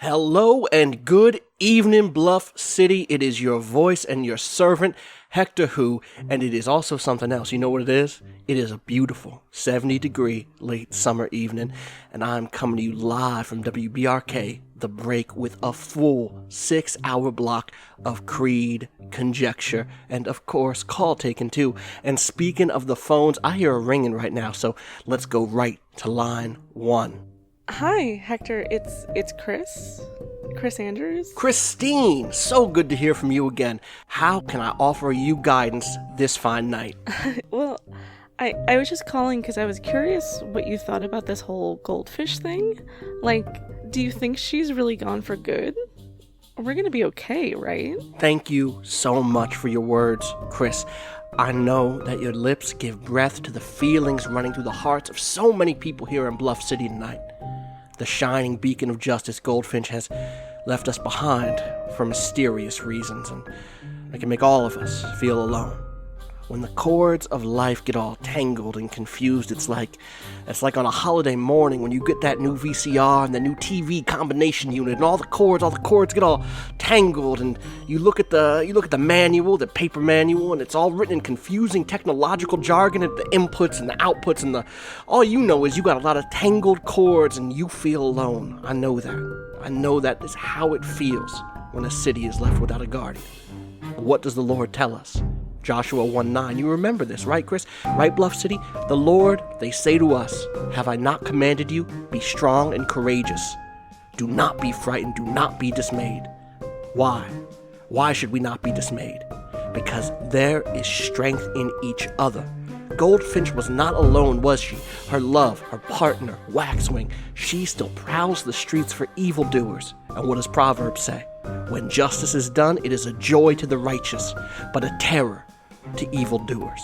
Hello and good evening, Bluff City. It is your voice and your servant, Hector Who, and it is also something else. You know what it is? It is a beautiful 70-degree late summer evening, and I'm coming to you live from WBRK, The Break, with a full 6-hour block of Creed, conjecture, and of course, call taken too. And speaking of the phones, I hear a ringing right now, so let's go right to line 1. Hi, Hector. It's Chris. Chris Andrews. Christine, so good to hear from you again. How can I offer you guidance this fine night? Well, I was just calling because I was curious what you thought about this whole goldfish thing. Like, do you think she's really gone for good? We're gonna be okay, right? Thank you so much for your words, Chris. I know that your lips give breath to the feelings running through the hearts of so many people here in Bluff City tonight. The shining beacon of justice, Goldfinch, has left us behind for mysterious reasons, and it can make all of us feel alone. When the cords of life get all tangled and confused, it's like on a holiday morning when you get that new VCR and the new TV combination unit, and all the cords get all tangled, and you look at the manual, the paper manual, and it's all written in confusing technological jargon, and the inputs and the outputs, and all you know is you got a lot of tangled cords and you feel alone. I know that is how it feels when a city is left without a guardian. What does the Lord tell us? Joshua 1:9. You remember this, right, Chris? Right, Bluff City? The Lord, they say to us, have I not commanded you? Be strong and courageous. Do not be frightened. Do not be dismayed. Why? Why should we not be dismayed? Because there is strength in each other. Goldfinch was not alone, was she? Her love, her partner, Waxwing, she still prowls the streets for evildoers. And what does Proverbs say? When justice is done, it is a joy to the righteous, but a terror to evildoers.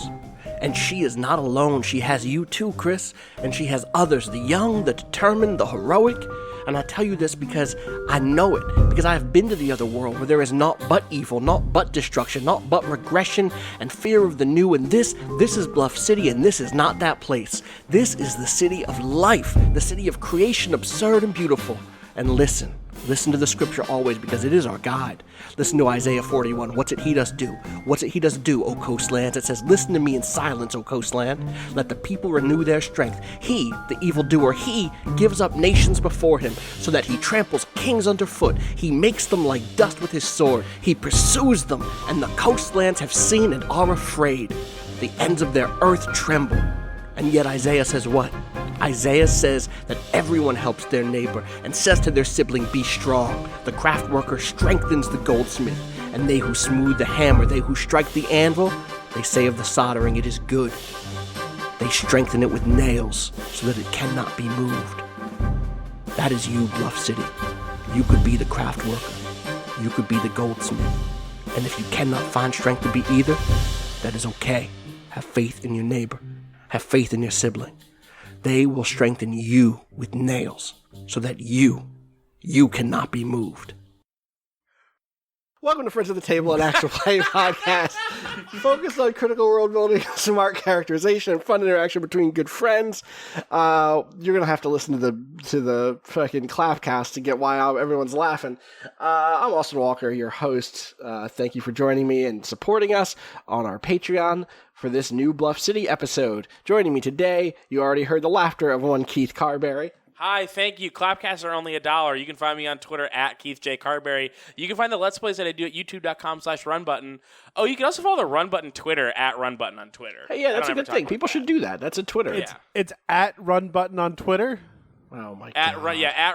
And she is not alone. She has you too, Chris, and she has others, the young, the determined, the heroic. And I tell you this because I know it, because I have been to the other world where there is naught but evil, naught but destruction, naught but regression and fear of the new. And this is Bluff City, and this is not that place. This is the city of life, the city of creation, absurd and beautiful. And listen to the scripture always, because it is our guide. Listen to Isaiah 41. What's it he does do? What's it he does do, O coastlands? It says, listen to me in silence, O coastland. Let the people renew their strength. He, the evildoer, he gives up nations before him, so that he tramples kings underfoot. He makes them like dust with his sword. He pursues them, and the coastlands have seen and are afraid. The ends of their earth tremble. And yet Isaiah says what? Isaiah says that everyone helps their neighbor and says to their sibling, be strong. The craft worker strengthens the goldsmith, and they who smooth the hammer, they who strike the anvil, they say of the soldering, it is good. They strengthen it with nails so that it cannot be moved. That is you, Bluff City. You could be the craft worker. You could be the goldsmith. And if you cannot find strength to be either, that is okay. Have faith in your neighbor. Have faith in your sibling. They will strengthen you with nails so that you cannot be moved. Welcome to Friends of the Table, an actual play podcast focused on critical world building, smart characterization, and fun interaction between good friends. You're gonna have to listen to the fucking clapcast to get why everyone's laughing. I'm Austin Walker, your host. Thank you for joining me and supporting us on our Patreon for this new Bluff City episode. Joining me today, you already heard the laughter of one Keith Carberry. Hi, thank you. Clapcasts are only $1. You can find me on Twitter at Keith J. Carberry. You can find the Let's Plays that I do at youtube.com/runbutton. Oh, you can also follow the Run Button Twitter at runbutton on Twitter. Hey, yeah, that's a good thing. People should do that. That's a Twitter. It's at runbutton on Twitter. Oh my god. At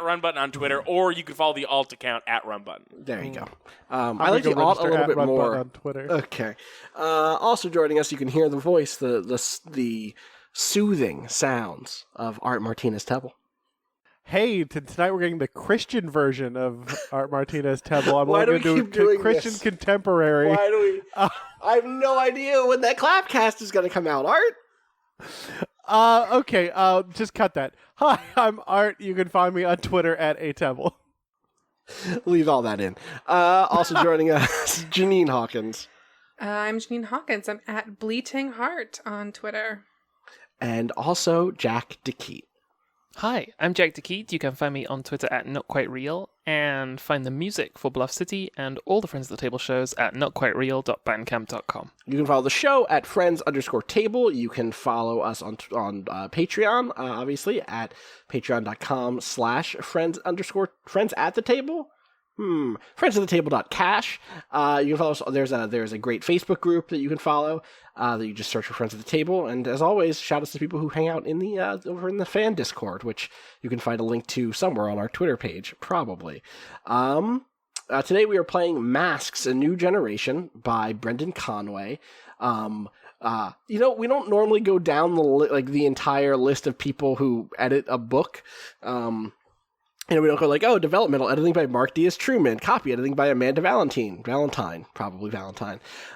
runbutton on Twitter, or you can follow the alt account at runbutton. There you go. I like the alt a little bit more on Twitter. Okay. Also joining us, you can hear the voice, the soothing sounds of Art Martinez-Tebbel. Hey, tonight we're getting the Christian version of Art Martinez-Tebbel. I'm Why do we going keep to do doing Christian this? Contemporary. Why do we? I have no idea when that clapcast is going to come out. Art? Okay, just cut that. Hi, I'm Art. You can find me on Twitter at @Tebbel. Leave all that in. Also joining us, Janine Hawkins. I'm Janine Hawkins. I'm at Bleating Heart on Twitter. And also Jack DeKeat. Hi, I'm Jack DeKeat. You can find me on Twitter at NotQuiteReal and find the music for Bluff City and all the Friends at the Table shows at notquitereal.bandcamp.com. You can follow the show at friends_table. You can follow us on Patreon, obviously, at patreon.com/friends at the table. Friendsathetable.cash. You can follow us. There's a great Facebook group that you can follow. That you just search for Friends at the Table. And as always, shout outs to people who hang out in the over in the fan Discord, which you can find a link to somewhere on our Twitter page, probably. Today we are playing Masks: A New Generation by Brendan Conway. We don't normally go down the entire list of people who edit a book. And we don't go like, developmental editing by Mark Diaz Truman, copy editing by Amanda Valentine,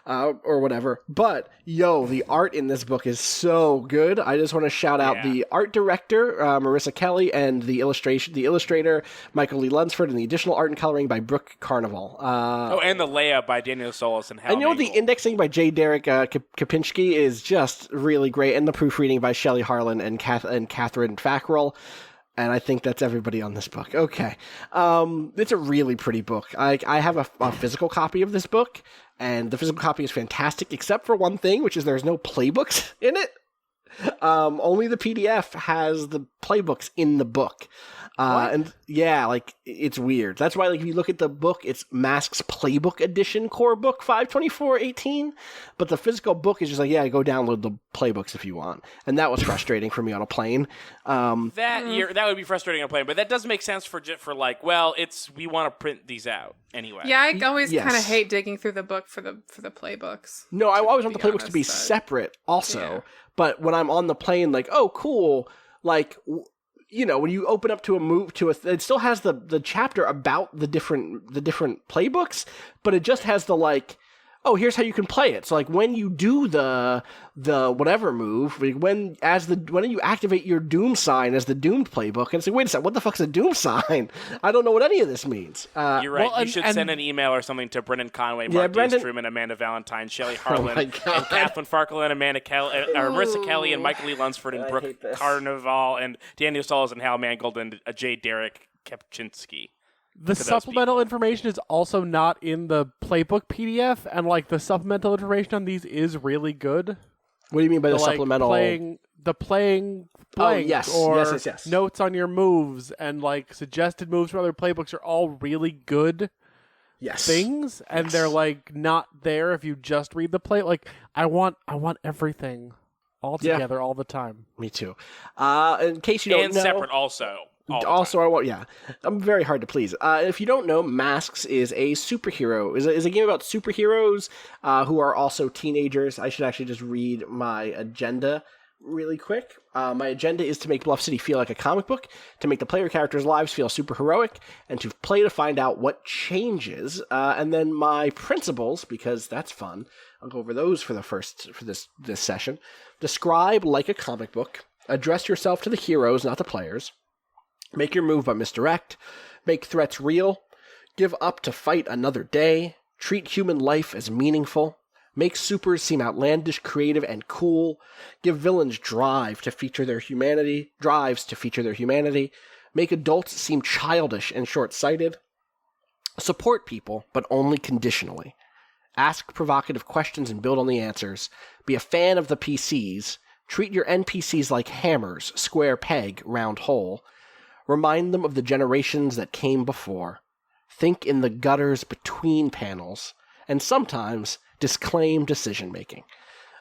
or whatever. But, the art in this book is so good. I just want to shout out the art director, Marissa Kelly, and the illustrator, Michael Lee Lunsford, and the additional art and coloring by Brooke Carnival. And the layout by Daniel Solis and Hal And the indexing by J. Derek Kapinski is just really great, and the proofreading by Shelley Harlan and Catherine Fackrell. And I think that's everybody on this book. Okay. It's a really pretty book. I have a physical copy of this book, and the physical copy is fantastic, except for one thing, which is there's no playbooks in it. Only the PDF has the playbooks in the book. It's weird. That's why, if you look at the book, it's Masks Playbook Edition Core Book 524/18, but the physical book is just go download the playbooks if you want. And that was frustrating for me on a plane. That would be frustrating on a plane, but that does make sense for we want to print these out anyway. Yeah, I always kind of hate digging through the book for the playbooks. No, I always want the playbooks to be separate also. Yeah. But when I'm on the plane, cool, when you open up to it still has the chapter about the different playbooks, but it just has here's how you can play it. So when you do the whatever move, when you activate your doom sign as the doomed playbook, and it's wait a second, what the fuck's a doom sign? I don't know what any of this means. You're right. You should send an email or something to Brendan Conway, Mark Diaz Truman, Amanda Valentine, Shelley Harlan, and Catherine Farkle, and Amanda Kelly, Marissa Kelly, and Michael Lee Lunsford, and Brooke Carnival, and Daniel Solis, and Hal Mangold, and J. Derek Kapczynski. The supplemental information is also not in the playbook PDF, and the supplemental information on these is really good. What do you mean by the supplemental? Playing blank, yes. Notes on your moves, and suggested moves from other playbooks are all really good things, and they're not there if you just read the play. I want everything all together all the time. Me too. In case you don't know, separate also. I'm very hard to please. If you don't know, Masks is a superhero. Is a game about superheroes who are also teenagers. I should actually just read my agenda really quick. My agenda is to make Bluff City feel like a comic book, to make the player characters' lives feel super heroic, and to play to find out what changes. And then my principles, because that's fun. I'll go over those for this session. Describe like a comic book. Address yourself to the heroes, not the players. Make your move but misdirect. Make threats real. Give up to fight another day. Treat human life as meaningful. Make supers seem outlandish, creative, and cool. Give villains drives to feature their humanity. Make adults seem childish and short-sighted. Support people, but only conditionally. Ask provocative questions and build on the answers. Be a fan of the PCs. Treat your NPCs like hammers, square peg, round hole. Remind them of the generations that came before. Think in the gutters between panels. And sometimes disclaim decision-making.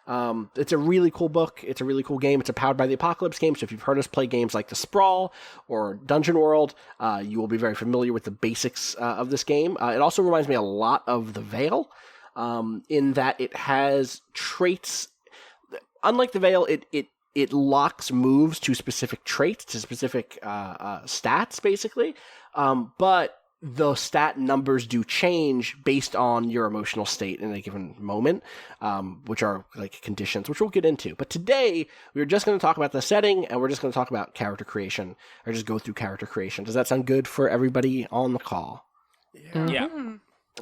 It's a really cool book. It's a really cool game. It's a Powered by the Apocalypse game, so if you've heard us play games like The Sprawl or Dungeon World, you will be very familiar with the basics of this game. It also reminds me a lot of The Veil, in that it has traits. Unlike The Veil, it locks moves to specific traits, to specific stats, basically. But the stat numbers do change based on your emotional state in a given moment, which are conditions, which we'll get into. But today, we're just going to talk about the setting, and we're just going to talk about character creation, or just go through character creation. Does that sound good for everybody on the call? Yeah.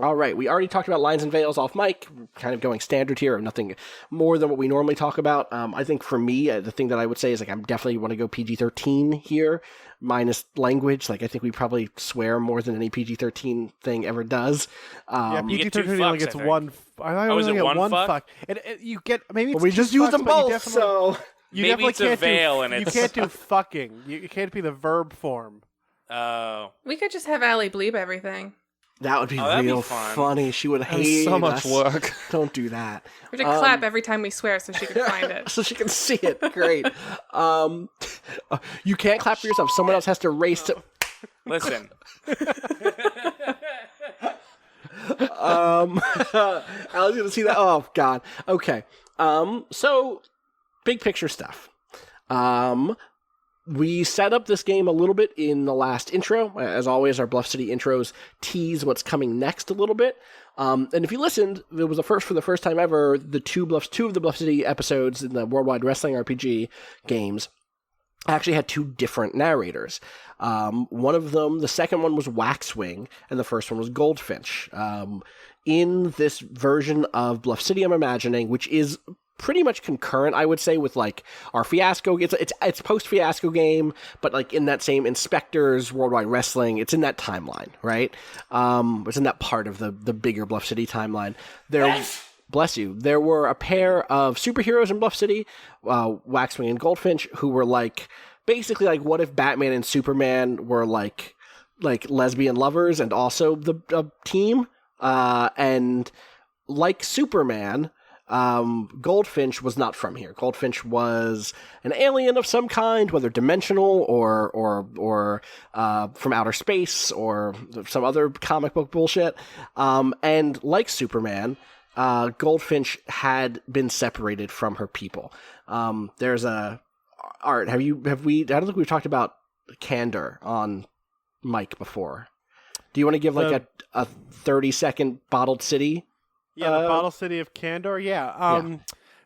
All right, we already talked about lines and veils off mic, kind of going standard here, nothing more than what we normally talk about. I think for me, the thing that I would say is, like, I'm definitely want to go PG-13 here, minus language. Like, I think we probably swear more than any PG-13 thing ever does. PG-13 only gets one. I only get one fuck. And you get maybe it's we just use them both. So you maybe definitely it's a can't veil, do. and you it's... can't do fucking. You can't be the verb form. Oh. We could just have Allie bleep everything. That would be real funny. She would hate so much us. work. Don't do that. We have to clap every time we swear so she can find it. So she can see it. Great. You can't clap for yourself. Someone else has to race to... Listen. I was going to see that. Oh, God. Okay. So, big picture stuff. We set up this game a little bit in the last intro. As always, our Bluff City intros tease what's coming next a little bit. And if you listened, it was for the first time ever, two of the Bluff City episodes in the Worldwide Wrestling RPG games actually had two different narrators. One of them, the second one was Waxwing, and the first one was Goldfinch. In this version of Bluff City, I'm imagining, which is pretty much concurrent, I would say, with like our Fiasco. It's post-Fiasco game, but like in that same Inspectors, Worldwide Wrestling, it's in that timeline, right? It's in that part of the bigger Bluff City timeline. Bless you. There were a pair of superheroes in Bluff City, Waxwing and Goldfinch, who were like basically like, what if Batman and Superman were like lesbian lovers and also the team? And like Superman, Goldfinch was not from here. Goldfinch was an alien of some kind, whether dimensional or from outer space or some other comic book bullshit. And like Superman, Goldfinch had been separated from her people. There's a Art. I don't think we've talked about Candor on mic before. Do you want to give like a 30-second bottled city? Yeah, the bottle city of Candor. Yeah.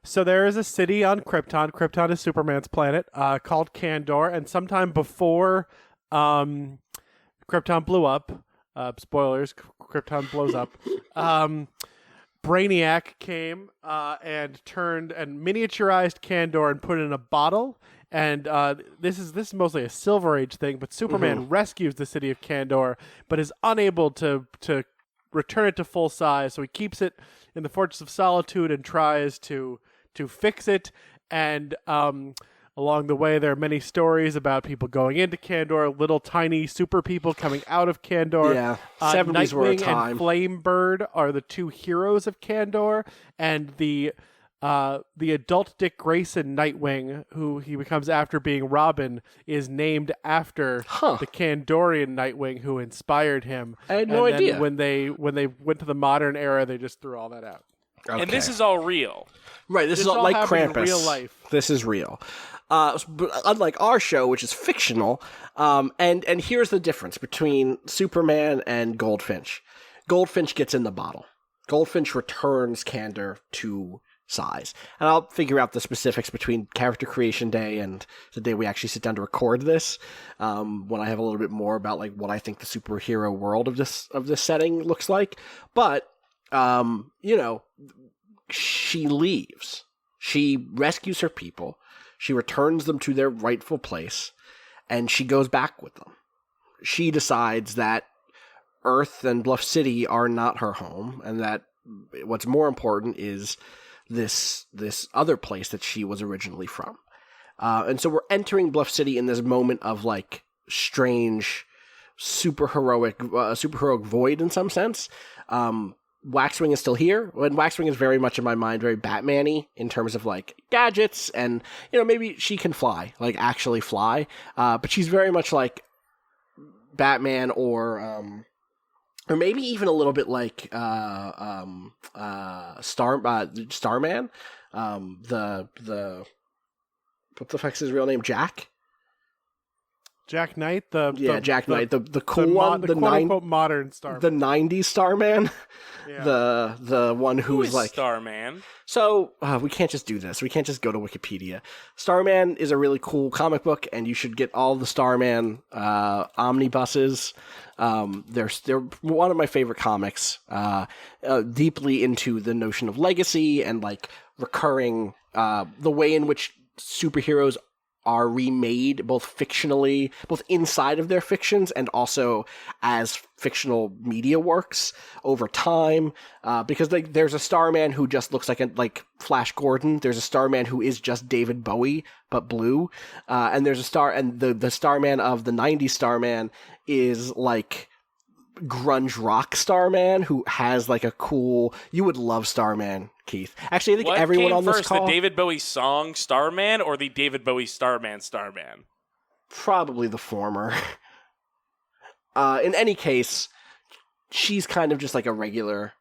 So there is a city on Krypton. Krypton is Superman's planet, called Candor. And sometime before Krypton blew up, spoilers, Krypton blows up, Brainiac came and miniaturized Candor and put it in a bottle. And this is mostly a Silver Age thing, but Superman rescues the city of Candor, but is unable to return it to full size. So he keeps it in the Fortress of Solitude and tries to fix it. And along the way, there are many stories about people going into Candor, little tiny super people coming out of Candor. Yeah, 70s were a time. And Flamebird are the two heroes of Candor, and the adult Dick Grayson Nightwing, who he becomes after being Robin, is named after the Kandorian Nightwing who inspired him. I had no idea. When they went to the modern era, they just threw all that out. Okay. And this is all real. Right, this is all like Krampus. In real life. This is real. But unlike our show, which is fictional, and here's the difference between Superman and Goldfinch. Goldfinch gets in the bottle. Goldfinch returns Candor to size. And I'll figure out the specifics between character creation day and the day we actually sit down to record this, when I have a little bit more about like what I think the superhero world of this setting looks like. But she leaves. She rescues her people. She returns them to their rightful place, and she goes back with them. She decides that Earth and Bluff City are not her home, and that what's more important is this other place that she was originally from. And so we're entering Bluff City in this moment of like strange, super heroic void in some sense. Waxwing is still here, and Waxwing is very much in my mind very Batman-y in terms of like gadgets, and maybe she can fly, like actually fly, but she's very much like Batman or maybe even a little bit like Starman. The what the fuck's his real name? Jack. Jack Knight, Jack Knight, the cool one, the quote-unquote modern Starman. The 90s Starman, Yeah. the one who is like Starman. So we can't just do this. We can't just go to Wikipedia. Starman is a really cool comic book, and you should get all the Starman omnibuses. They're one of my favorite comics. Deeply into the notion of legacy and like recurring, the way in which superheroes are remade both fictionally, both inside of their fictions and also as fictional media works over time. Because there's a Starman who just looks like Flash Gordon. There's a Starman who is just David Bowie but blue. And there's the Starman of the 90s Starman is like grunge rock Starman who has like a cool. You would love Starman, Keith. Actually, I think everyone on this call. The David Bowie song Starman or the David Bowie Starman? Probably the former. In any case, she's kind of just like a regular.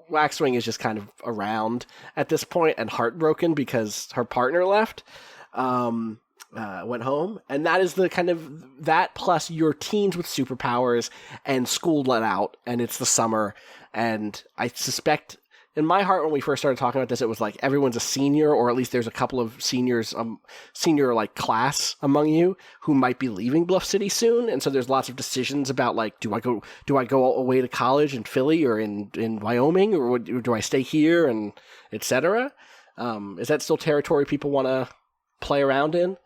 Waxwing is just kind of around at this point and heartbroken because her partner left. Went home, and that is the kind of that plus your teens with superpowers and school let out, and it's the summer, and I suspect in my heart when we first started talking about this, it was like everyone's a senior, or at least there's a couple of seniors, senior like class among you who might be leaving Bluff City soon, and so there's lots of decisions about like, do I go away to college in Philly or in Wyoming, or do I stay here, and etc. Is that still territory people want to play around in?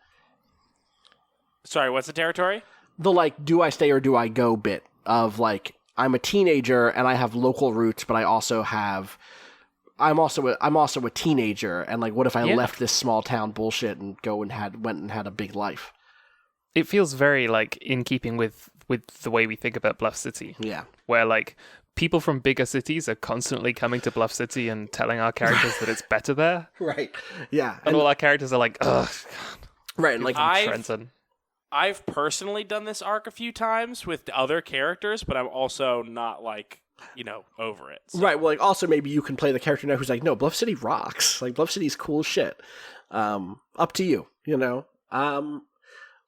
Sorry, what's the territory? The like, do I stay or do I go bit of like, I'm a teenager and I have local roots, but I'm also a teenager, and like, what if I left this small town bullshit and went and had a big life? It feels very like in keeping with the way we think about Bluff City. Yeah, where like people from bigger cities are constantly coming to Bluff City and telling our characters that it's better there. Right. Yeah, and all our characters are like, ugh. Right, and like I've personally done this arc a few times with other characters, but I'm also not like, over it. So. Right. Well, like also maybe you can play the character now who's like, no, Bluff City rocks. Like Bluff City's cool as shit. Up to you.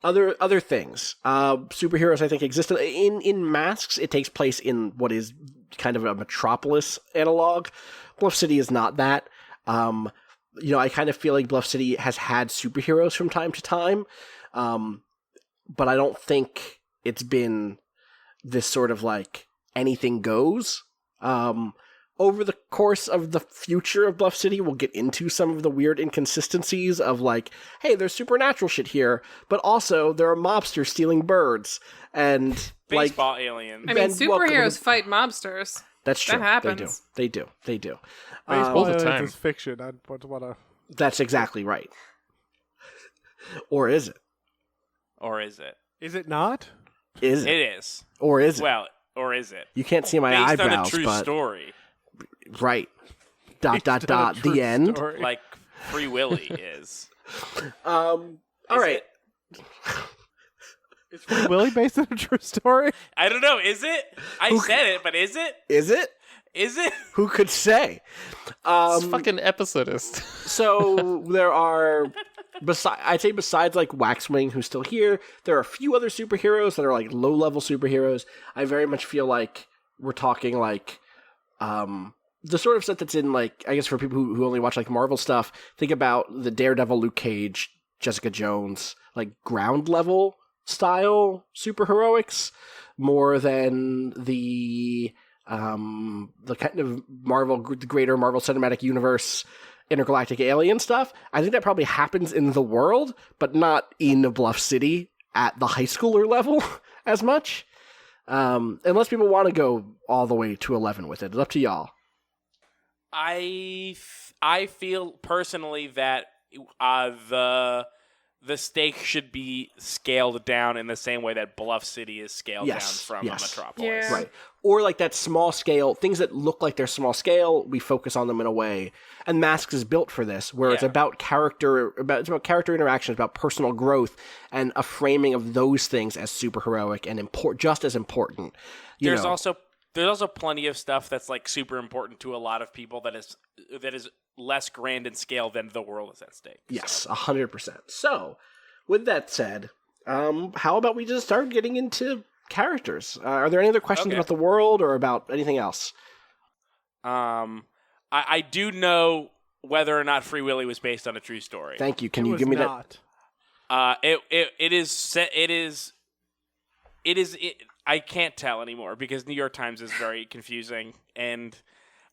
Other things. Superheroes I think exist in Masks. It takes place in what is kind of a metropolis analog. Bluff City is not that. I kind of feel like Bluff City has had superheroes from time to time. But I don't think it's been this sort of like anything goes. Over the course of the future of Bluff City, we'll get into some of the weird inconsistencies of like, hey, there's supernatural shit here, but also there are mobsters stealing birds and baseball aliens. I mean, superheroes fight mobsters. That's true. That happens. They do. Baseball aliens is fiction. I want to. That's exactly right. Or is it? Is it not? Is it? It is. Or is it? Well, or is it? You can't see my Based eyebrows, on a true story. Right. ... The end. Story. Like Free Willy is. All right. Is Free Willy based on a true story? I don't know. Is it? I said it, but is it? Is it? Is it? Who could say? It's fucking episodist. So there are, I'd say besides like Waxwing, who's still here, there are a few other superheroes that are like low-level superheroes. I very much feel like we're talking like the sort of stuff that's in like, I guess for people who only watch like Marvel stuff, think about the Daredevil, Luke Cage, Jessica Jones, like ground level style superheroics more than the kind of the greater Marvel Cinematic Universe intergalactic alien stuff. I think that probably happens in the world, but not in Bluff City at the high schooler level as much. Unless people want to go all the way to 11 with it. It's up to y'all. I feel personally that the stake should be scaled down in the same way that Bluff City is scaled down from a metropolis. Yeah. Right. Or like that small scale, things that look like they're small scale, we focus on them in a way. And Masks is built for this, where it's about character, it's about character interactions, about personal growth, and a framing of those things as super heroic and just as important. There's also plenty of stuff that's like super important to a lot of people that is less grand in scale than the world is at stake. Yes, 100%. So, with that said, how about we just start getting into characters? Are there any other questions about the world or about anything else? I do know whether or not Free Willy was based on a true story. Thank you. Can you give me that? I can't tell anymore because New York Times is very confusing, and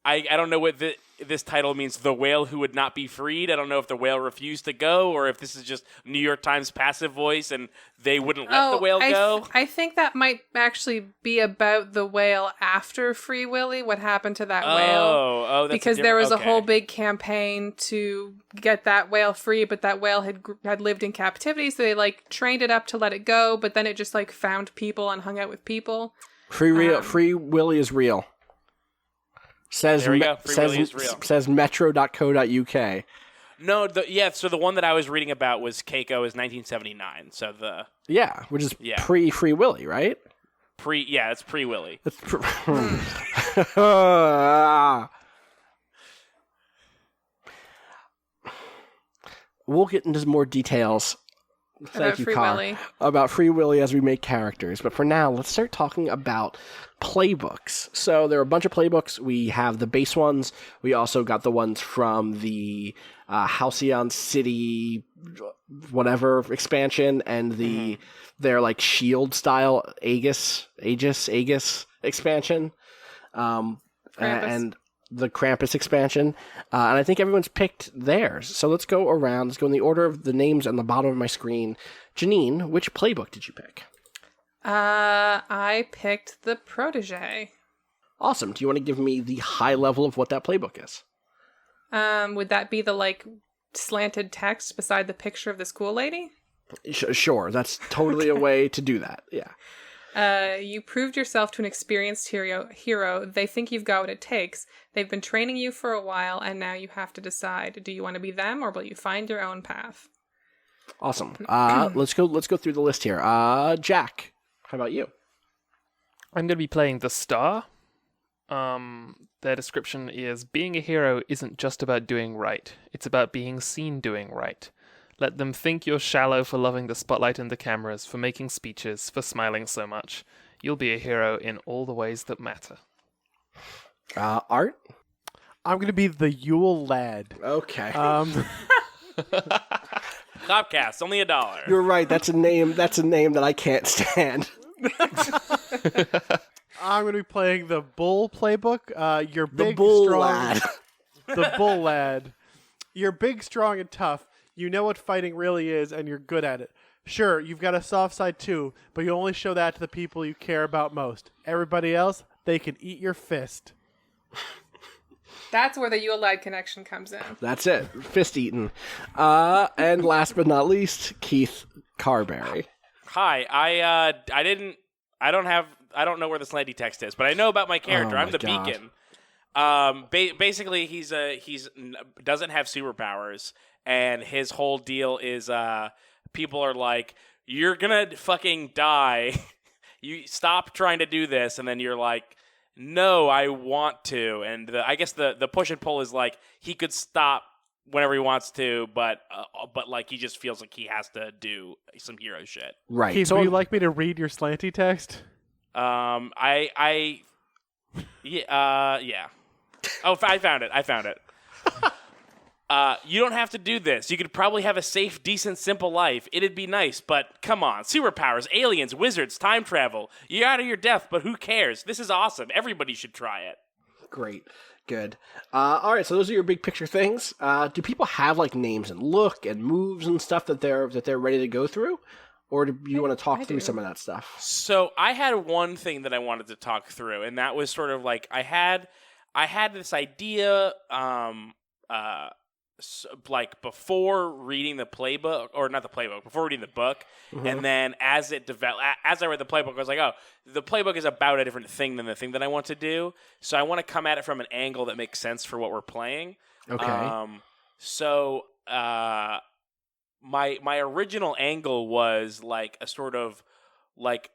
I don't know what this title means. The whale who would not be freed. I don't know if the whale refused to go or if this is just New York Times passive voice and they wouldn't let the whale go. I think that might actually be about the whale after Free Willy. What happened to that whale? That's because there was a whole big campaign to get that whale free, but that whale had lived in captivity, so they like trained it up to let it go. But then it just like found people and hung out with people. Free Willy is real. Says metro.co.uk. No, so the one that I was reading about was Keiko is 1979. So which is pre-Free Willy, right? It's pre-Willy. We'll get into more details. Thank you, Car, about Free Willy as we make characters. But for now, let's start talking about playbooks. So there are a bunch of playbooks. We have the base ones. We also got the ones from the Halcyon City whatever expansion and their like shield style Aegis expansion. And the Krampus expansion, and I think everyone's picked theirs. So let's go around. Let's go in the order of the names on the bottom of my screen. Janine, which playbook did you pick? I picked the Protege. Awesome. Do you want to give me the high level of what that playbook is? Would that be the like slanted text beside the picture of the school lady? Sure. That's totally a way to do that. Yeah. You proved yourself to an experienced hero. They think you've got what it takes. They've been training you for a while, and now you have to decide: do you want to be them, or will you find your own path? Awesome. Let's go through the list here. Jack, how about you? I'm going to be playing the Star. Their description is: being a hero isn't just about doing right. It's about being seen doing right. Let them think you're shallow for loving the spotlight and the cameras, for making speeches, for smiling so much. You'll be a hero in all the ways that matter. Art? I'm going to be the Yule Lad. Okay. Copcast, only $1. You're right. That's a name that I can't stand. I'm going to be playing the Bull playbook. You're big, the Bull strong. Lad. The Bull Lad. You're big, strong, and tough. You know what fighting really is, and you're good at it. Sure, you've got a soft side too, but you only show that to the people you care about most. Everybody else, they can eat your fist. That's where the Yule Lad connection comes in. That's it. Fist eaten. And last but not least, Keith Carberry. Hi, I don't know where the slanty text is, but I know about my character. I'm the Beacon. Basically, he's doesn't have superpowers. And his whole deal is people are like, you're going to fucking die. You stop trying to do this. And then you're like, no, I want to. And I guess the push and pull is like he could stop whenever he wants to, but like he just feels like he has to do some hero shit. Right. Keith, would you like me to read your slanty text? Yeah. Oh, I found it. You don't have to do this. You could probably have a safe, decent, simple life. It'd be nice, but come on. Superpowers, aliens, wizards, time travel. You're out of your depth, but who cares? This is awesome. Everybody should try it. Great. Good. All right, so those are your big picture things. Do people have like names and look and moves and stuff that they're ready to go through? Or do you want to talk through some of that stuff? So I had one thing that I wanted to talk through, and that was sort of like I had this idea like before reading the playbook, or not the playbook, before reading the book, and then as it developed, as I read the playbook, I was like, oh, the playbook is about a different thing than the thing that I want to do. So I want to come at it from an angle that makes sense for what we're playing. Okay. My original angle was like a sort of like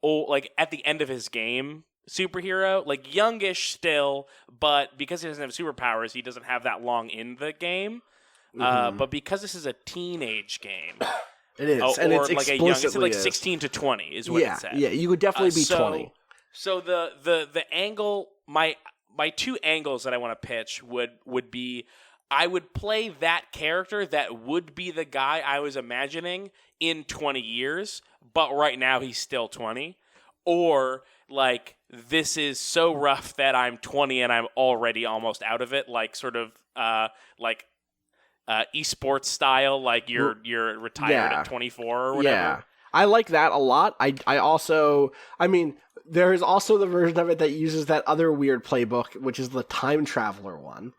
old, like at the end of his game superhero, like youngish still, but because he doesn't have superpowers, he doesn't have that long in the game. But because this is a teenage game, It is, and or it's like explicitly a young. It's like is. 16 to 20 is what it said. Yeah, you would definitely be 20. So the angle, my two angles that I want to pitch would be, I would play that character that would be the guy I was imagining in 20 years, but right now he's still 20. Or, like, this is so rough that I'm 20 and I'm already almost out of it, like, sort of, esports style, like you're retired at 24 or whatever. Yeah, I like that a lot. I also, I mean, there's also the version of it that uses that other weird playbook, which is the time traveler one.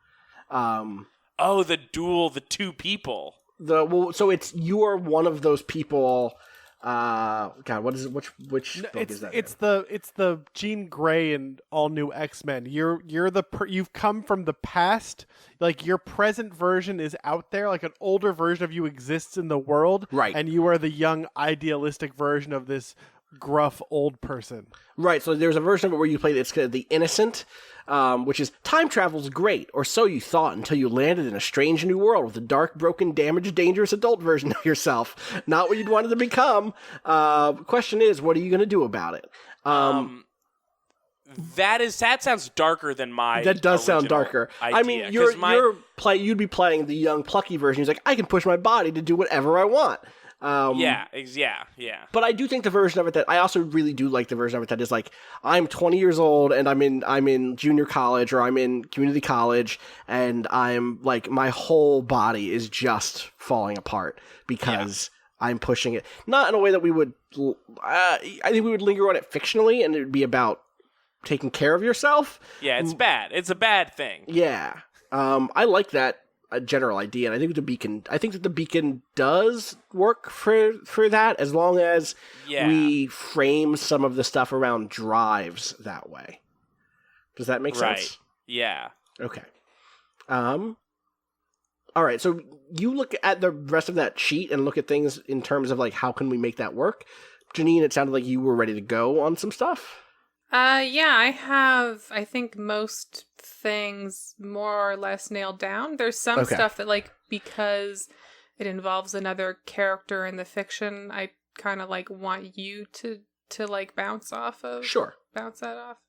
The duel, the two people. So it's, you are one of those people. God, what is it? Which book is that? It's the Jean Grey and all new X-Men. You've come from the past. Like, your present version is out there. Like, an older version of you exists in the world, right? And you are the young, idealistic version of this gruff old person. Right. So there's a version of it where you play it's the innocent, which is time travel's great, or so you thought until you landed in a strange new world with a dark, broken, damaged, dangerous adult version of yourself. Not what you'd wanted to become. Question is, what are you going to do about it? That sounds darker than my. That does sound darker. Idea, I mean, you'd be playing the young, plucky version. He's like, I can push my body to do whatever I want. Yeah. But I do think the version of it that I also really do like the version of it that is like, I'm 20 years old and I'm in junior college or I'm in community college and I'm like, my whole body is just falling apart because I'm pushing it. Not in a way that we would, I think we would linger on it fictionally, and it would be about taking care of yourself. Yeah, it's bad. It's a bad thing. Yeah. I like that. A general idea, and I think that the beacon does work for that, as long as we frame some of the stuff around drives that way. Does that make sense? Yeah. Okay. All right, so you look at the rest of that sheet and look at things in terms of like, how can we make that work? Janine, it sounded like you were ready to go on some stuff. Yeah, I have, I think, most things more or less nailed down. There's some stuff that, like, because it involves another character in the fiction, I kind of, like, want you to like, bounce off of. Sure. Bounce that off.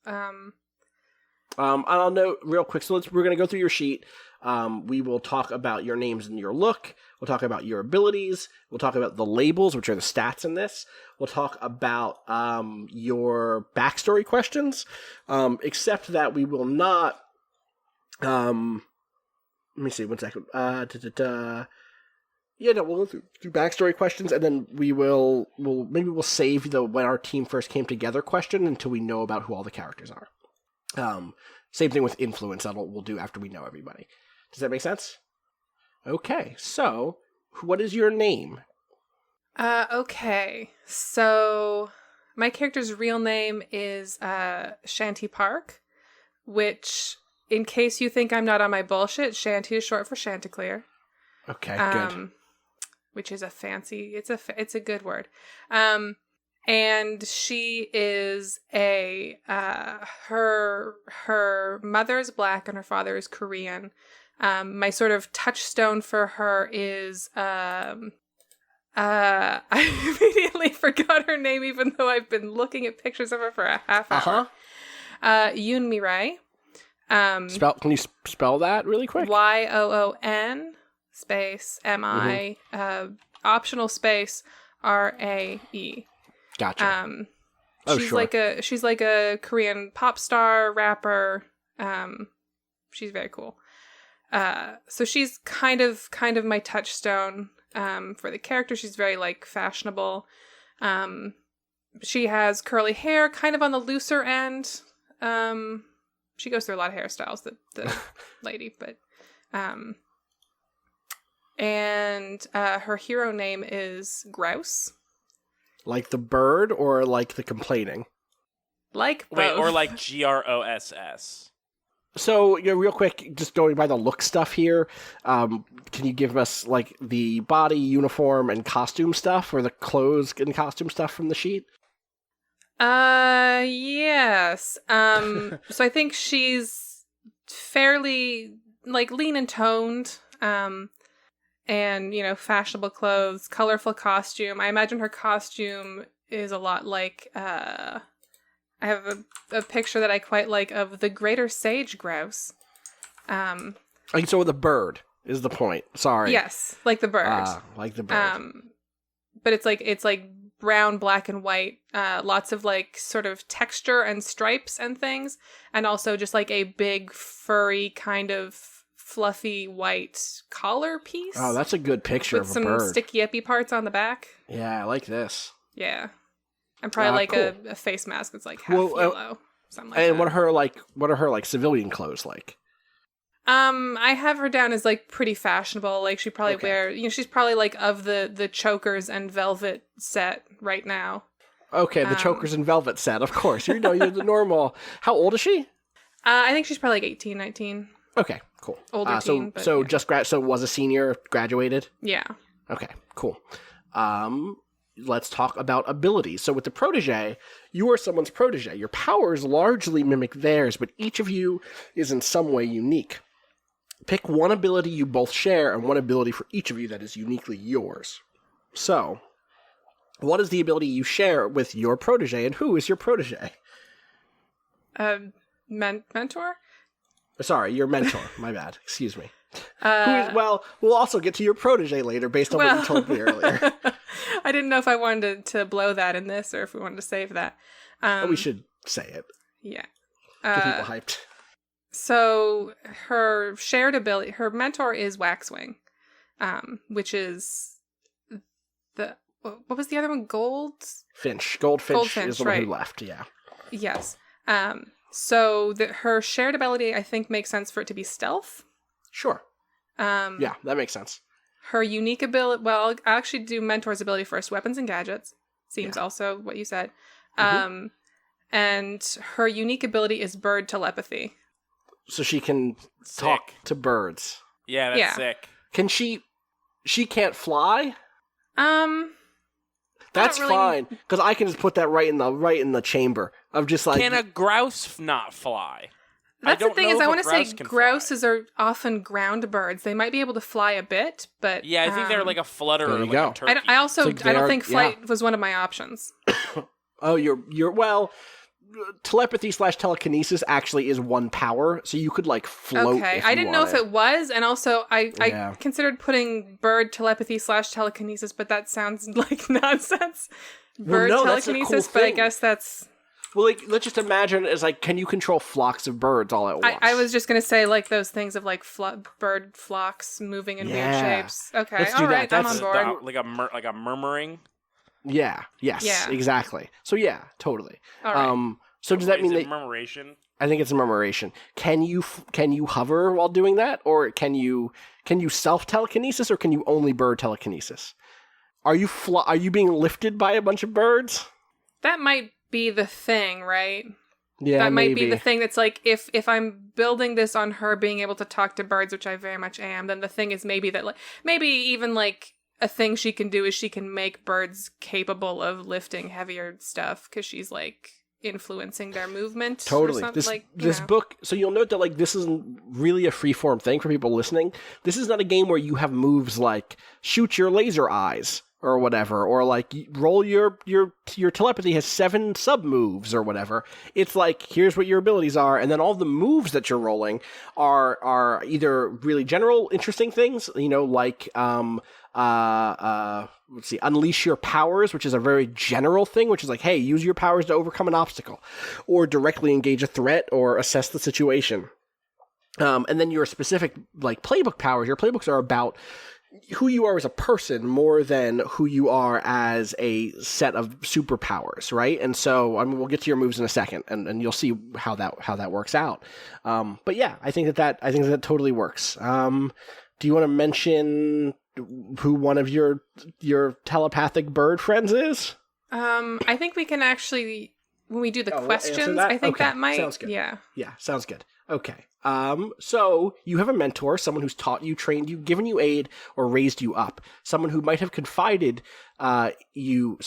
I'll note real quick, so we're going to go through your sheet. We will talk about your names and your look. We'll talk about your abilities. We'll talk about the labels, which are the stats in this. We'll talk about your backstory questions, except that we will not... let me see, 1 second. We'll go through backstory questions, and then we'll save the when our team first came together question until we know about who all the characters are. Same thing with influence. We'll do after we know everybody. Does that make sense? Okay, so what is your name? Okay, so my character's real name is Shanty Park, which, in case you think I'm not on my bullshit, Shanty is short for Chanticleer. Okay, good. Which is a fancy. It's a good word. And she is her mother is Black and her father is Korean. My sort of touchstone for her is, I immediately forgot her name, even though I've been looking at pictures of her for a half hour. Yoon Mirai. Can you spell that really quick? YOON space MI optional space RAE. Gotcha. She's like a Korean pop star rapper. She's very cool. So she's kind of my touchstone for the character. She's very like fashionable. She has curly hair, kind of on the looser end. She goes through a lot of hairstyles, the lady, but and her hero name is Grouse. Like the bird, or like the complaining? Like both. Wait, or like GROSS. So, real quick, just going by the look stuff here, can you give us like the body, uniform, and costume stuff, or the clothes and costume stuff from the sheet? Yes. So I think she's fairly like lean and toned. and, fashionable clothes, colorful costume. I imagine her costume is a lot like, I have a picture that I quite like of the greater sage grouse. So the bird is the point. Sorry. Yes, like the bird. Like the bird. But it's like brown, black, and white. Lots of like sort of texture and stripes and things, and also just like a big furry kind of fluffy white collar piece. Oh, that's a good picture with of a bird. some sticky-uppy parts on the back. Yeah, I like this. Yeah, and probably cool. a face mask that's like half yellow, something like and that. what are her civilian clothes like? I have her down as like pretty fashionable. Like she probably she's probably like of the chokers and velvet set right now. Okay, the chokers and velvet set, of course. You're the normal. How old is she? I think she's probably like 18, 19. Okay, cool. Older teen, but so yeah. just so was a senior, graduated? Yeah. Okay, cool. Let's talk about abilities. So with the protege, you are someone's protege. Your powers largely mimic theirs, but each of you is in some way unique. Pick one ability you both share and one ability for each of you that is uniquely yours. So, what is the ability you share with your protege, and who is your protege? Mentor? Sorry, your mentor. My bad. Excuse me. We'll also get to your protege later based on what you told me earlier. I didn't know if I wanted to blow that in this or if we wanted to save that. We should say it. Yeah. Get people hyped. So her shared ability, her mentor is Waxwing, which is what was the other one? Goldfinch is the one who left, yeah. Yes. So her shared ability, I think, makes sense for it to be stealth. Sure. Yeah, that makes sense. Her unique ability, well, I'll actually do mentor's ability first. Weapons and gadgets seems also what you said. Mm-hmm. And her unique ability is bird telepathy. So she can talk to birds. Yeah, that's sick. Can she can't fly? That's really... fine, because I can just put that right in the chamber of just like. Can a grouse not fly? That's the thing is, I want to say grouses are often ground birds. They might be able to fly a bit, but yeah, I think they're like a flutterer. There you like go. A turkey. I don't think flight was one of my options. Oh, you're telepathy/telekinesis actually is one power, so you could like float. Okay, I didn't know if it was, and also I considered putting bird telepathy/telekinesis, but that sounds like nonsense. Bird telekinesis, that's a cool thing. But I guess that's. Well, like, let's just imagine as like, can you control flocks of birds all at once? I was just gonna say like those things of like bird flocks moving in weird shapes. Okay, let's do all right, that. I'm on board. Like a murmuring. Yeah. Yes. Yeah. Exactly. So yeah, totally. All right. So does that mean that murmuration? I think it's a murmuration. Can you hover while doing that, or can you self telekinesis, or can you only bird telekinesis? Are you being lifted by a bunch of birds? That might be the thing, right? Yeah, that might be the thing. That's like if I'm building this on her being able to talk to birds, which I very much am, then the thing is maybe that like maybe even like a thing she can do is she can make birds capable of lifting heavier stuff because she's like influencing their movement. Totally. This book, so you'll note that like this isn't really a freeform thing for people listening. This is not a game where you have moves like shoot your laser eyes or whatever, or like roll your telepathy has 7 sub moves or whatever. It's like here's what your abilities are, and then all the moves that you're rolling are either really general interesting things, like let's see, unleash your powers, which is a very general thing, which is like, hey, use your powers to overcome an obstacle, or directly engage a threat, or assess the situation. And then your specific like playbook powers. Your playbooks are about who you are as a person more than who you are as a set of superpowers, right? And so, we'll get to your moves in a second, and you'll see how that works out. But yeah, I think that totally works. Do you want to mention who one of your telepathic bird friends is? I think we can actually, when we do the questions, I think that might. Sounds good. Yeah, sounds good. Okay. So you have a mentor, someone who's taught you, trained you, given you aid, or raised you up. Someone who might have confined you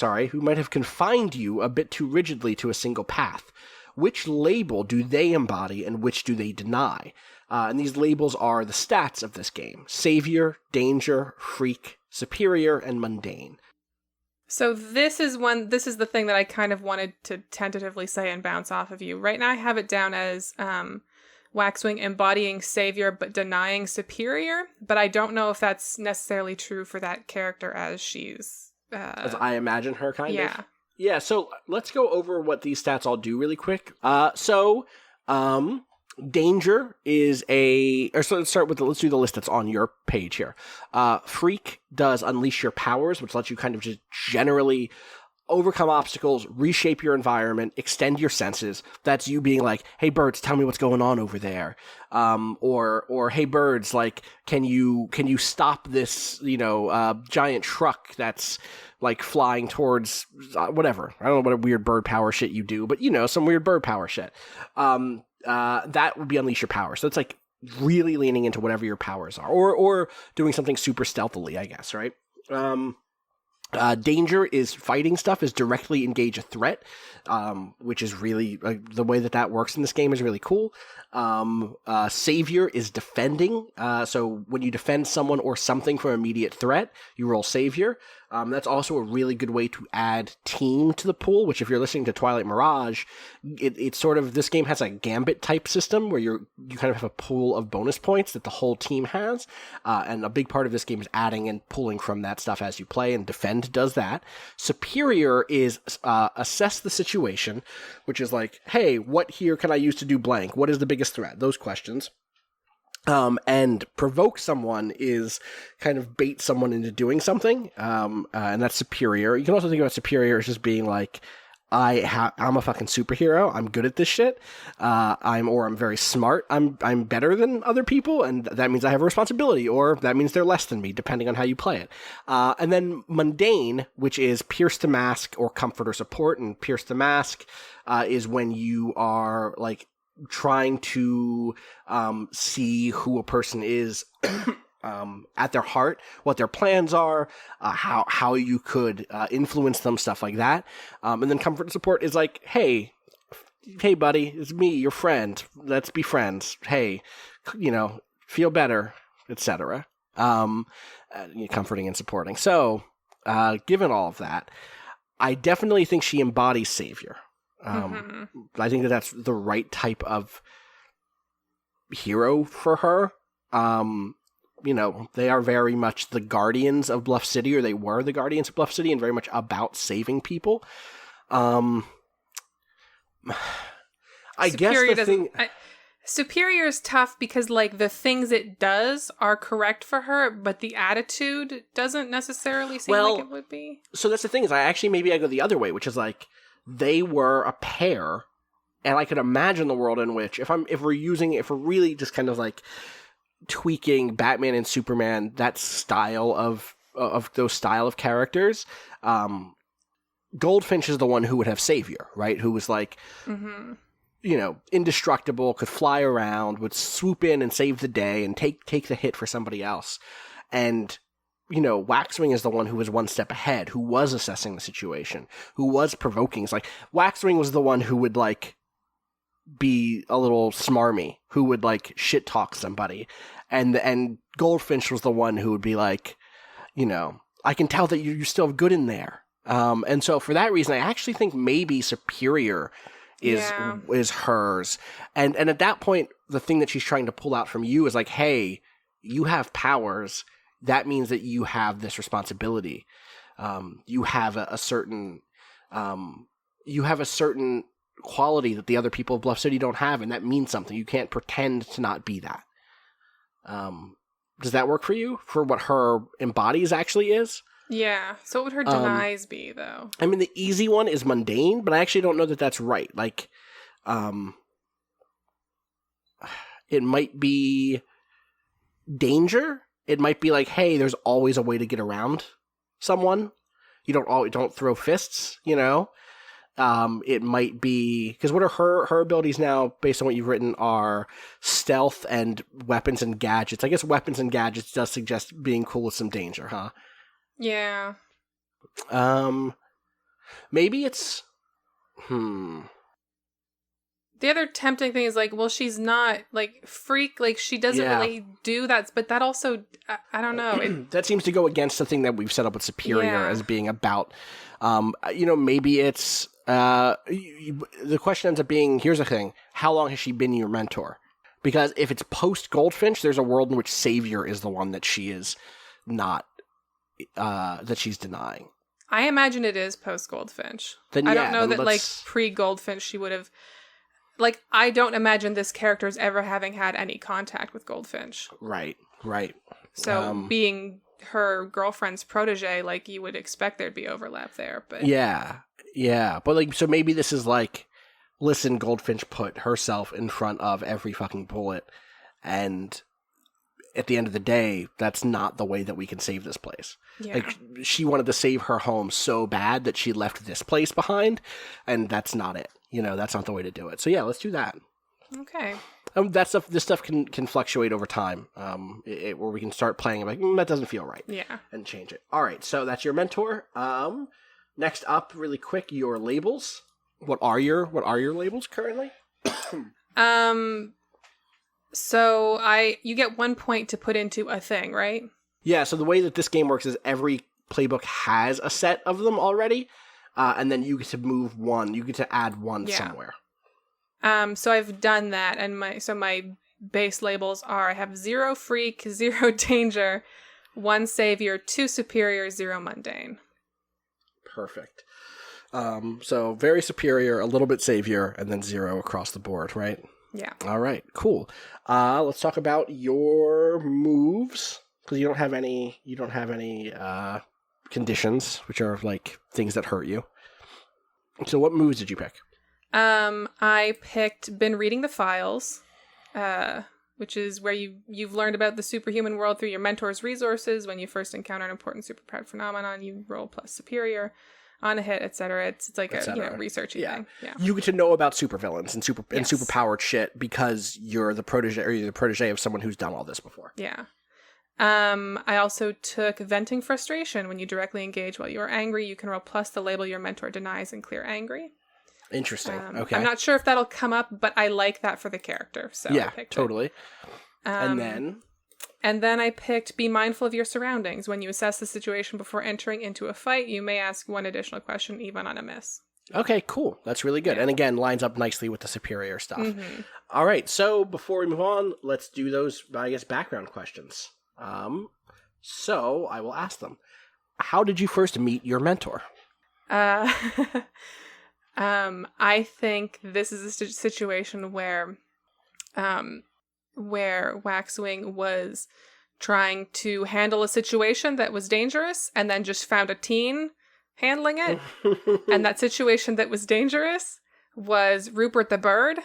a bit too rigidly to a single path. which label do they embody and which do they deny? And these labels are the stats of this game: savior, danger, freak, superior, and mundane. So this is the thing that I kind of wanted to tentatively say and bounce off of you. Right now I have it down as Waxwing embodying savior but denying superior, but I don't know if that's necessarily true for that character as she's... as I imagine her, kind of? Yeah. Yeah, so let's go over what these stats all do really quick. Danger is so let's start with let's do the list that's on your page here. Freak does unleash your powers, which lets you kind of just generally overcome obstacles, reshape your environment, extend your senses. That's you being like, hey birds, tell me what's going on over there. Or hey birds, like, can you stop this, giant truck that's like flying towards whatever. I don't know what a weird bird power shit you do, but some weird bird power shit. That would be unleash your power. So it's like really leaning into whatever your powers are, or doing something super stealthily, I guess, right? Danger is fighting stuff, is directly engage a threat, which is really the way that works in this game is really cool. Savior is defending. So when you defend someone or something from immediate threat, you roll savior. That's also a really good way to add team to the pool, which if you're listening to Twilight Mirage, it's sort of, this game has a gambit type system where you kind of have a pool of bonus points that the whole team has. And a big part of this game is adding and pulling from that stuff as you play, and defend does that. Superior is assess the situation, which is like, hey, what here can I use to do blank? What is the biggest threat? Those questions. And provoke someone is kind of bait someone into doing something, and that's superior. You can also think about superior as just being like, I'm a fucking superhero. I'm good at this shit. I'm very smart. I'm better than other people, and that means I have a responsibility, or that means they're less than me, depending on how you play it. And then mundane, which is pierce to mask or comfort or support, and pierce to mask is when you are like trying to see who a person is at their heart, what their plans are, how you could influence them, stuff like that. And then comfort and support is like, hey buddy, it's me, your friend, let's be friends, hey, feel better, etc. Comforting and supporting. So given all of that, I definitely think she embodies savior. I think that's the right type of hero for her. They are very much the guardians of Bluff City, or they were the guardians of Bluff City, and very much about saving people. Superior is tough because, like, the things it does are correct for her, but the attitude doesn't necessarily seem like it would be. So that's the thing, is I go the other way, which is like, they were a pair, and I could imagine the world in which, if we're really just kind of like tweaking Batman and Superman, that style of those style of characters, Goldfinch is the one who would have savior, right? Who was like, indestructible, could fly around, would swoop in and save the day and take the hit for somebody else. And Waxwing is the one who was one step ahead, who was assessing the situation, who was provoking. It's like, Waxwing was the one who would, like, be a little smarmy, who would, like, shit talk somebody. And Goldfinch was the one who would be like, I can tell that you still have good in there. And so for that reason, I actually think maybe superior is hers. And at that point, the thing that she's trying to pull out from you is like, hey, you have powers. That means that you have this responsibility. You have a certain quality that the other people of Bluff City don't have, and that means something. You can't pretend to not be that. Does that work for you? For what her embodies actually is? Yeah. So what would her denies be, though? I mean, the easy one is mundane, but I actually don't know that that's right. Like, it might be danger. It might be like, hey, there's always a way to get around someone. You don't throw fists, It might be, because what are her abilities now, based on what you've written, are stealth and weapons and gadgets. I guess weapons and gadgets does suggest being cool with some danger, huh? Yeah. Maybe it's, The other tempting thing is like, well, she's not like freak, like she doesn't really do that, but that also, I don't know. That seems to go against the thing that we've set up with Superior as being about, maybe it's, the question ends up being, here's the thing, how long has she been your mentor? Because if it's post Goldfinch, there's a world in which Savior is the one that she is not, that she's denying. I imagine it is post Goldfinch. Then, I don't know that like pre Goldfinch she would have. Like, I don't imagine this character's ever having had any contact with Goldfinch. Right. So, being her girlfriend's protege, like, you would expect there'd be overlap there, but... Yeah. But, like, so maybe this is like, listen, Goldfinch put herself in front of every fucking bullet, and at the end of the day, that's not the way that we can save this place. Yeah. Like, she wanted to save her home so bad that she left this place behind, and that's not it. That's not the way to do it. So yeah, let's do that. Okay. This stuff can fluctuate over time, where we can start playing like that doesn't feel right. Yeah. And change it. All right, so that's your mentor. Next up, really quick, your labels. What are your labels currently? So you get 1 point to put into a thing, right? Yeah. So the way that this game works is every playbook has a set of them already. And then you get to move one. You get to add one somewhere. So I've done that, and my base labels are: I have 0 freak, 0 danger, 1 savior, 2 superior, 0 mundane. Perfect. So very superior, a little bit savior, and then 0 across the board, right? Yeah. All right. Cool. Let's talk about your moves, because you don't have any. Conditions, which are like things that hurt you. So what moves did you pick? I picked been reading the files, which is where you've learned about the superhuman world through your mentor's resources. When you first encounter an important superpowered phenomenon, you roll plus superior on a hit, etc. It's like a researchy thing. Yeah. You get to know about supervillains and superpowered shit because you're the protege of someone who's done all this before. Yeah. I also took venting frustration. When you directly engage while you are angry, you can roll plus the label your mentor denies and clear angry. Interesting. Okay. I'm not sure if that'll come up, but I like that for the character. So yeah, I picked totally. It. And then I picked be mindful of your surroundings. When you assess the situation before entering into a fight, you may ask one additional question, even on a miss. Okay, cool. That's really good. Yeah. And again, lines up nicely with the superior stuff. Mm-hmm. All right. So before we move on, let's do those, background questions. So I will ask them. How did you first meet your mentor? I think this is a situation where Waxwing was trying to handle a situation that was dangerous and then just found a teen handling it. And that situation that was dangerous was Rupert the bird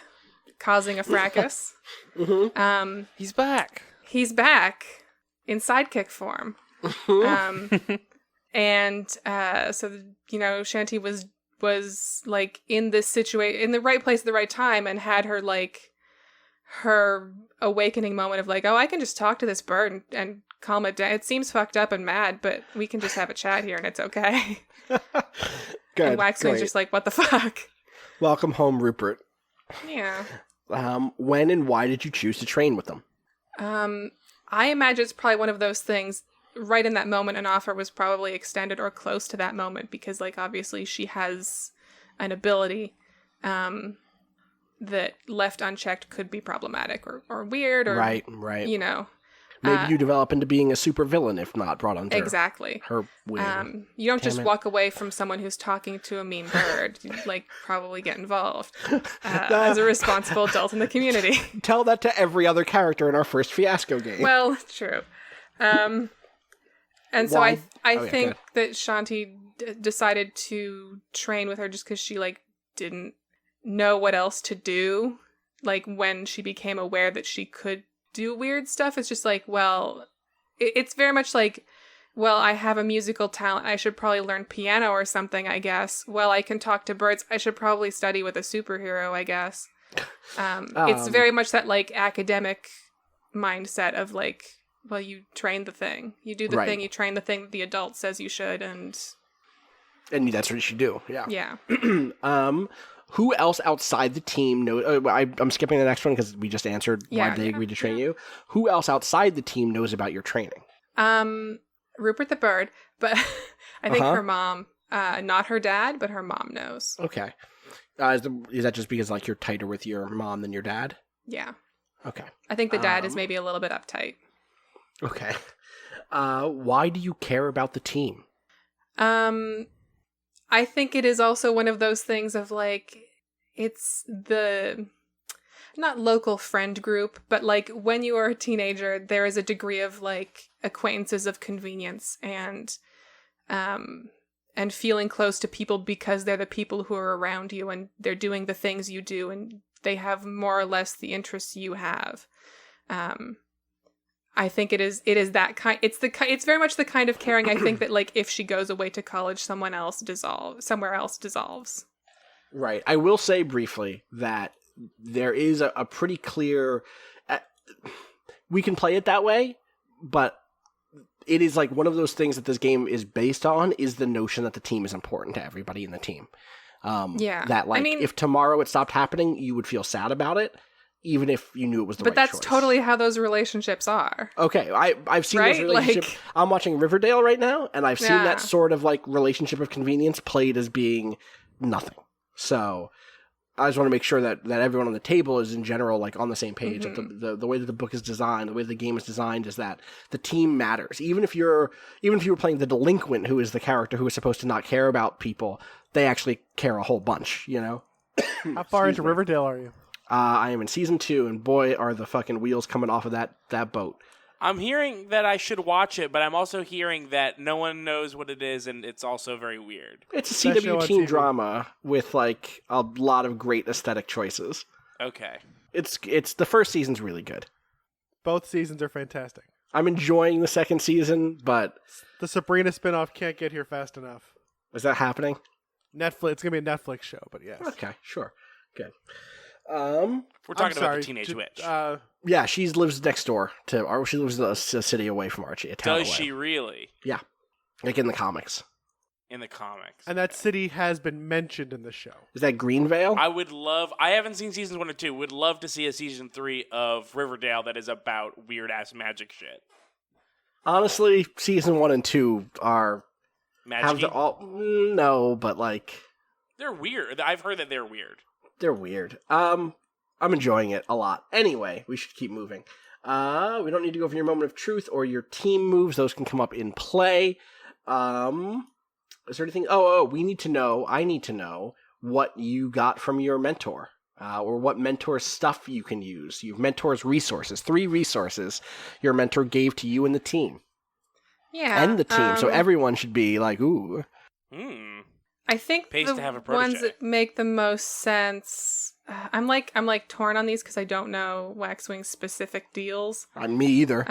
causing a fracas. Mm-hmm. He's back. He's back in sidekick form. And so Shanti was like in this situation in the right place at the right time and had her like her awakening moment of like, oh, I can just talk to this bird and calm it down. It seems fucked up and mad, but we can just have a chat here and it's okay. Good. And Waxwing's just like, what the fuck? Welcome home, Rupert. Yeah. When and why did you choose to train with them? I imagine it's probably one of those things. Right in that moment, an offer was probably extended or close to that moment because, like, obviously she has an ability that left unchecked could be problematic or weird or right. Maybe you develop into being a super villain if not brought under her wing. You don't just walk away from someone who's talking to a mean bird. You, like, probably get involved as a responsible adult in the community. Tell that to every other character in our first Fiasco game. Well, true. And so I think that Shanti decided to train with her just because she, like, didn't know what else to do. Like, when she became aware that she could do weird stuff, it's just like, well, it's very much like, well, I have a musical talent. I should probably learn piano or something, I guess. Well, I can talk to birds. I should probably study with a superhero, I guess. It's very much that, like, academic mindset of, like, well, you train the thing. You do the thing, you train the thing that the adult says you should, and that's what you should do, yeah. Yeah. Who else outside the team knows? I'm skipping the next one because we just answered why they agreed to train you. Who else outside the team knows about your training? Rupert the bird, but I think her mom, not her dad, but her mom knows. Okay. Is that just because like you're tighter with your mom than your dad? Yeah. Okay. I think the dad is maybe a little bit uptight. Okay. Why do you care about the team? I think it is also one of those things of like, it's the, not local friend group, but like when you are a teenager, there is a degree of like acquaintances of convenience and feeling close to people because they're the people who are around you and they're doing the things you do and they have more or less the interests you have. I think it is that kind. It's very much the kind of caring. I think that like if she goes away to college, somewhere else dissolves. Right. I will say briefly that there is a pretty clear. We can play it that way, but it is like one of those things that this game is based on is the notion that the team is important to everybody in the team. That like if tomorrow it stopped happening, you would feel sad about it. Even if you knew it was the right choice. But that's totally how those relationships are. Okay, I've seen those relationships. Like, I'm watching Riverdale right now, and I've seen that sort of like relationship of convenience played as being nothing. So I just want to make sure that everyone on the table is in general like on the same page. Mm-hmm. That the way that the book is designed, the way the game is designed, is that the team matters. Even if you were playing the delinquent, who is the character who is supposed to not care about people, they actually care a whole bunch. You know. How far into Riverdale are you? I am in season 2, and boy, are the fucking wheels coming off of that boat. I'm hearing that I should watch it, but I'm also hearing that no one knows what it is, and it's also very weird. It's a CW teen drama with like a lot of great aesthetic choices. Okay. It's the first season's really good. Both seasons are fantastic. I'm enjoying the second season, but the Sabrina spinoff can't get here fast enough. Is that happening? Netflix. It's gonna be a Netflix show, but yes. Okay, sure. Good. We're talking about the teenage witch. Yeah, she lives next door to, she lives a city away from Archie. A town Does away. she really? Yeah, like in the comics. In the comics, and that city has been mentioned in the show. Is that Greenvale? I haven't seen seasons 1 and 2. Would love to see a season 3 of Riverdale that is about weird ass magic shit. Honestly, season 1 and 2 are magic. No, but like they're weird. I've heard that they're weird. They're weird. I'm enjoying it a lot. Anyway, we should keep moving. We don't need to go for your moment of truth or your team moves. Those can come up in play. Is there anything? We need to know. I need to know what you got from your mentor, or what mentor stuff you can use. You have mentor's resources. 3 resources your mentor gave to you and the team. Yeah, and the team. So everyone should be like, ooh. I think the ones that make the most sense. I'm like torn on these because I don't know Waxwing's specific deals. Me either.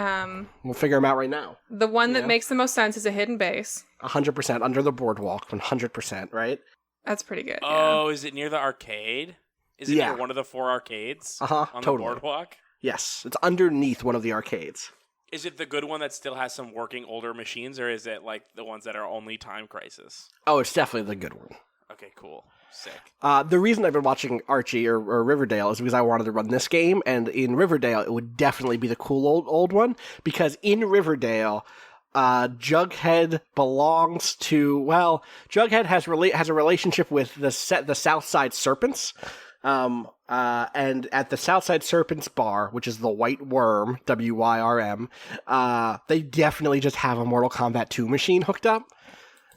We'll figure them out right now. The one that makes the most sense is a hidden base. 100% under the boardwalk. 100%, right? That's pretty good. Oh, is it near the arcade? Is it near one of the 4 arcades? On the boardwalk? Yes, it's underneath one of the arcades. Is it the good one that still has some working older machines, or is it like the ones that are only Time Crisis? Oh, it's definitely the good one. Okay, cool. Sick. The reason I've been watching Archie or Riverdale is because I wanted to run this game, and in Riverdale, it would definitely be the cool old one, because in Riverdale, Jughead belongs to, well, Jughead has a relationship with the Southside Serpents. And at the Southside Serpents bar, which is the White Worm, WYRM, they definitely just have a Mortal Kombat 2 machine hooked up.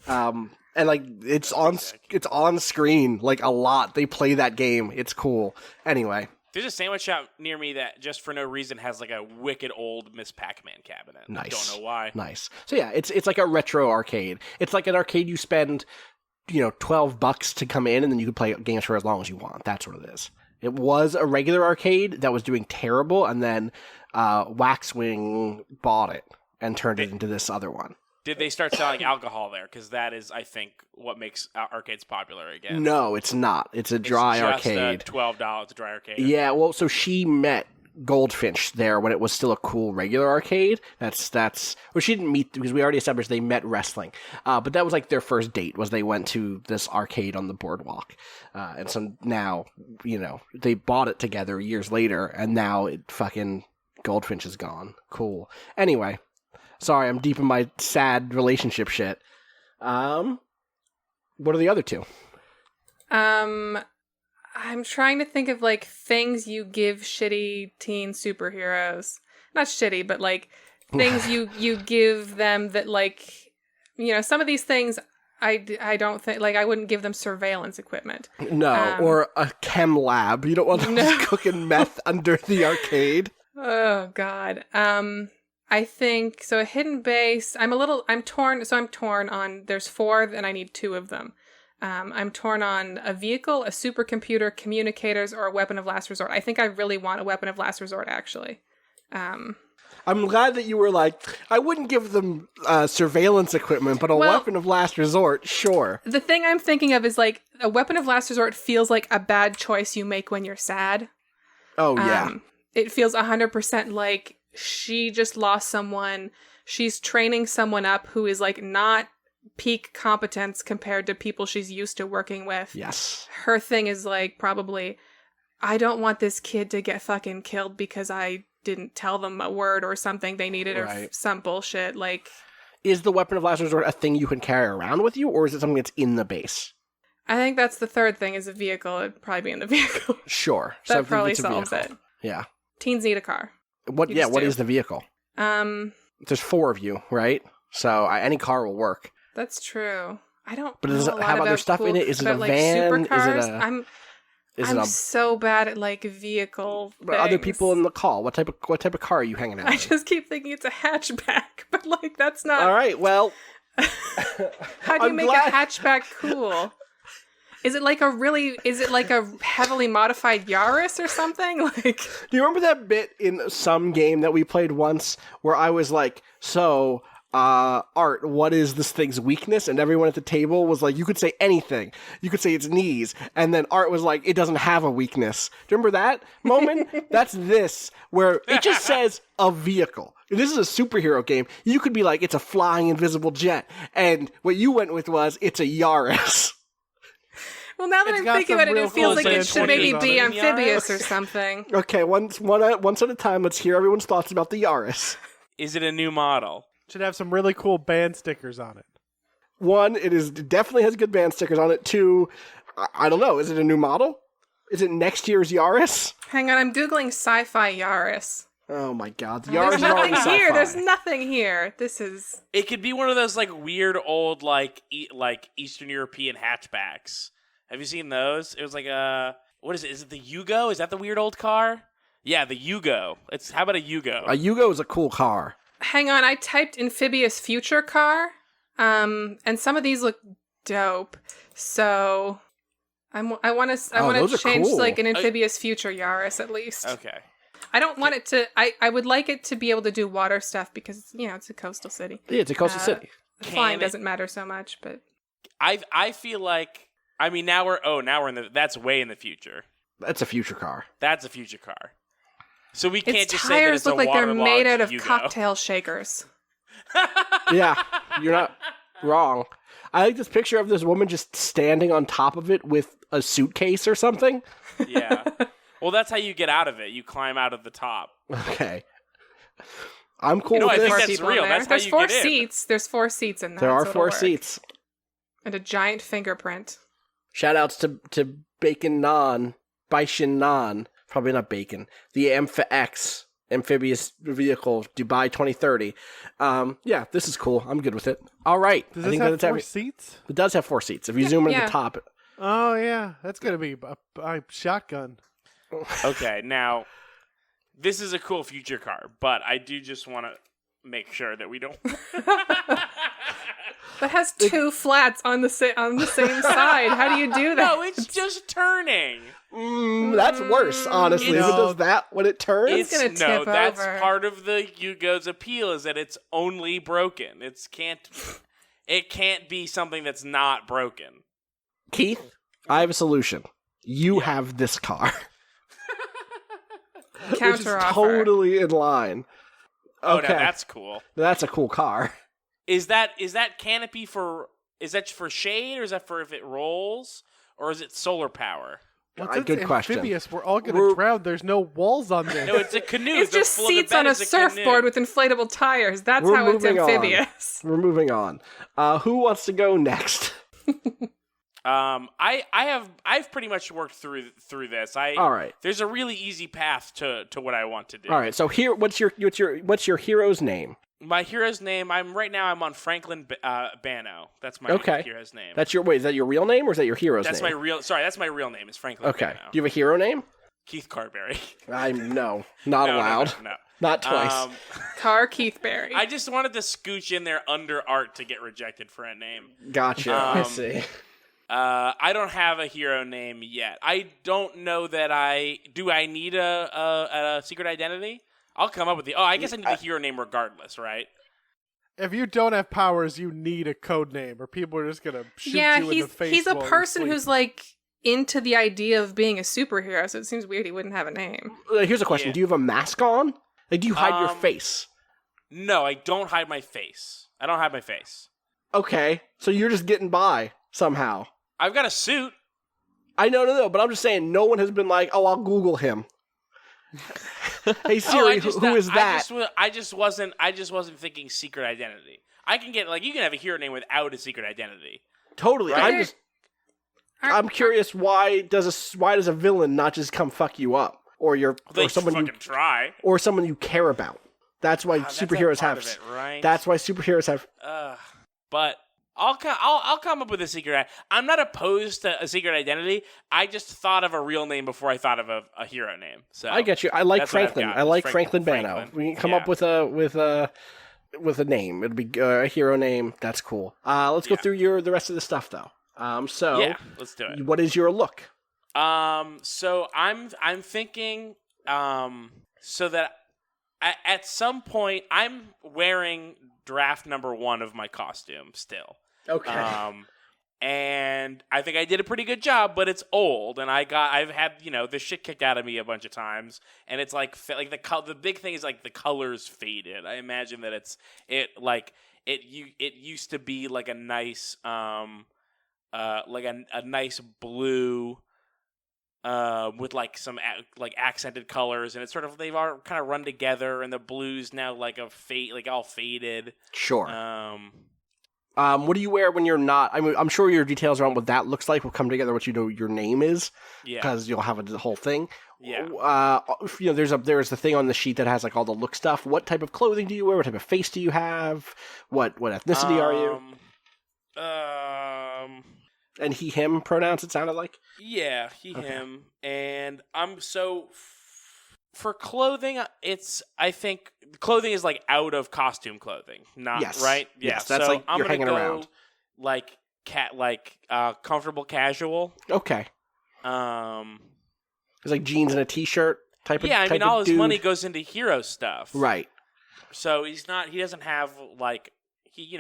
And like it's on screen like a lot. They play that game. It's cool. Anyway, there's a sandwich shop near me that just for no reason has like a wicked old Miss Pac-Man cabinet. Nice. I don't know why. Nice. So yeah, it's like a retro arcade. It's like an arcade you spend, $12 to come in, and then you can play games for as long as you want. That's what it is. It was a regular arcade that was doing terrible, and then Waxwing bought it and turned it into this other one. Did they start selling alcohol there? Because that is, I think, what makes arcades popular again. No, it's not. It's a dry arcade. It's just $12 dry arcade. Yeah, well, so she met Goldfinch there when it was still a cool regular arcade. Well, she didn't meet because we already established they met wrestling. But that was like their first date was they went to this arcade on the boardwalk. And so now, they bought it together years later and now Goldfinch is gone. Cool. Anyway, sorry, I'm deep in my sad relationship shit. What are the other two? I'm trying to think of like things you give shitty teen superheroes. Not shitty, but like things you give them that like, some of these things I don't think, like I wouldn't give them surveillance equipment. No, or a chem lab. You don't want them just cooking meth under the arcade. Oh God. I think so. A hidden base. I'm torn. So I'm torn on. There's 4, and I need 2 of them. I'm torn on a vehicle, a supercomputer, communicators, or a weapon of last resort. I think I really want a weapon of last resort. Actually. I'm glad that you were like, I wouldn't give them surveillance equipment, but a weapon of last resort, sure. The thing I'm thinking of is like a weapon of last resort feels like a bad choice you make when you're sad. Oh yeah. It feels 100% like she just lost someone. She's training someone up who is like not peak competence compared to people she's used to working with. Yes. Her thing is like probably, I don't want this kid to get fucking killed because I didn't tell them a word or something they needed or some bullshit. Like, is the weapon of last resort a thing you can carry around with you, or is it something that's in the base? I think that's the third thing is a vehicle. It'd probably be in the vehicle. Sure. That probably solves it. Yeah. Teens need a car. What is the vehicle? There's 4 of you, right? So any car will work. That's true. I don't. But does it have other stuff in it? Is it a van? Supercars? I'm so bad at like vehicle things. Other people in the call. What type of car are you hanging out? I just keep thinking it's a hatchback, but like that's not. All right. Well, how do you make a hatchback cool? Is it like a heavily modified Yaris or something? Like, do you remember that bit in some game that we played once where I was like, so, Art, what is this thing's weakness? And everyone at the table was like, you could say anything. You could say its knees. And then Art was like, it doesn't have a weakness. Do you remember that moment? That's this, where it just says a vehicle. This is a superhero game. You could be like, it's a flying invisible jet. And what you went with was, it's a Yaris. Well, now that I'm thinking about it, it feels like it should maybe be amphibious or something. Okay, once at a time, let's hear everyone's thoughts about the Yaris. Is it a new model? Should have some really cool band stickers on it. 1, it definitely has good band stickers on it. 2, I don't know, is it a new model? Is it next year's Yaris? Hang on, I'm Googling sci-fi Yaris. Oh my God, the There's Yaris nothing is here. sci-fi. There's nothing here. This is. It could be one of those like weird old like Eastern European hatchbacks. Have you seen those? It was like what is it? Is it the Yugo? Is that the weird old car? Yeah, the Yugo. How about a Yugo? A Yugo is a cool car. Hang on, I typed amphibious future car, and some of these look dope. So I want to change cool. like an amphibious future Yaris at least. Okay. I don't want it to. I would like it to be able to do water stuff because it's a coastal city. Yeah, it's a coastal city. Flying doesn't matter so much, but I feel like. I mean, now we're in that's way in the future. That's a future car. That's a future car. So we can't its just say that it's a tires look like they're made out of Yugo. cocktail shakers. Yeah, you're not wrong. I like this picture of this woman just standing on top of it with a suitcase or something. Yeah. Well, that's how you get out of it. You climb out of the top. Okay. I'm cool with I this. think that's real. That's There's how you 4 get in. seats. There's 4 seats in there. There are so 4 it'll work. seats. And a giant fingerprint. Shout outs to Bacon Non, Bison Non, probably not Bacon. The Amphi-X, amphibious vehicle, Dubai 2030. Yeah, this is cool. I'm good with it. All right. Does this have 4 seats? It does have 4 seats. If you zoom in at the top. Oh, yeah. That's going to be a shotgun. Okay, now, this is a cool future car, but I do just want to make sure that we don't... That has 2 flats on the same side. How do you do that? No, it's just turning. That's worse, honestly. If it does that when it turns, it's gonna tip over. That's part of the Yugo's appeal is that it's only broken. It can't be something that's not broken. Keith, I have a solution. You have this car. Counter is offer. totally in line. Okay. Oh, now that's cool. That's a cool car. Is that canopy for? Is that for shade, or is that for if it rolls, or is it solar power? Good question. Amphibious. We're all going to drown. There's no walls on this. No, it's a canoe. It's just seats on a surfboard with inflatable tires. That's how it's amphibious. We're moving on. Who wants to go next? I've pretty much worked through this. All right. There's a really easy path to what I want to do. All right. So here, what's your hero's name? My hero's name. I'm on Franklin Bano. That's my hero's name. That's your Is that your real name or is that your hero's name? That's my real name. Is Franklin. Okay. Bano. Do you have a hero name? Keith Carberry. Not allowed. No. Not twice. Keith Berry. I just wanted to scooch in there under art to get rejected for a name. Gotcha. I see. I don't have a hero name yet. I don't know that I need a secret identity. I'll come up with I guess I need a hero name regardless, right? If you don't have powers, you need a code name, or people are just gonna shoot you in the face. He's a person who's like into the idea of being a superhero, so it seems weird he wouldn't have a name. Here's a question: do you have a mask on? Like, do you hide your face? No, I don't hide my face. I don't hide my face. Okay, so you're just getting by somehow. I've got a suit. I know, but I'm just saying, no one has been like, "Oh, I'll Google him." Hey Siri, who is that? I just wasn't thinking secret identity. I can get you can have a hero name without a secret identity. Totally. Right? I'm curious why does a villain not just come fuck you up or someone try or someone you care about? That's why superheroes have. Right? That's why superheroes have. But I'll come up with a secret. I'm not opposed to a secret identity. I just thought of a real name before I thought of a hero name. So I get you. I like Franklin. I like Franklin Bano. We can come up with a name. It'll be a hero name. That's cool. Let's go through the rest of the stuff though. Let's do it. What is your look? So I'm thinking so that at some point I'm wearing draft number 1 of my costume still. Okay. And I think I did a pretty good job, but it's old, and I've had the shit kicked out of me a bunch of times, and it's like the big thing is like the colors faded. I imagine that it used to be like a nice a nice blue with like some accented colors, and it's sort of they've all kind of run together, and the blues now all faded. Sure. What do you wear when you're not? I mean, I'm sure your details around what that looks like will come together once you know your name is. Yeah. Because you'll have the whole thing. Yeah. There's the thing on the sheet that has like all the look stuff. What type of clothing do you wear? What type of face do you have? What ethnicity are you? And he, him pronouns, it sounded like? Yeah, him. And I'm for clothing, I think clothing is like out of costume clothing. Not right? Yeah. Yes, that's like you're hanging around. Like comfortable casual. Okay. It's like jeans and a t-shirt type of. Yeah, I mean all his money goes into hero stuff. Right. So he doesn't have like he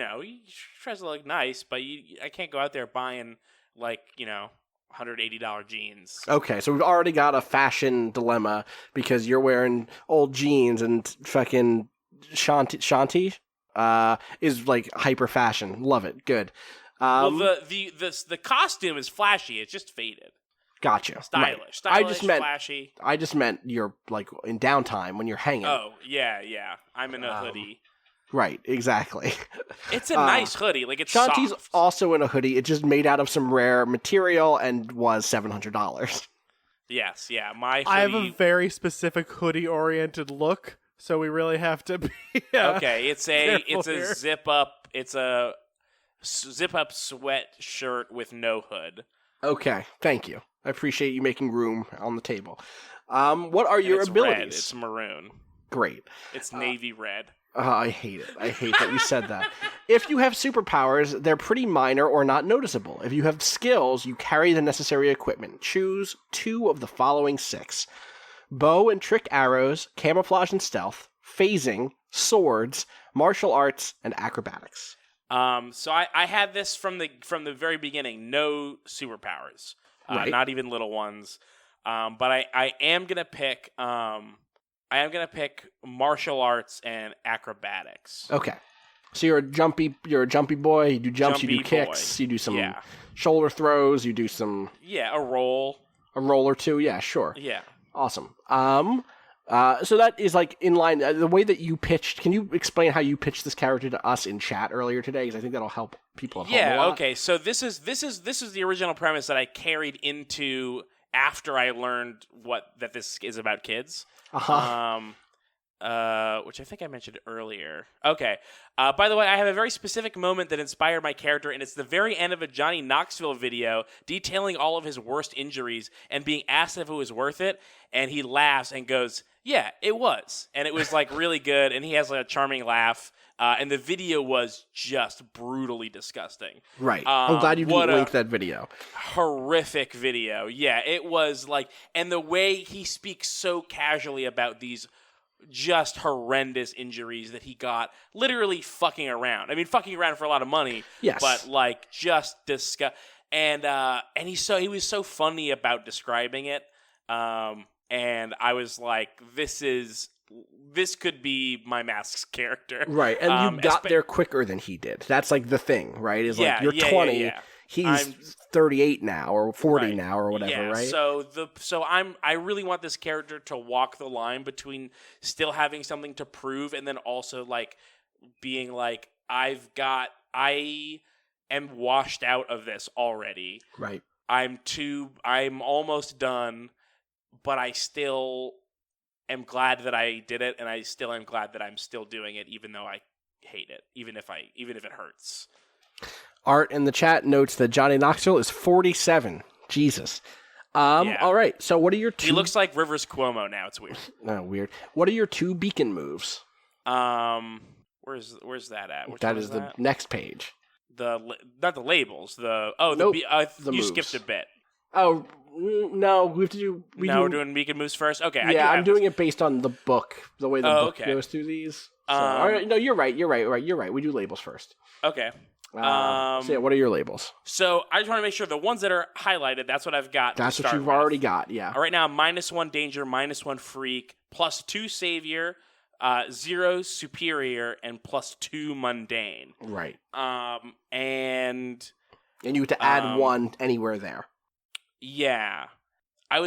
tries to look nice, but I can't go out there buying $180 jeans. Okay, so we've already got a fashion dilemma because you're wearing old jeans and fucking Shanti is like hyper fashion. Love it. Good. The costume is flashy. It's just faded. Gotcha. Stylish. Right. Flashy. I just meant you're like in downtime when you're hanging. Oh yeah. I'm in a hoodie. Right, exactly. It's a nice hoodie. Like it's Shanti's soft. Also in a hoodie. It's just made out of some rare material and was $700. Yes, yeah. My hoodie... I have a very specific hoodie-oriented look, so we really have to be okay, it's a zip up. It's a zip up sweatshirt with no hood. Okay, thank you. I appreciate you making room on the table. What are your abilities? Red. It's maroon. Great. It's navy red. I hate it. I hate that you said that. If you have superpowers, they're pretty minor or not noticeable. If you have skills, you carry the necessary equipment. Choose 2 of the following 6. Bow and trick arrows, camouflage and stealth, phasing, swords, martial arts, and acrobatics. So I had this from the very beginning. No superpowers. Right. Not even little ones. But I am going to pick I am gonna pick martial arts and acrobatics. Okay. So you're a jumpy boy. You do jumps. You do kicks. You do some shoulder throws. You do some. Yeah, a roll or two. Yeah, sure. Yeah. Awesome. So that is like in line. The way that you pitched. Can you explain how you pitched this character to us in chat earlier today? Because I think that'll help people at home a lot. Okay. So this is the original premise that I carried into after I learned that this is about kids. Which I think I mentioned earlier. Okay. By the way, I have a very specific moment that inspired my character, and it's the very end of a Johnny Knoxville video detailing all of his worst injuries and being asked if it was worth it, and he laughs and goes, "Yeah, it was." And it was like really good, and he has like a charming laugh. And the video was just brutally disgusting. Right. I'm glad you didn't link that video. Horrific video. Yeah, it was like, and the way he speaks so casually about these just horrendous injuries that he got literally fucking around. I mean, fucking around for a lot of money. Yes. But like just and he was so funny about describing it. And I was like, this could be my Mask's character. Right. And you got there quicker than he did. That's like the thing, right? Is like you're 20. Yeah. He's 38 now or 40 now or whatever, right? So I really want this character to walk the line between still having something to prove and then also like being like I am washed out of this already. Right. I'm almost done, but I still am glad that I did it, and I still am glad that I'm still doing it even though I hate it, even if it hurts. Art in the chat notes that Johnny Knoxville is 47. Jesus. All right. So what are your two... He looks like Rivers Cuomo now. It's weird. Oh, weird. What are your two beacon moves? Where's that at? That is the next page. Not the labels. You moves. skipped a bit. Oh, no. We have to do... We're doing beacon moves first? Okay. Yeah, I'm doing it based on the book. The way the book goes through these. So, all right, no, you're right. You're right. We do labels first. Okay. So what are your labels? So I just want to make sure the ones that are highlighted, that's what I've got. That's what you've already got, yeah. All right, now -1 danger, -1 freak, +2 savior, 0 superior, and +2 mundane. Right. And you have to add 1 anywhere there. Yeah. I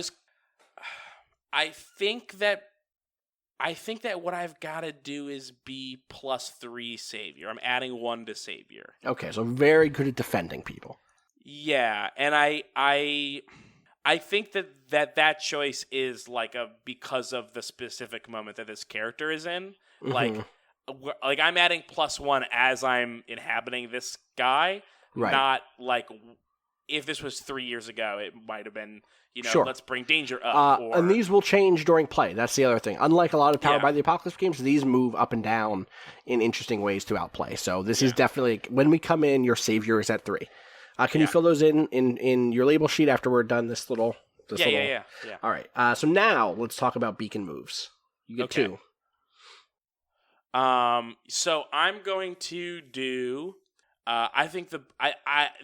think that what I've got to do is be +3 savior. I'm adding 1 to savior. Okay, so very good at defending people. Yeah, and I think that choice is like because of the specific moment that this character is in. Mm-hmm. Like I'm adding +1 as I'm inhabiting this guy. Right. Not like if this was 3 years ago, it might have been. Sure. Let's bring danger up. And these will change during play. That's the other thing. Unlike a lot of Powered by the Apocalypse games, these move up and down in interesting ways throughout play. So this is definitely, when we come in, your savior is at 3. Can you fill those in your label sheet after we're done this little... Yeah. All right. So now let's talk about beacon moves. You get 2. So I'm going to do... I think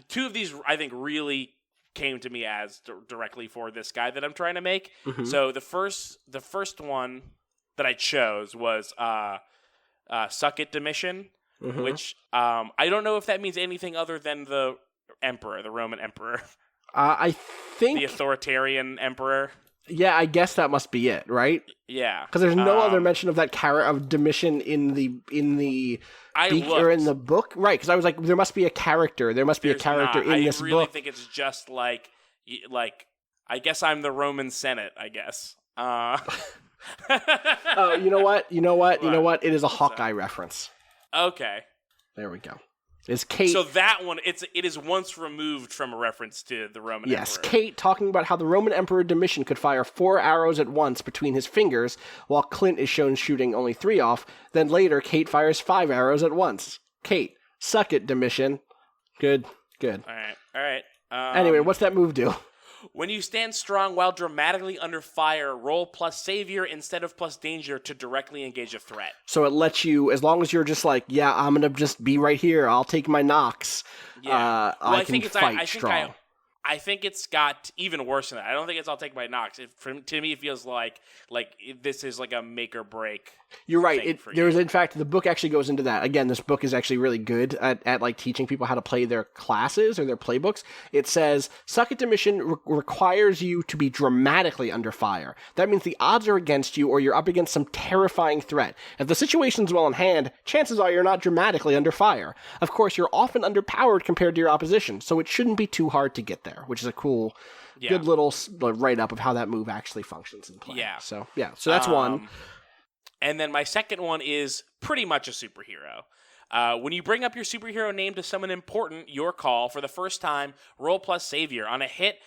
2 of these, I think, really came to me as directly for this guy that I'm trying to make. Mm-hmm. So the first one that I chose was Suck It Domitian, mm-hmm. which I don't know if that means anything other than the emperor, the Roman emperor. I think the authoritarian emperor. Yeah, I guess that must be it, right? Yeah, because there's no other mention of that character of Domitian in the or in the book, right? Because I was like, there must be a character. There must be a character in this book. I really think it's just like I guess I'm the Roman Senate. I guess. Oh, you know what? It is a Hawkeye reference. Okay. There we go. Is Kate? So that one, it is once removed from a reference to the Roman Emperor. Yes, Kate talking about how the Roman Emperor Domitian could fire 4 arrows at once between his fingers, while Clint is shown shooting only 3 off. Then later, Kate fires 5 arrows at once. Kate, suck it, Domitian. Good. All right. Anyway, what's that move do? When you stand strong while dramatically under fire, roll +savior instead of +danger to directly engage a threat. So it lets you, as long as you're just like, I'm going to just be right here, I'll take my knocks. Yeah. I can fight strong. I think it's got even worse than that. I don't think it's all taken by Nox. To me, it feels like this is like a make or break. You're right. There's, in fact, the book actually goes into that. Again, this book is actually really good at like teaching people how to play their classes or their playbooks. It says, Suck It to Mission requires you to be dramatically under fire. That means the odds are against you or you're up against some terrifying threat. If the situation's well in hand, chances are you're not dramatically under fire. Of course, you're often underpowered compared to your opposition, so it shouldn't be too hard to get there, which is a cool, good little write-up of how that move actually functions in play. Yeah. So that's one. And then my second one is pretty much a superhero. When you bring up your superhero name to someone important, your call, for the first time, roll plus savior. On a hit,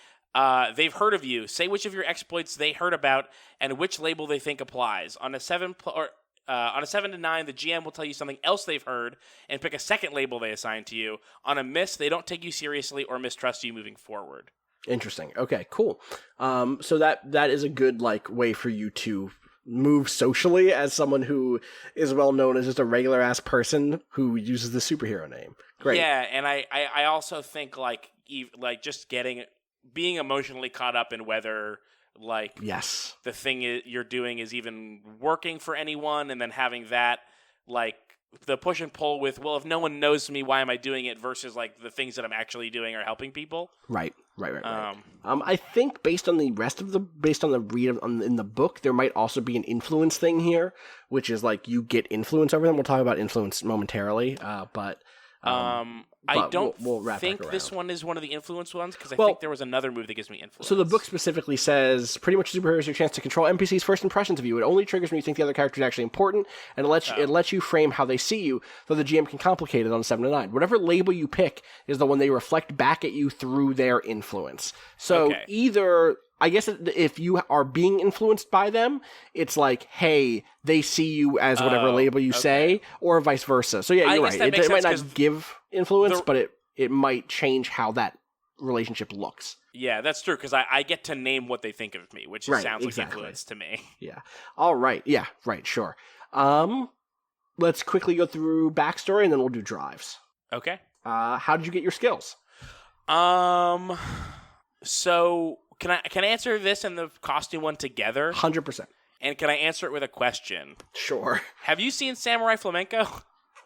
they've heard of you. Say which of your exploits they heard about and which label they think applies. On a 7 to 9, the GM will tell you something else they've heard and pick a second label they assign to you. On a miss, they don't take you seriously or mistrust you moving forward. Interesting. Okay, cool. So that is a good way for you to move socially as someone who is well known as just a regular ass person who uses the superhero name. Great. Yeah, and I also think just being emotionally caught up in whether yes, the thing you're doing is even working for anyone, and then having that the push and pull with, well, if no one knows me, why am I doing it, versus the things that I'm actually doing are helping people. Right. I think based on the read in the book, there might also be an influence thing here, which is you get influence over them. We'll talk about influence momentarily, but I don't we'll wrap think this one is one of the influence ones, because I think there was another move that gives me influence. So the book specifically says, pretty much superheroes your chance to control NPCs' first impressions of you. It only triggers when you think the other character is actually important, and it lets you frame how they see you, though the GM can complicate it on 7 to 9. Whatever label you pick is the one they reflect back at you through their influence. So either... I guess if you are being influenced by them, it's hey, they see you as whatever label you say, or vice versa. So yeah, you're right. It might not give influence, but it might change how that relationship looks. Yeah, that's true, because I get to name what they think of me, which sounds like influence to me. Yeah. All right. Yeah, right, sure. Let's quickly go through backstory, and then we'll do drives. Okay. How did you get your skills? So... Can I answer this and the costume one together? 100%. And can I answer it with a question? Sure. Have you seen Samurai Flamenco?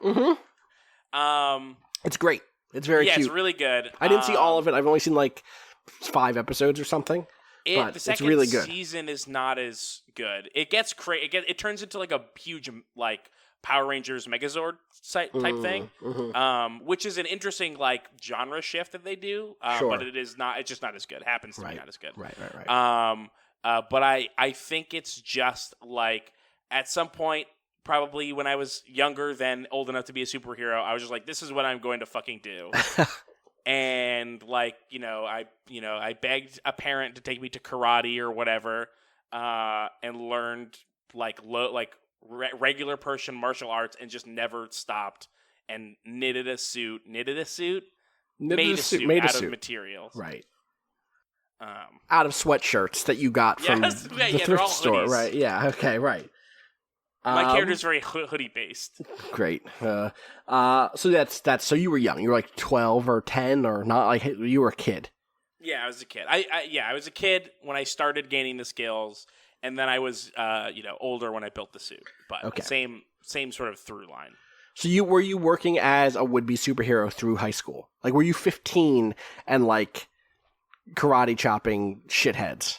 Mm-hmm. It's great. It's very cute. Yeah, it's really good. I didn't see all of it. I've only seen 5 episodes or something. But the second it's really good. Season is not as good. It gets crazy. It turns into a huge Power Rangers Megazord type thing, which is an interesting genre shift that they do. But it is not. It's just not as good. It happens to be not as good. Right. But I think it's just at some point, probably when I was younger than old enough to be a superhero, I was just this is what I'm going to fucking do. And I begged a parent to take me to karate or whatever, and learned regular person martial arts, and just never stopped, and knitted a suit made a suit out of materials. Right. Out of sweatshirts that you got from the thrift store. Right. Yeah. Okay. Right. My character's very hoodie based. Great. So that's so you were young. You were 12 or 10 or not, you were a kid. Yeah, I was a kid. I was a kid when I started gaining the skills. And then I was, older when I built the suit, but same sort of through line. So were you working as a would-be superhero through high school? Were you 15 and karate chopping shitheads?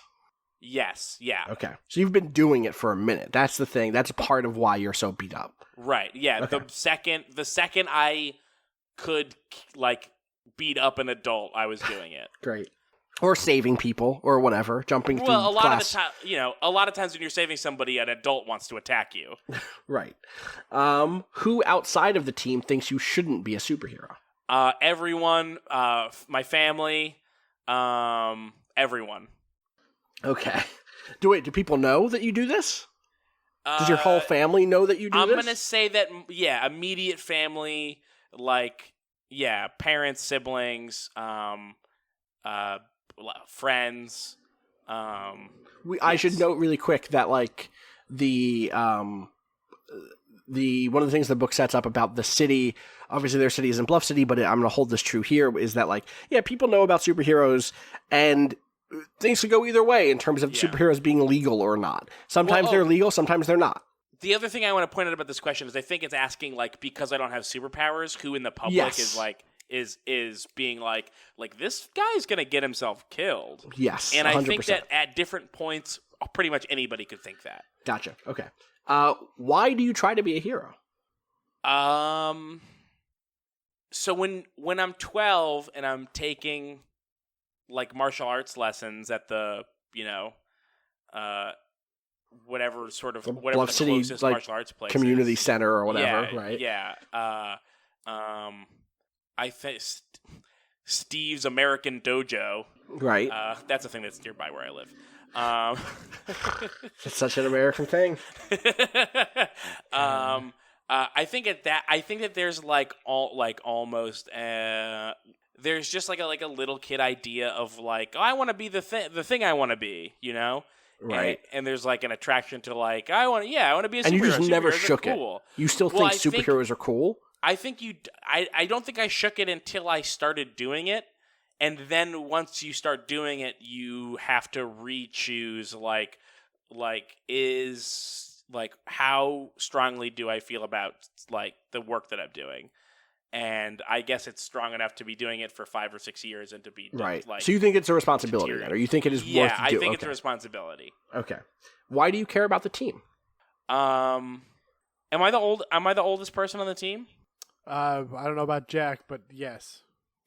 Yes. Yeah. Okay. So you've been doing it for a minute. That's the thing. That's part of why you're so beat up. Right. Yeah. Okay. The second I could beat up an adult, I was doing it. Great. Or saving people, or whatever, jumping through a lot class. of the time, a lot of times when you're saving somebody, an adult wants to attack you. Right. Who outside of the team thinks you shouldn't be a superhero? Everyone, my family, everyone. Okay. Do people know that you do this? Does your whole family know that you do this? I'm gonna say that, immediate family, parents, siblings, friends. I should note really quick that the one of the things the book sets up about the city, obviously their city isn't Bluff City, but I'm going to hold this true here, is that like, yeah, people know about superheroes and things could go either way in terms of superheroes being legal or not. Sometimes they're legal, sometimes they're not. The other thing I want to point out about this question is I think it's asking, like, because I don't have superpowers, who in the public is, like, is being like, this guy's going to get himself killed. Yes, and 100%. I think that at different points, pretty much anybody could think that. Gotcha. Okay. Why do you try to be a hero? So when I'm 12 and I'm taking, like, martial arts lessons at the, whatever Bluff the City, closest like, martial arts place community is. center or whatever, right? Yeah. I think Steve's American Dojo. Right. That's a thing that's nearby where I live. It's such an American thing. I think that there's almost there's just like a little kid idea of like, oh, I want to be the thing I want to be, Right. And there's like an attraction to like, I want to be a superhero. And you just never shook cool. it. You still think superheroes are cool? I think I don't think I shook it until I started doing it. And then once you start doing it, you have to re-choose how strongly do I feel about like the work that I'm doing? And I guess it's strong enough to be doing it for 5 or 6 years and to be right. Like, so you think it's a responsibility then, or you think it is worth doing? Yeah, I think it's a responsibility. Okay. Why do you care about the team? Am I the oldest person on the team? I don't know about Jack, but yes.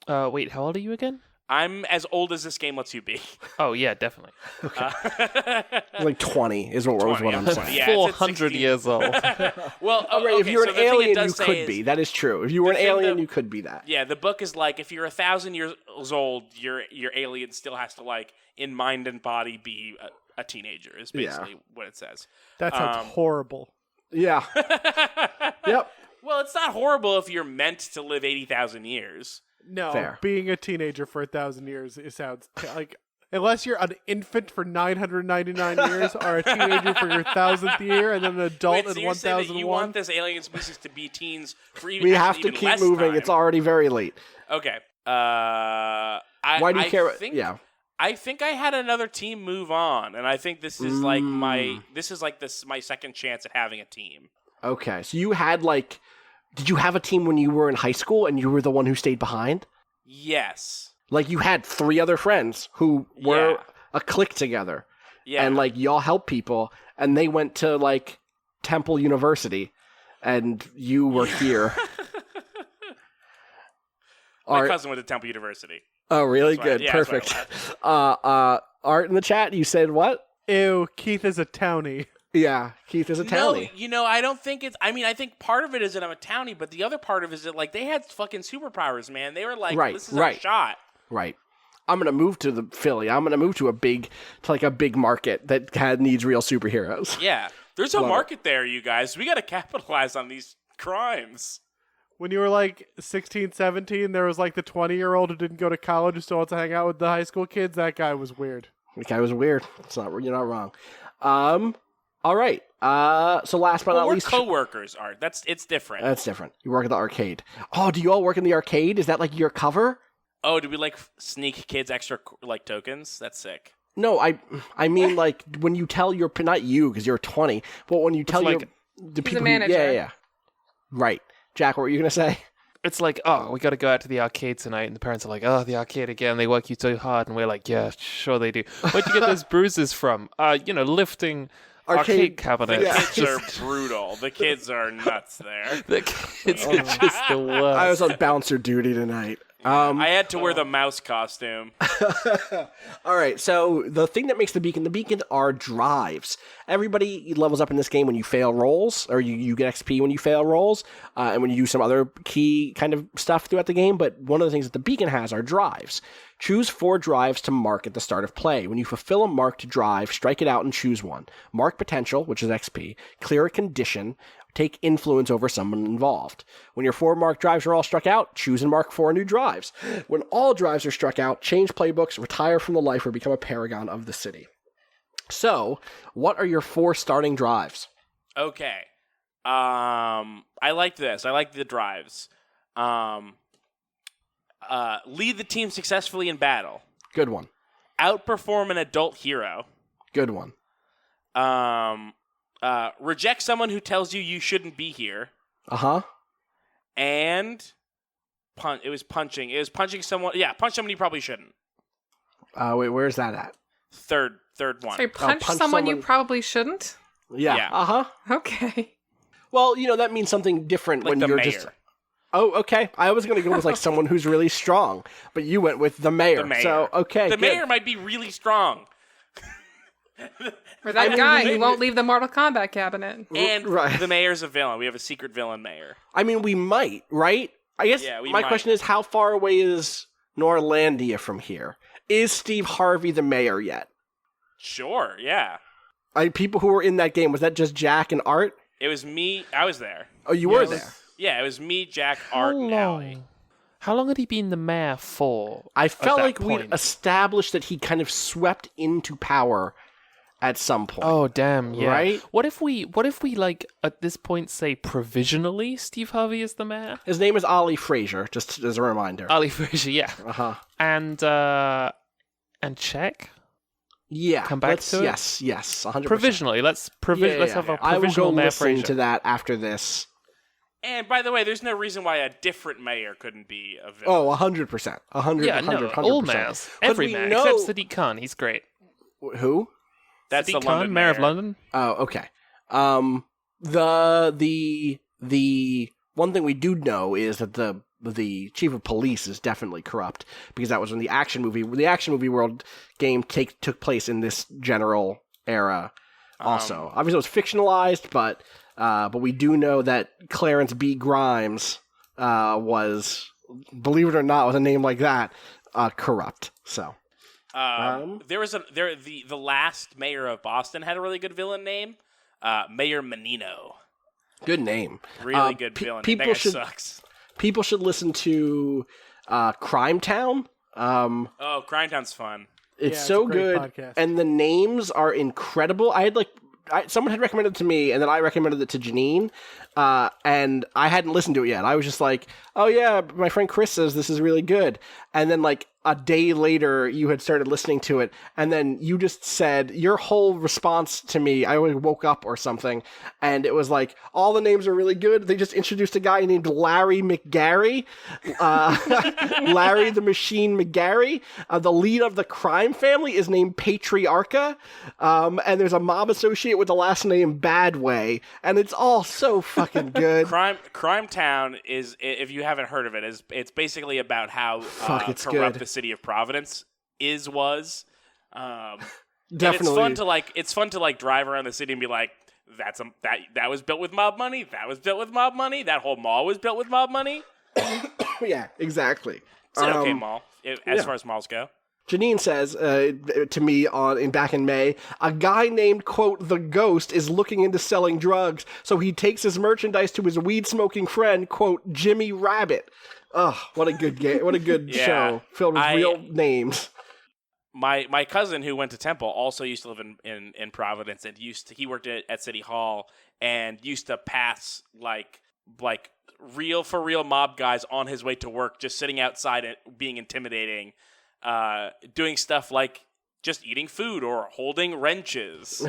Wait, how old are you again? I'm as old as this game lets you be. Oh, yeah, definitely. Okay. Like 20 is what I'm saying. Yeah, 400 years old. Well, right, if you're an alien, you could be. That is true. If you were an alien, you could be that. Yeah, the book is like, if you're 1,000 years old, your alien still has to, like, in mind and body, be a teenager, is basically what it says. That sounds horrible. Yeah. Yep. Well, it's not horrible if you're meant to live 80,000 years. No, fair. Being a teenager for 1,000 years, it sounds like, unless you're an infant for 999 years, or a teenager for your 1,000th year, and then an adult in 1,001. You want this alien species to be teens for even We have to even keep less moving. time. It's already very late. Okay. Why do you care? I think I had another team move on, and I think this is like my second chance at having a team. Okay, so you had like. Did you have a team when you were in high school and you were the one who stayed behind? Yes. Like you had 3 other friends who were a clique together. Yeah. And like y'all helped people and they went to like Temple University and you were here. My cousin went to Temple University. Oh, really? Good. Perfect. Art in the chat, you said what? Ew, Keith is a townie. Yeah, Keith is a townie. No, I don't think it's... I mean, I think part of it is that I'm a townie, but the other part of it is that, like, they had fucking superpowers, man. They were like, this is our shot. Right. I'm going to move to the Philly. I'm going to move to a big market that needs real superheroes. Yeah. There's a market there, you guys. We got to capitalize on these crimes. When you were, like, 16, 17, there was, like, the 20-year-old who didn't go to college who still wants to hang out with the high school kids. That guy was weird. You're not wrong. All right. So last but not least, we're coworkers, Art. It's different. That's different. You work at the arcade. Oh, do you all work in the arcade? Is that like your cover? Oh, do we like sneak kids extra like tokens? That's sick. No, I mean like when you tell your not you because you're 20, but when you tell the people, yeah. Right, Jack. What were you gonna say? It's like, oh, we got to go out to the arcade tonight, and the parents are like, oh, the arcade again. They work you so hard, and we're like, yeah, sure they do. Where'd you get those bruises from? Lifting. Arcade cabinets. The kids are brutal. The kids are nuts there. The kids are just the worst. I was on bouncer duty tonight. I had to wear the mouse costume. All right, so the thing that makes the beacon are drives. Everybody levels up in this game when you fail rolls, or you get XP when you fail rolls, and when you do some other key kind of stuff throughout the game, but one of the things that the beacon has are drives. Choose 4 drives to mark at the start of play. When you fulfill a marked drive, strike it out and choose one. Mark potential, which is XP, clear a condition, take influence over someone involved. When your 4 marked drives are all struck out, choose and mark 4 new drives. When all drives are struck out, change playbooks, retire from the life, or become a paragon of the city. So, what are your 4 starting drives? Okay. I like this. I like the drives. Lead the team successfully in battle. Good one. Outperform an adult hero. Good one. Reject someone who tells you shouldn't be here. Uh-huh. And it was punching. It was punching someone. Yeah, punch someone you probably shouldn't. Wait, where's that at? Third one. Sorry, punch someone you probably shouldn't? Yeah. Uh-huh. Okay. Well, that means something different Like when the you're mayor. just... Oh, okay. I was going to go with like someone who's really strong, but you went with the mayor. The mayor. So, okay, The good. mayor might be really strong. Or that guy who won't leave the Mortal Kombat cabinet. And Right. the mayor's a villain. We have a secret villain mayor. I mean, we might, right? I guess Yeah, we my might. question is, how far away is Norlandia from here? Is Steve Harvey the mayor yet? Sure, yeah. People who were in that game, was that just Jack and Art? It was me. I was there. Oh, you were there. Yeah, it was me, Jack, Art, and Allie. How long had he been the mayor for? I felt that like we'd point? established that he kind of swept into power at some point. Oh damn! Yeah. Right? What if we like at this point say provisionally Steve Harvey is the mayor? His name is Ollie Frazier, just as a reminder. Ali Frazier, yeah. Uh-huh. And check. Yeah. Come back to it? Yes, 100%. Provisionally, let's have a I will provisional go mayor listen Frazier. to that after this. And by the way, there's no reason why a different mayor couldn't be a villain. Oh, 100%. 100%. Yeah, no, 100%. all mayors, But every we mayor know- except Sadiq Khan. He's great. Who? That's Sadiq the Khan, London mayor of London. Oh, okay. The one thing we do know is that the chief of police is definitely corrupt, because that was when the action movie world game took place in this general era. Also, obviously it was fictionalized, but we do know that Clarence B. Grimes was, believe it or not, with a name like that, corrupt. So. The last mayor of Boston had a really good villain name, Mayor Menino. Good name. Really good villain. People That guy should sucks. People should listen to Crime Town. Oh, Crime Town's fun. It's Yeah, so it's a great good, podcast. and the names are incredible. Someone had recommended it to me, and then I recommended it to Janine, and I hadn't listened to it yet. I was just like, "Oh yeah, my friend Chris says this is really good," and then like a day later, you had started listening to it, and then you just said your whole response to me. I woke up or something, and it was like all the names are really good. They just introduced a guy named Larry McGarry, Larry the Machine McGarry. The lead of the crime family is named Patriarcha, and there's a mob associate with the last name Badway, and it's all so fucking good. Crime Town is, if you haven't heard of it, it's basically about how it's corrupt good. the city of Providence was. Definitely. And it's fun to drive around the city and be like, that was built with mob money. That was built with mob money. That whole mall was built with mob money. Yeah, exactly. It's an okay mall as far as malls go. Janine says to me back in May, a guy named, quote, the Ghost is looking into selling drugs, so he takes his merchandise to his weed-smoking friend, quote, Jimmy Rabbit. Ugh, what a good game! What a good show filled with real names. My cousin who went to Temple also used to live in Providence, and he worked at City Hall and used to pass like real for real mob guys on his way to work, just sitting outside and being intimidating, doing stuff like just eating food or holding wrenches.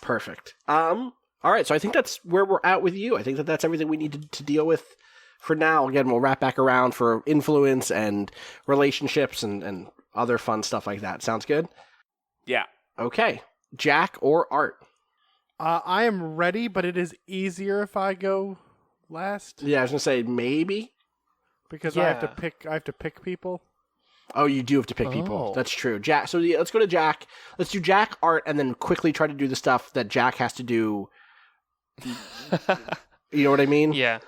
Perfect. All right, so I think that's where we're at with you. I think that's everything we need to deal with for now. Again, we'll wrap back around for influence and relationships and other fun stuff like that. Sounds good? Yeah. Okay. Jack or Art? I am ready, but it is easier if I go last Yeah, I was going to say maybe. because I have to pick people. Oh, you do have to pick people. That's true. Jack. So let's go to Jack. Let's do Jack, Art, and then quickly try to do the stuff that Jack has to do. You know what I mean? Yeah.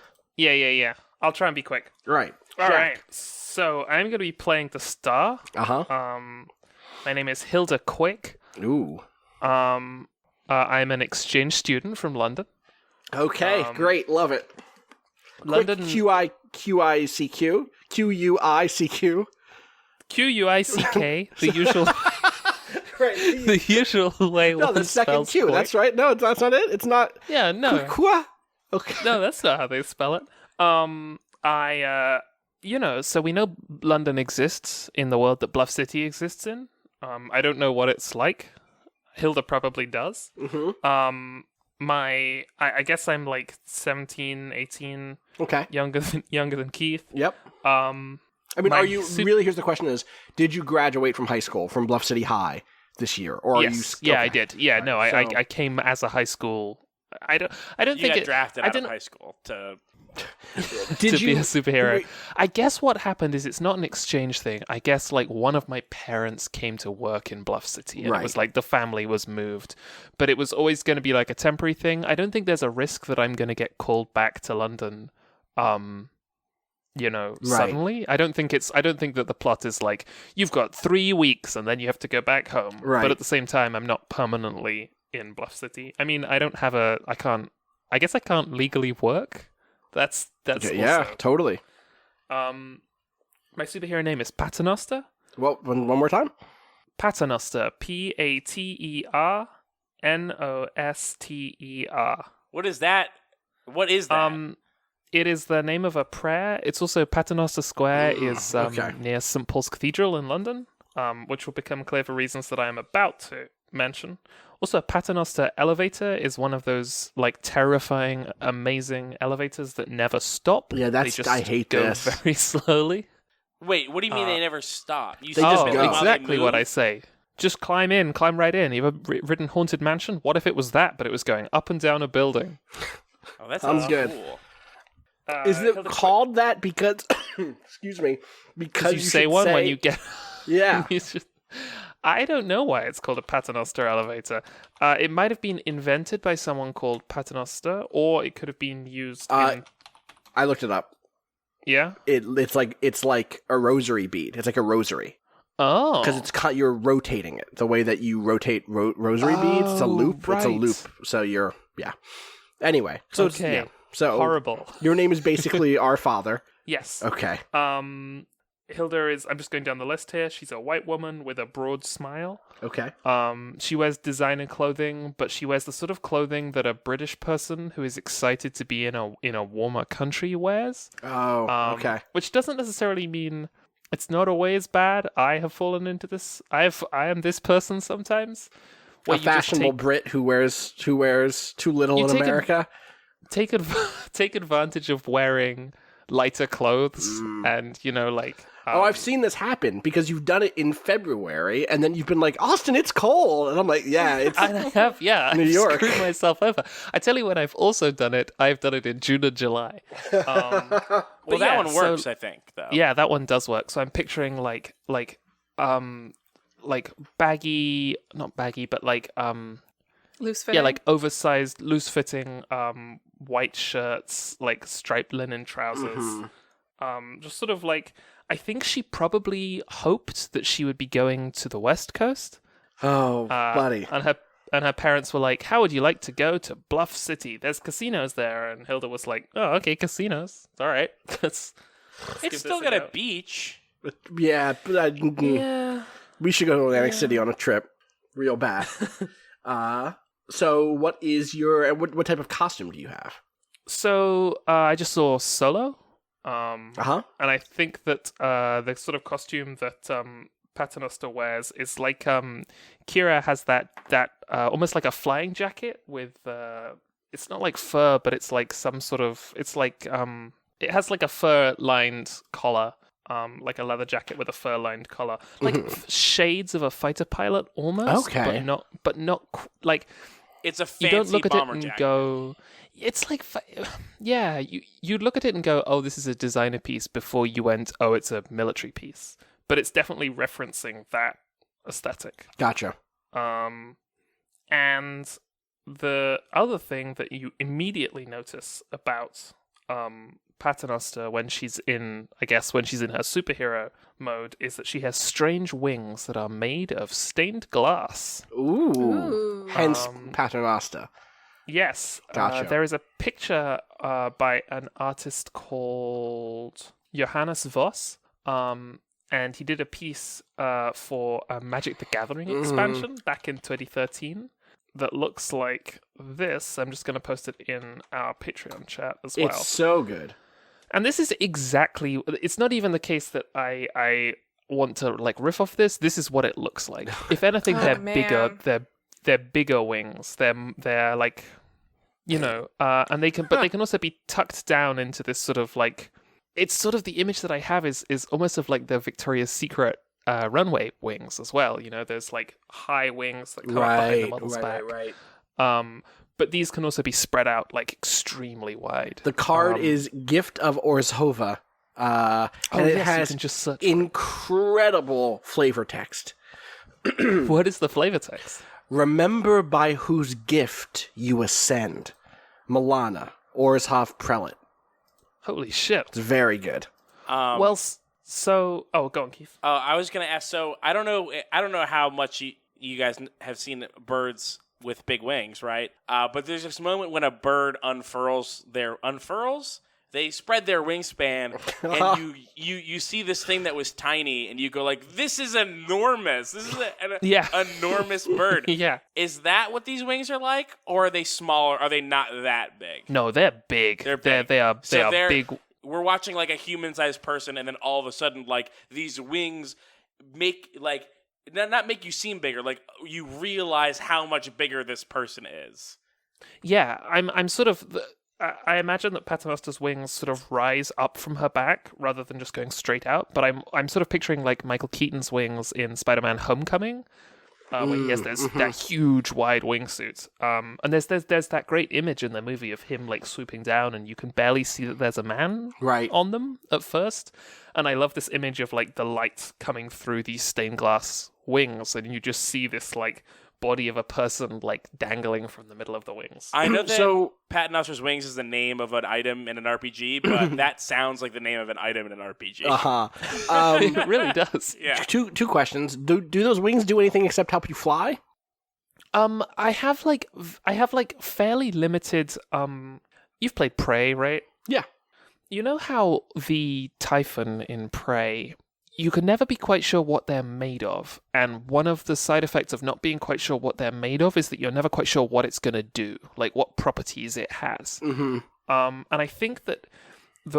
I'll try and be quick. Right. All Jack. right. So I'm going to be playing the star. Uh-huh. My name is Hilda Quick. Ooh. I'm an exchange student from London. Okay, great. Love it. London Quick, QICQ. QUICQ. QUICK, the usual the usual way. No, the second Q. Sport. That's right. No, that's not it. It's not. Yeah, no. Okay. No, that's not how they spell it. So we know London exists in the world that Bluff City exists in. I don't know what it's like. Hilda probably does. Mm-hmm. I guess I'm like 17, 18. Okay. Younger than Keith. Yep. I mean, are you really? Here's the question: Is did you graduate from high school from Bluff City High this year, or yes. are you? Yeah, I did. Yeah, no, I came as a high school. I don't think got drafted out of high school to be a superhero. I guess what happened is it's not an exchange thing. I guess like one of my parents came to work in Bluff City, and it was like the family was moved, but it was always going to be like a temporary thing. I don't think there's a risk that I'm going to get called back to London. Suddenly. I don't think that the plot is like you've got 3 weeks and then you have to go back home. Right. But at the same time, I'm not permanently in Bluff City. I mean, I guess I can't legally work. That's yeah, also, totally. My superhero name is Paternoster. Well, one more time. Paternoster. Paternoster. What is that? What is that? It is the name of a prayer. It's also Paternoster Square is near St. Paul's Cathedral in London, which will become clear for reasons that I am about to mention. Also, Paternoster Elevator is one of those like terrifying, amazing elevators that never stop. Yeah, I hate go this. Very slowly. Wait, what do you mean they never stop? They just go. Exactly what I say. Just climb right in. You ever ridden Haunted Mansion? What if it was that, but it was going up and down a building? Oh, that sounds good. Cool. Is it called that because? Excuse me. Because you say one when you get. Yeah. I don't know why it's called a Paternoster elevator. It might have been invented by someone called Paternoster, or it could have been used. I looked it up. Yeah. It's like a rosary bead. It's like a rosary. Oh. Because you're rotating it the way that you rotate rosary beads. It's a loop. Right. It's a loop. So Anyway, so okay. So horrible. Your name is basically Our Father. Yes. Okay. Hilda is, I'm just going down the list here. She's a white woman with a broad smile. Okay. She wears designer clothing, but she wears the sort of clothing that a British person who is excited to be in a warmer country wears. Oh, okay. Which doesn't necessarily mean it's not always bad. I have fallen into this. I am this person sometimes. A fashionable Brit who wears too little in America. Take advantage of wearing lighter clothes and I've seen this happen because you've done it in February and then you've been like, Austin, it's cold, and I'm like, yeah, it's I have New York. Screwed myself over. I tell you when I've also done it. I've done it in June and July. That one works, I think, though. Yeah, that one does work. So I'm picturing like baggy, not baggy, but loose fitting. Yeah, like oversized, loose fitting white shirts, like striped linen trousers. Just sort of like, I think she probably hoped that she would be going to the West Coast. Oh, buddy. And her parents were like, how would you like to go to Bluff City? There's casinos there. And Hilda was like, oh, okay, casinos. All right. It's still got a beach. Yeah. We should go to Atlantic City on a trip. Real bad. So what is what type of costume do you have? So I just saw Solo. And I think that the sort of costume that Paternoster wears is like Kira has that almost like a flying jacket with it's not like fur, but it's like some sort of it has like a fur lined collar. Like a leather jacket with a fur-lined collar, like shades of a fighter pilot almost. Okay, but not like it's a fancy you don't look at it and jacket. go. It's like, yeah, you look at it and go, oh, this is a designer piece before you went, oh, it's a military piece. But it's definitely referencing that aesthetic. Gotcha. And the other thing that you immediately notice about Paternoster when she's in her superhero mode is that she has strange wings that are made of stained glass. Ooh. Hence Paternoster. Yes. Gotcha. There is a picture by an artist called Johannes Voss. and he did a piece for a Magic the Gathering expansion back in 2013 that looks like this. I'm just going to post it in our Patreon chat as well. It's so good. And this is exactly... It's not even the case that I want to like riff off this. This is what it looks like. If anything, bigger. They're bigger wings. They're like, you know, and they can also be tucked down into this sort of like... It's sort of the image that I have is almost of like the Victoria's Secret runway wings as well. You know, there's like high wings that come up behind the model's back. Right. But these can also be spread out like extremely wide. The card is Gift of Orzhova. And it has just incredible flavor text. What is the flavor text? Remember by whose gift you ascend. Milana, Orzhov Prelate. Holy shit. It's very good. Go on, Keith. I was going to ask, so I don't know how much you guys have seen birds with big wings, right? But there's this moment when a bird unfurls, they spread their wingspan, and you see this thing that was tiny, and you go like, this is enormous. This is an enormous bird. Yeah. Is that what these wings are like, or are they smaller? Are they not that big? No, they're big. They're big. They are big. We're watching like a human-sized person, and then all of a sudden, like, these wings make, like, not make you seem bigger, like, you realize how much bigger this person is. Yeah, I'm sort of... I imagine that Paternoster's wings sort of rise up from her back rather than just going straight out. But I'm sort of picturing like Michael Keaton's wings in Spider-Man: Homecoming, where he has that huge wide wingsuit. And there's that great image in the movie of him like swooping down, and you can barely see that there's a man on them at first. And I love this image of like the light coming through these stained glass wings, and you just see this like body of a person like dangling from the middle of the wings. I know that Paternoster's wings is the name of an item in an RPG, but that sounds like the name of an item in an RPG. It really does. Yeah. Two questions. Do those wings do anything except help you fly? I have like fairly limited. You've played Prey, right? Yeah. You know how the Typhon in Prey, you can never be quite sure what they're made of. And one of the side effects of not being quite sure what they're made of is that you're never quite sure what it's going to do, like what properties it has. Mm-hmm. And I think that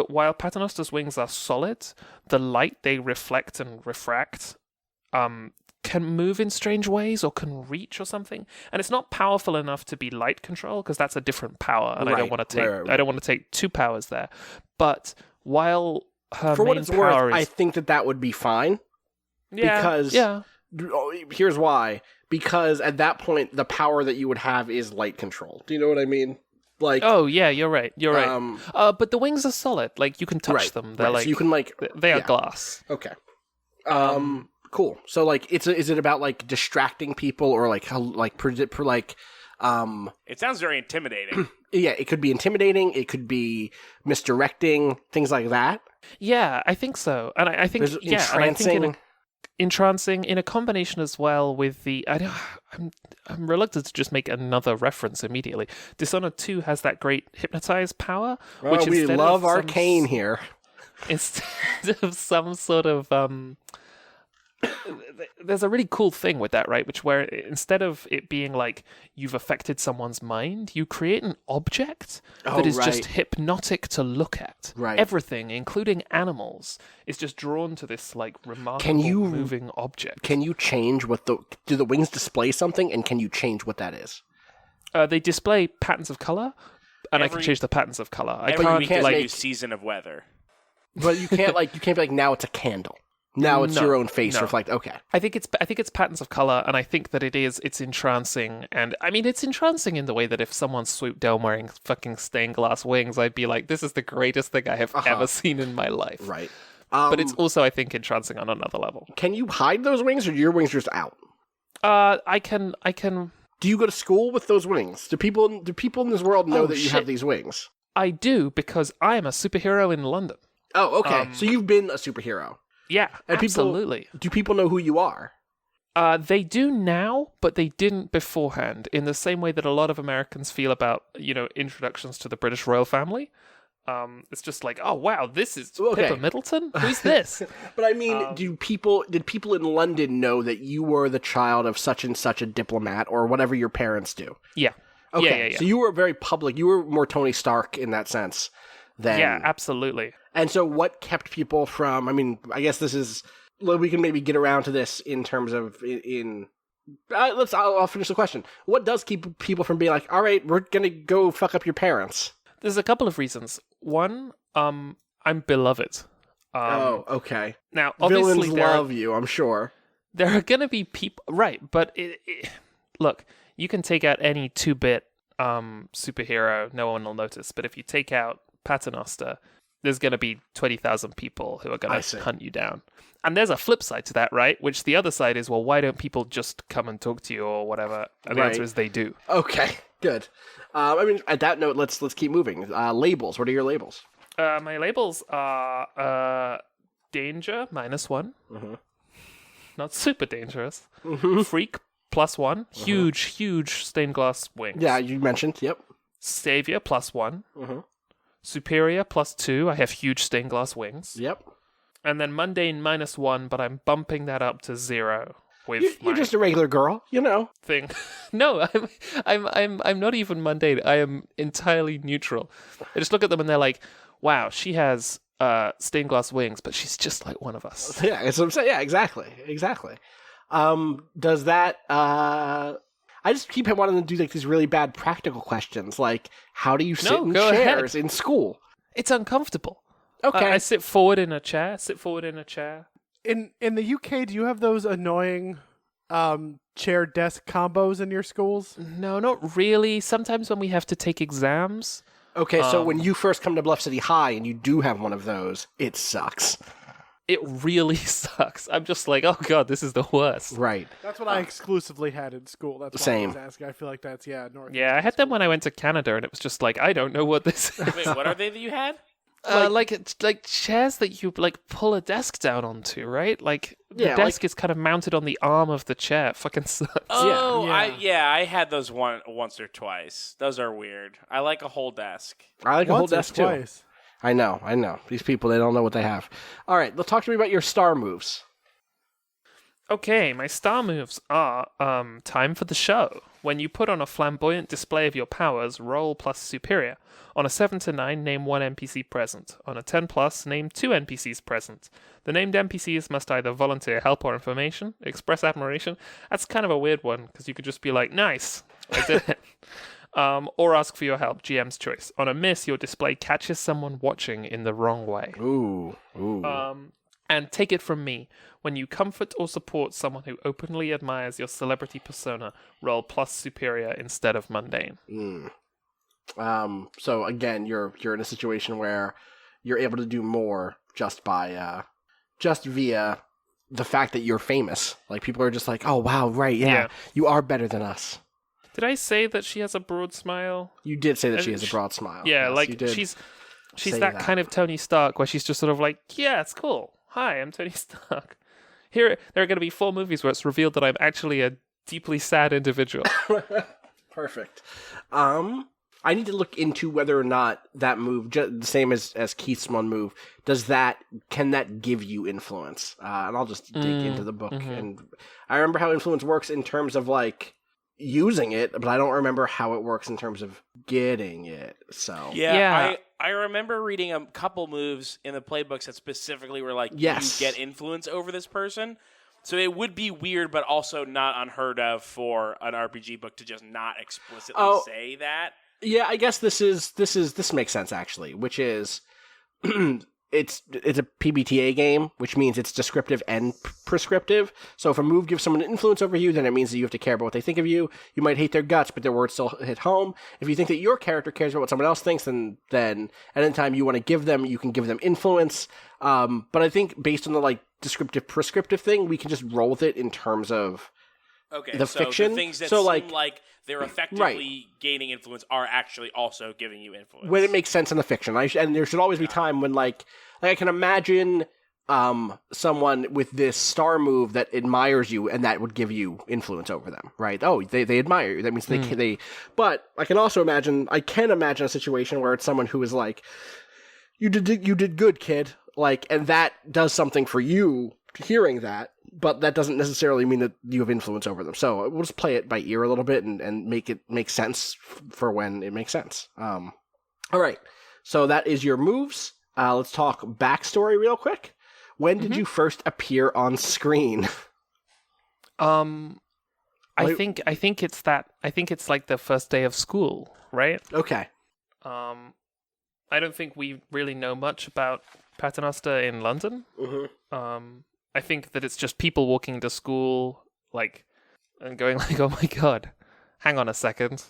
while Paternoster's wings are solid, the light they reflect and refract can move in strange ways or can reach or something. And it's not powerful enough to be light control because that's a different power. And I don't want to take two powers there. But while... For what it's worth, I think that would be fine. Yeah. Because here's why. Because at that point, the power that you would have is light control. Do you know what I mean? Like, oh yeah, you're right. But the wings are solid. Like you can touch them. They're like so you can like they are glass. Okay. Cool. So like, is it about like distracting people or like how like It sounds very intimidating. Yeah, it could be intimidating. It could be misdirecting, things like that. Yeah, I think so, and I think entrancing in a combination as well with the. I'm reluctant to just make another reference immediately. Dishonored 2 has that great hypnotize power, which we love arcane here. Instead of some sort of there's a really cool thing with that, right? Where instead of it being like you've affected someone's mind, you create an object that is just hypnotic to look at. Right. Everything, including animals, is just drawn to this like remarkable moving object. Can you change do the wings display something, and can you change what that is? They display patterns of color, and I can change the patterns of color. I can't like season of weather. But you can't be like now it's a candle. Now it's your own face reflect. Okay. I think it's patterns of color, and I think that it's entrancing. And I mean, it's entrancing in the way that if someone swooped down wearing fucking stained glass wings, I'd be like, this is the greatest thing I have ever seen in my life. Right. But it's also, I think, entrancing on another level. Can you hide those wings, or do your wings just out? I can. Do you go to school with those wings? Do people in this world know that you have these wings? I do, because I am a superhero in London. Oh, okay. So you've been a superhero. Yeah, and absolutely. Do people know who you are? They do now, but they didn't beforehand, in the same way that a lot of Americans feel about, introductions to the British royal family. It's just like, oh wow, this is Pippa Middleton. Who's this? But I mean, did people in London know that you were the child of such and such a diplomat or whatever your parents do? Yeah. Okay. Yeah. So you were very public. You were more Tony Stark in that sense. Yeah, absolutely. And so what kept people from? I mean, I guess this is. We can maybe get around to this in terms of I'll finish the question. What does keep people from being like, all right, we're going to go fuck up your parents? There's a couple of reasons. One, I'm beloved. Okay. Now, obviously, villains love you, I'm sure. There are going to be people... Right, but look, you can take out any 2-bit superhero, no one will notice. But if you take out Paternoster, there's going to be 20,000 people who are going to hunt you down. And there's a flip side to that, right? Which the other side is, well, why don't people just come and talk to you or whatever? And the answer is they do. Okay, good. I mean, at that note, let's keep moving. Labels. What are your labels? My labels are danger, -1. Mm-hmm. Not super dangerous. Mm-hmm. Freak, +1. Huge stained glass wings. Yeah, you mentioned, yep. Savior, +1. Mm-hmm. Superior, +2. I have huge stained glass wings. Yep. And then mundane, -1, but I'm bumping that up to 0 with You're just a regular girl, you know. Thing. No, I'm not even mundane. I am entirely neutral. I just look at them and they're like, wow, she has stained glass wings, but she's just like one of us. Yeah, that's what I'm saying. Yeah, exactly. Does that? I just keep wanting to do like these really bad practical questions, like how do you sit in chairs in school? It's uncomfortable. Okay. I sit forward in a chair. In the UK, do you have those annoying chair desk combos in your schools? No, not really. Sometimes when we have to take exams. Okay, so when you first come to Bluff City High and you do have one of those, it sucks. It really sucks. I'm just like, oh god, this is the worst. Right. That's what I exclusively had in school. That's why I was asking. I feel like that's North. Yeah, I had them when I went to Canada, and it was just like, I don't know what this is. Wait, what are they that you had? Like chairs that you like pull a desk down onto, right? Like the desk is kind of mounted on the arm of the chair. It fucking sucks. Oh, yeah. I had those once or twice. Those are weird. I like a whole desk. I like a whole desk too. Twice. I know. These people, they don't know what they have. All right, let's talk to me about your star moves. Okay, my star moves are time for the show. When you put on a flamboyant display of your powers, roll plus superior. On a 7 to 9, name 1 NPC present. On a 10 plus, name 2 NPCs present. The named NPCs must either volunteer help or information, express admiration. That's kind of a weird one, because you could just be like, nice, I did it. Or ask for your help, GM's choice. On a miss, your display catches someone watching in the wrong way. Ooh. And take it from me, when you comfort or support someone who openly admires your celebrity persona, roll plus superior instead of mundane. So again, you're in a situation where you're able to do more just by just via the fact that you're famous. Like people are just like, oh wow, right, yeah. You are better than us. Did I say that she has a broad smile? You did say that she has a broad smile. Yeah, yes, like she's that kind of Tony Stark where she's just sort of like, yeah, it's cool. Hi, I'm Tony Stark. Here, there are going to be 4 movies where it's revealed that I'm actually a deeply sad individual. Perfect. I need to look into whether or not that move, the same as Keith's one move, can that give you influence? And I'll just dig into the book. Mm-hmm. And I remember how influence works in terms of like using it, but I don't remember how it works in terms of getting it. So yeah. I remember reading a couple moves in the playbooks that specifically were like, you get influence over this person. So it would be weird, but also not unheard of for an RPG book to just not explicitly say that. Yeah, I guess this makes sense actually, which is it's a PBTA game, which means it's descriptive and prescriptive. So if a move gives someone influence over you, then it means that you have to care about what they think of you. You might hate their guts, but their words still hit home. If you think that your character cares about what someone else thinks, then at any time you want to give them, you can give them influence. But I think based on the like descriptive prescriptive thing, we can just roll with it in terms of the fiction. The things that seem like they're effectively gaining influence are actually also giving you influence. When it makes sense in the fiction. And there should always be time when like I can imagine someone with this star move that admires you and that would give you influence over them, right? Oh, they admire you. That means they but I can imagine a situation where it's someone who is like, you did good, kid. Like, and that does something for you hearing that, but that doesn't necessarily mean that you have influence over them. So we'll just play it by ear a little bit and make it make sense for when it makes sense. All right. So that is your moves. Let's talk backstory real quick. When did you first appear on screen? I think it's like the first day of school, right? Okay. I don't think we really know much about Paternoster in London. I think that it's just people walking to school, like, and going like, "Oh my god, hang on a second."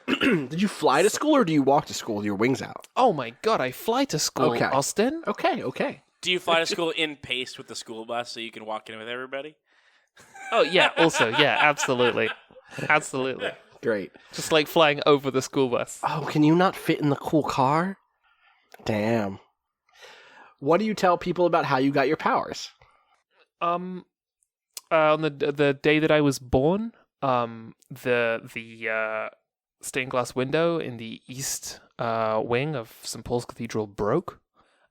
Did you fly to school or do you walk to school with your wings out? Oh my god, I fly to school, Okay. Austin. Okay. Do you fly to school in pace with the school bus so you can walk in with everybody? Oh yeah, also yeah, absolutely. Great. Just like flying over the school bus. Oh, can you not fit in the cool car? Damn. What do you tell people about how you got your powers? On the day that I was born, the stained glass window in the east wing of St. Paul's Cathedral broke,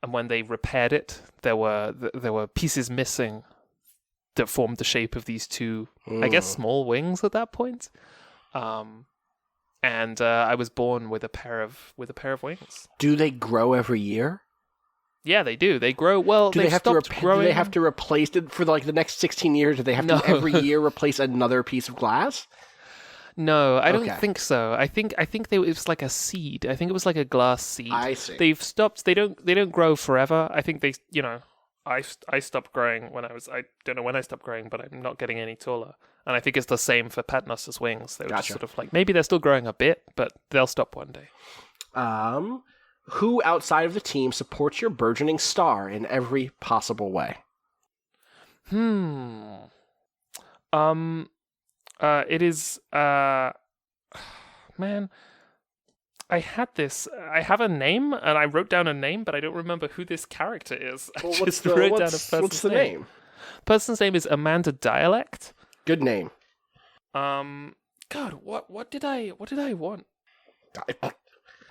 and when they repaired it, there were pieces missing that formed the shape of these two, I guess, small wings at that point. And I was born with a pair of wings. Do they grow every year? Yeah, they do. They grow. Well, Do they have stopped growing. Do they have to replace it for like the next 16 years? Do they have to every year replace another piece of glass? No, I don't think so. I think it was like a seed. I think it was like a glass seed. I see. They've stopped. They don't grow forever. I think they. I stopped growing when I don't know when I stopped growing, but I'm not getting any taller. And I think it's the same for Paternoster's wings. They were just sort of like, maybe they're still growing a bit, but they'll stop one day. Who outside of the team supports your burgeoning star in every possible way? It is, man, I have a name, and I wrote down a name, but I don't remember who this character is. Well, what's the name? Person's name is Amanda Dialect. Good name. God, what did I want?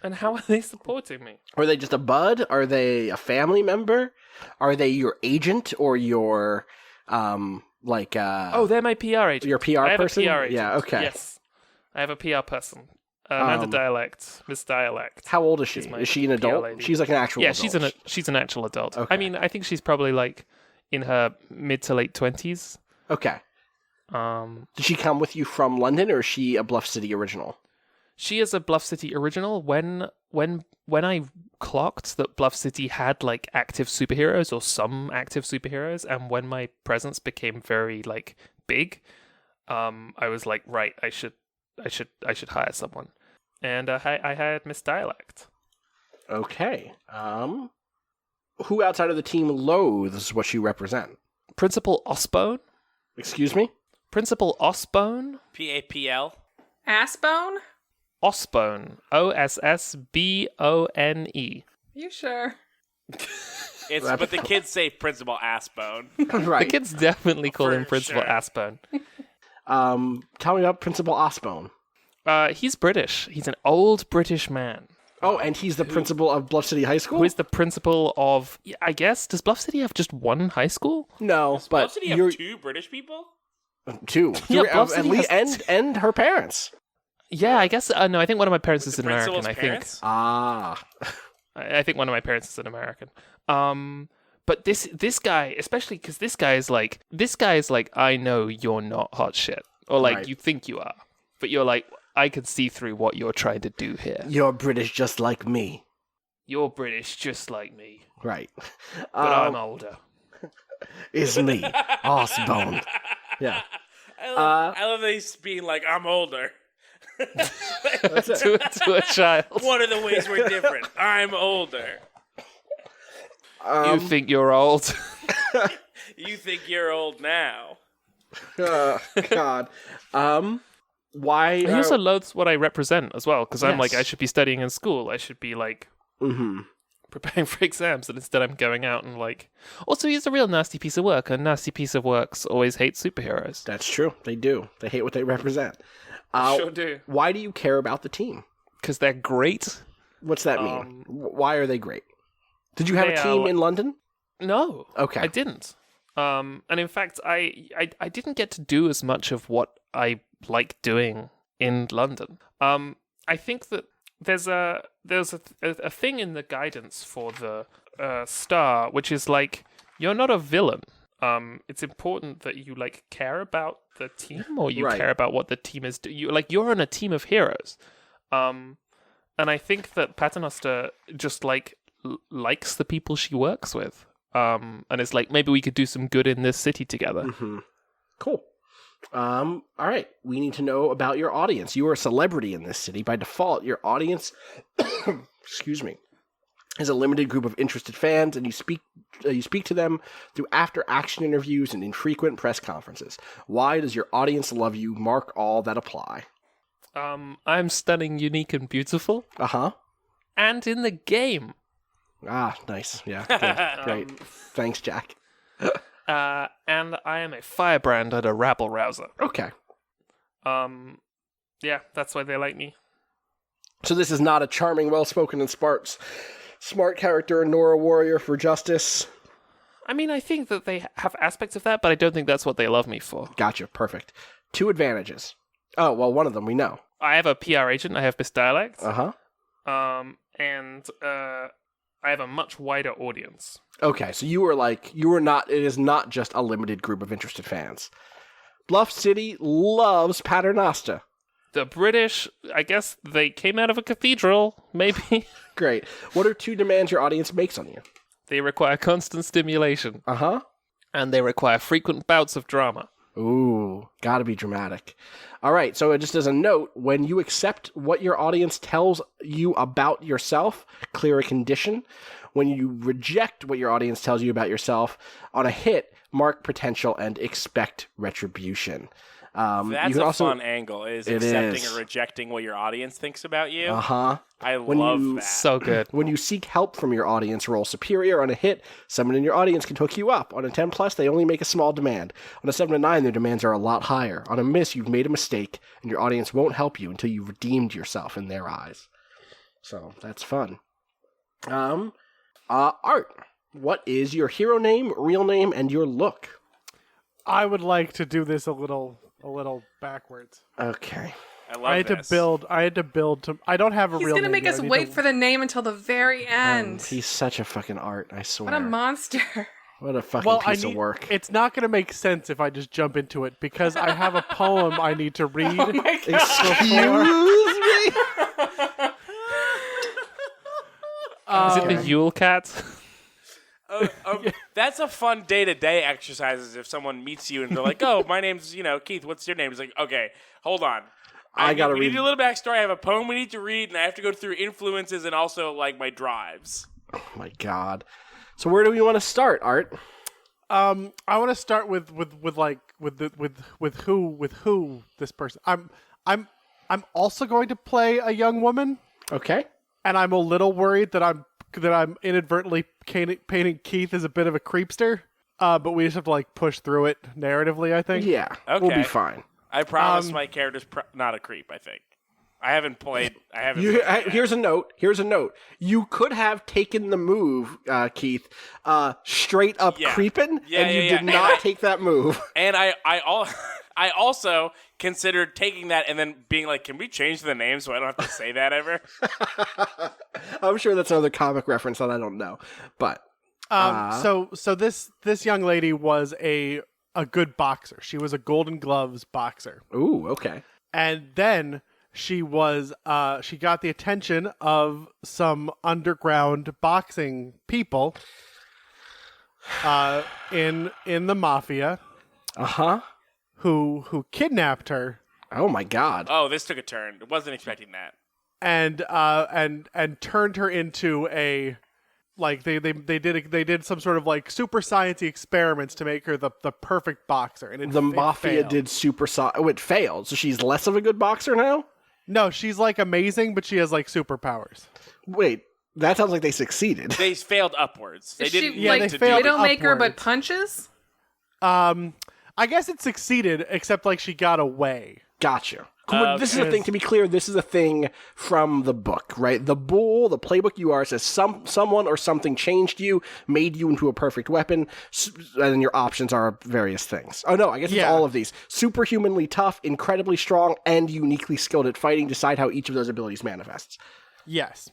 And how are they supporting me? Are they just a bud? Are they a family member? Are they your agent or your Oh, they're my PR agent. Your PR person? I have a PR agent. Yeah, okay. Yes. I have a PR person. Amanda Dialect. Miss Dialect. How old is she? Is she an adult? She's like an actual adult. Yeah, she's an actual adult. Okay. I mean, I think she's probably like in her mid to late 20s. Okay. Did she come with you from London or is she a Bluff City original? She is a Bluff City original. When I clocked that Bluff City had like active superheroes or some active superheroes, and when my presence became very like big, I was like, right, I should hire someone, and I hired Miss Dialect. Okay. Who outside of the team loathes what you represent? Principal Osbone. Excuse me? Principal Osbone. PAPL. Assbone? Osbone. OSSBONE. You sure? But the kids say Principal Assbone. Right. The kids definitely call him Principal sure. Assbone. Tell me about Principal Osbone. He's British. He's an old British man. Oh, and he's the principal of Bluff City High School? Who is the principal of, I guess, does Bluff City have just one high school? No, Does but Bluff City have two British people? Two. Yeah, Three, Bluff at City least, has and her parents. Yeah, I guess, no, I think one of my parents is The an American, principal's I think. parents? Ah. I think one of my parents is an American. But this guy, especially because this guy is like, I know you're not hot shit. Or like, Right. you think you are. But you're like, I can see through what you're trying to do here. You're British just like me. You're British just like me. Right. But I'm older. Is me. Osbone. Yeah. I love that he's being like, I'm older. to a child. What are the ways we're different? I'm older. You think you're old? You think you're old now. God. Why? He also loathes what I represent as well, because I'm like, Yes. I should be studying in school. I should be like preparing for exams, and instead I'm going out and like. Also, he's a real nasty piece of work, and nasty piece of works always hate superheroes. That's true. They do. They hate what they represent. Sure do. Why do you care about the team? Because they're great. What's that mean? Why are they great? Did you have a team in London? No. Okay. I didn't. And in fact, I didn't get to do as much of what I like doing in London. I think that there's a thing in the guidance for the star, which is like, you're not a villain. It's important that you like care about the team, or you care about what the team is doing. You're on a team of heroes. And I think that Paternoster just like likes the people she works with. And it's like, maybe we could do some good in this city together. Mm-hmm. Cool. All right. We need to know about your audience. You are a celebrity in this city. By default, your audience, excuse me, is a limited group of interested fans, and you speak to them through after-action interviews and infrequent press conferences. Why does your audience love you? Mark all that apply. I'm stunning, unique, and beautiful. Uh-huh. And in the game. Ah, nice. Yeah, good. Great. Thanks, Jack. And I am a firebrand and a rabble-rouser. Okay. Yeah, that's why they like me. So this is not a charming, well-spoken, and smart character, nor a warrior for justice. I mean, I think that they have aspects of that, but I don't think that's what they love me for. Gotcha. Perfect. 2 advantages. Oh, well, one of them we know. I have a PR agent. I have misdialect. Uh-huh. And I have a much wider audience. Okay, so it is not just a limited group of interested fans. Bluff City loves Paternoster. The British, I guess they came out of a cathedral, maybe. Great. What are 2 demands your audience makes on you? They require constant stimulation. Uh-huh. And they require frequent bouts of drama. Ooh, gotta be dramatic. All right, so just as a note, when you accept what your audience tells you about yourself, clear a condition. When you reject what your audience tells you about yourself, on a hit, mark potential and expect retribution. That's a fun angle, is accepting and rejecting what your audience thinks about you. Uh-huh. I love that. So good. When you seek help from your audience, roll superior. On a hit, someone in your audience can hook you up. On a 10+, they only make a small demand. On a 7 to 9, their demands are a lot higher. On a miss, you've made a mistake, and your audience won't help you until you've redeemed yourself in their eyes. So, that's fun. Art. What is your hero name, real name, and your look? I would like to do this a little backwards. Okay. I had to build. I don't have a real name. He's going to make us wait for the name until the very end. He's such a fucking Art, I swear. What a monster. What a fucking piece of work. It's not going to make sense if I just jump into it, because I have a poem I need to read. Oh my God. Excuse me? Is it the Yule Cat? That's a fun day-to-day exercise if someone meets you and they're like, oh, my name's, Keith, what's your name? It's like, okay, hold on. I gotta read. We need a little backstory. I have a poem we need to read, and I have to go through influences and also, my drives. Oh, my God. So where do we want to start, Art? I want to start with who this person. I'm also going to play a young woman. Okay. And I'm a little worried that I'm inadvertently painting Keith as a bit of a creepster. But we just have to push through it narratively, I think. Yeah. Okay. We'll be fine. I promise my character's not a creep, I think. I haven't played. Here's a note. You could have taken the move, Keith, straight up creeping, and you did not take that move. And I also considered taking that and then being like, can we change the name so I don't have to say that ever? I'm sure that's another comic reference that I don't know. But so this young lady was a good boxer. She was a Golden Gloves boxer. Ooh, okay. And then she got the attention of some underground boxing people in the mafia. Uh-huh. Who kidnapped her. Oh my God. Oh, this took a turn. I wasn't expecting that. And turned her into a they did some sort of super sciencey experiments to make her the perfect boxer, and the mafia did it failed. So she's less of a good boxer now? No, she's amazing, but she has superpowers. Wait, that sounds like they succeeded. They failed upwards. They didn't. They don't make her but punches. I guess it succeeded, except she got away. Gotcha. This is a thing, to be clear, this is a thing from the book, right? The playbook you are says someone or something changed you, made you into a perfect weapon, and then your options are various things. Oh no, I guess it's all of these. Superhumanly tough, incredibly strong, and uniquely skilled at fighting. Decide how each of those abilities manifests. Yes.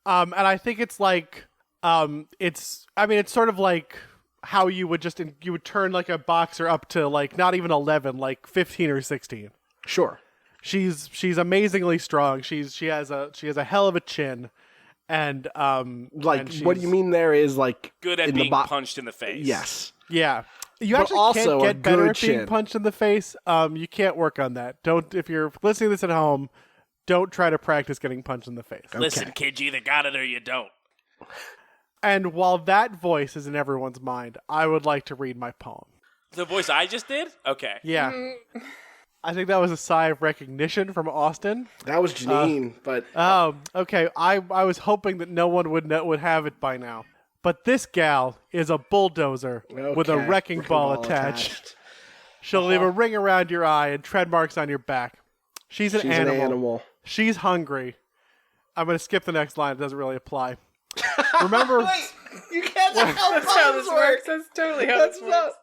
And I think it's like, it's sort of like how you would turn like a boxer up to like not even 11, like 15 or 16. Sure. She's amazingly strong. She has a hell of a chin, and like what you mean there is like good at being punched in the face. Yes. Yeah. You But actually also can't get better at chin. being punched in the face. You can't work on that. If you're listening to this at home, don't try to practice getting punched in the face. Listen, kid, you either got it or you don't. And while that voice is in everyone's mind, I would like to read my poem. The voice I just did? Okay. Yeah. I think that was a sigh of recognition from Austin. That was Janine, but... Okay. I was hoping that no one would have it by now. But this gal is a bulldozer with a wrecking ball attached. She'll leave a ring around your eye and tread marks on your back. She's an animal. She's hungry. I'm going to skip the next line. It doesn't really apply. Remember... Wait, you can't help That's how this works. That's totally how this works.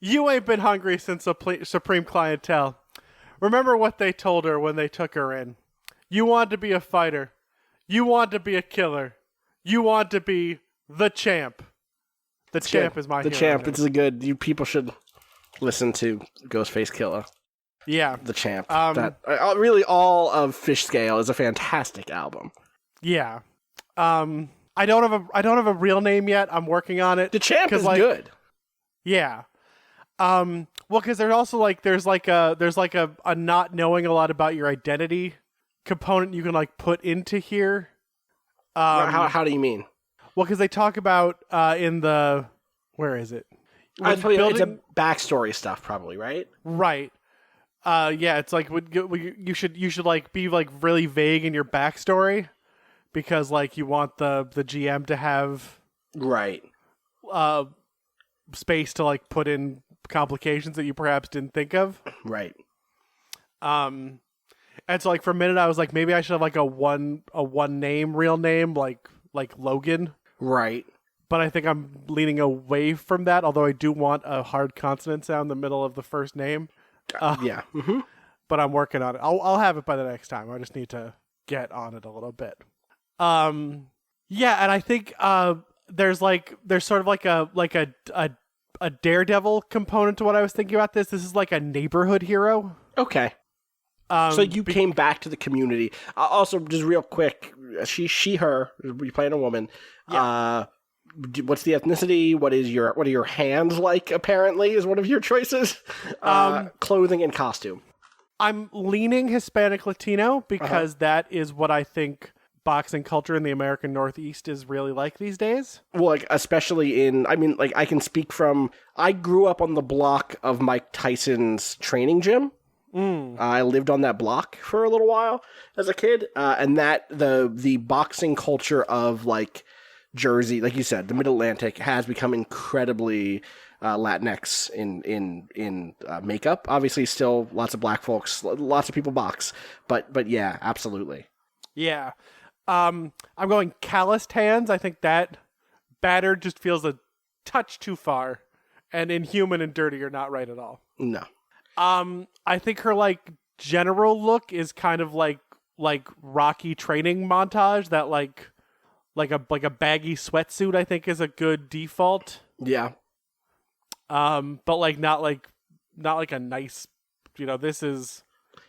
You ain't been hungry since the Supreme Clientele. Remember what they told her when they took her in. You want to be a fighter. You want to be a killer. You want to be the champ. The champ is my hero. The champ. It's a good... You people should listen to Ghostface Killer. Yeah. The champ. Really all of Fish Scale is a fantastic album. Yeah. I don't have a real name yet. I'm working on it. The champ is good. Yeah. Well, because there's also like there's a not knowing a lot about your identity component you can like put into here. How do you mean? Well, because they talk about in the where is it? It's a backstory stuff, probably, right? Right. Yeah, it's like you should like be like really vague in your backstory because like you want the GM to have space to like put in complications that you perhaps didn't think of. Right. And so like for a minute I was like maybe I should have like a one name real name like Logan. Right. But I think I'm leaning away from that, although I do want a hard consonant sound in the middle of the first name. Yeah. Mm-hmm. But I'm working on it. I'll have it by the next time. I just need to get on it a little bit. Yeah, and I think there's sort of like a daredevil component to what I was thinking about this. This is like a neighborhood hero. Okay. So you came back to the community. Also, just real quick, she, her. You playing a woman. Yeah. What's the ethnicity? What are your hands like? Apparently, is one of your choices. Clothing and costume. I'm leaning Hispanic Latino because that is what I think boxing culture in the American Northeast is really like these days. Well, like especially I can speak from. I grew up on the block of Mike Tyson's training gym. I lived on that block for a little while as a kid, and that the boxing culture of like Jersey, like you said, the Mid Atlantic has become incredibly Latinx in makeup. Obviously, still lots of black folks, lots of people box, but yeah, absolutely. Yeah, I'm going calloused hands. I think that battered just feels a touch too far, and inhuman and dirty are not right at all. No. I think her like general look is kind of like Rocky training montage. That like a baggy sweatsuit I think is a good default. Yeah. But like not like a nice. This is.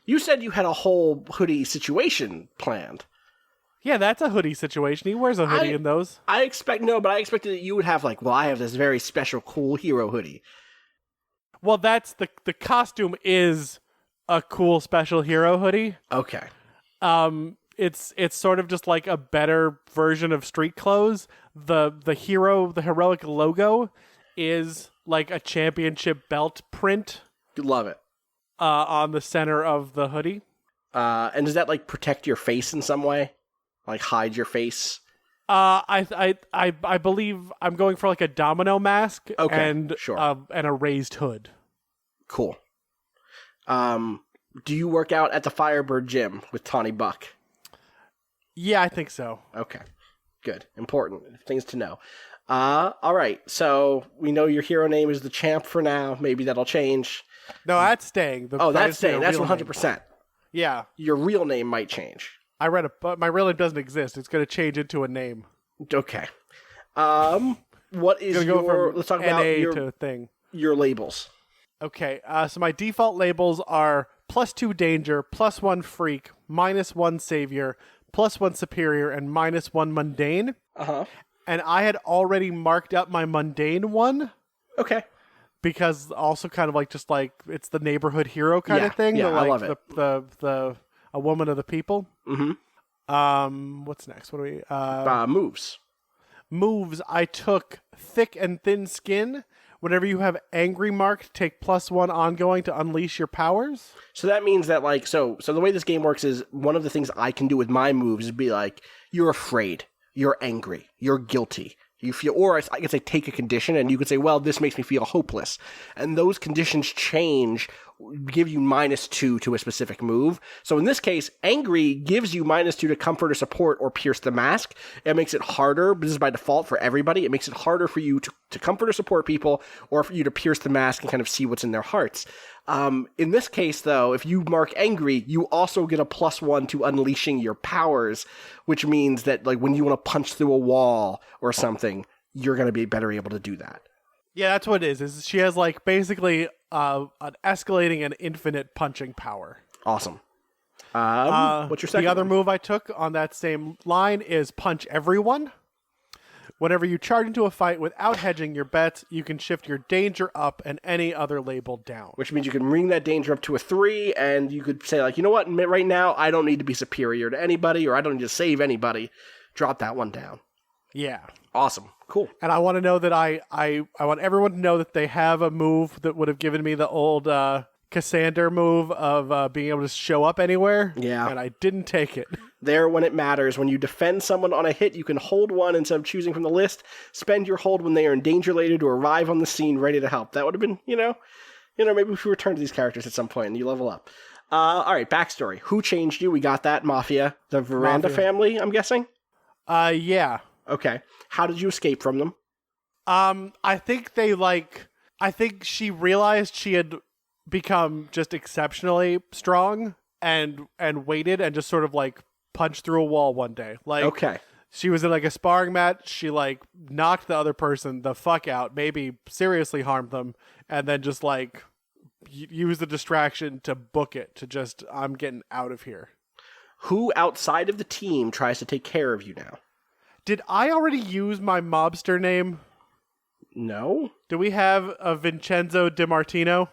You said you had a whole hoodie situation planned. Yeah, that's a hoodie situation. He wears a hoodie in those. But I expected that you would have I have this very special cool hero hoodie. Well, that's the costume is a cool special hero hoodie. Okay. It's sort of just like a better version of street clothes. The heroic logo is like a championship belt print. Love it. On the center of the hoodie. And does that like protect your face in some way? Like hide your face? I believe I'm going for like a domino mask and sure. And a raised hood. Cool. Do you work out at the Firebird Gym with Tawny Buck? Yeah, I think so. Okay. Good. Important things to know. All right. So we know your hero name is the Champ for now. Maybe that'll change. No, that's staying. That's staying. That's 100%. Name. Yeah. Your real name might change. I read it, but my real name doesn't exist. It's going to change into a name. Okay. What is your... Let's talk about your labels. Okay. So my default labels are +2 danger, +1 freak, -1 savior, +1 superior, and -1 mundane. Uh-huh. And I had already marked up my mundane one. Okay. Because also kind of just it's the neighborhood hero kind of thing. Yeah, I love it. A woman of the people. Mm-hmm. What's next? What do we... Moves. Moves, I took thick and thin skin. Whenever you have angry marked, take +1 ongoing to unleash your powers. So that means that so the way this game works is one of the things I can do with my moves is be like, you're afraid, you're angry, you're guilty. You feel, or I could say take a condition and you could say, well, this makes me feel hopeless. And those conditions change, give you -2 to a specific move. So in this case, angry gives you -2 to comfort or support or pierce the mask. It makes it harder, but this is by default for everybody. It makes it harder for you to comfort or support people or for you to pierce the mask and kind of see what's in their hearts. In this case, though, if you mark angry, you also get a +1 to unleashing your powers, which means that when you want to punch through a wall or something, you're going to be better able to do that. Yeah, that's what it is she has basically an escalating and infinite punching power. Awesome. What's your second The other one? move I took on that same line is punch everyone. Whenever you charge into a fight without hedging your bets, you can shift your danger up and any other label down. Which means you can bring that danger up to a 3, and you could say, you know what, right now, I don't need to be superior to anybody, or I don't need to save anybody. Drop that one down. Yeah. Awesome. Cool. And I want to know that I want everyone to know that they have a move that would have given me the old Cassander move of being able to show up anywhere. Yeah. And I didn't take it. There when it matters. When you defend someone on a hit, you can hold one instead of choosing from the list. Spend your hold when they are in danger later to arrive on the scene ready to help. That would have been, maybe if we return to these characters at some point and you level up. All right, backstory. Who changed you? We got that. Mafia. The Veranda family, I'm guessing? Yeah. Okay. How did you escape from them? I think I think she realized she had become just exceptionally strong and waited and just sort of punched through a wall one day. Okay. She was in a sparring match. She knocked the other person the fuck out, maybe seriously harmed them, and then just use the distraction to book it to just, I'm getting out of here. Who outside of the team tries to take care of you now? Did I already use my mobster name? No. Do we have a Vincenzo DiMartino?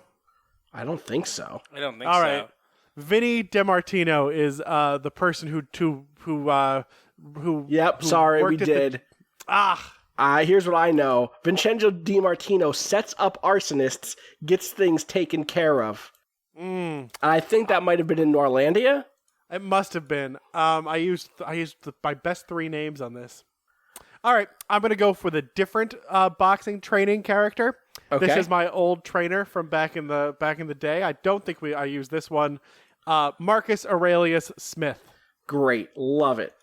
I don't think so. I don't think All so. right. Vinny DiMartino is the person who Yep, sorry, we did. Here's what I know. Vincenzo DiMartino sets up arsonists, gets things taken care of. And I think that might have been in Norlandia. It must have been. I used my best 3 names on this. All right, I'm gonna go for the different boxing training character. Okay. This is my old trainer from back in the day. I don't think I used this one. Marcus Aurelius Smith. Great, love it.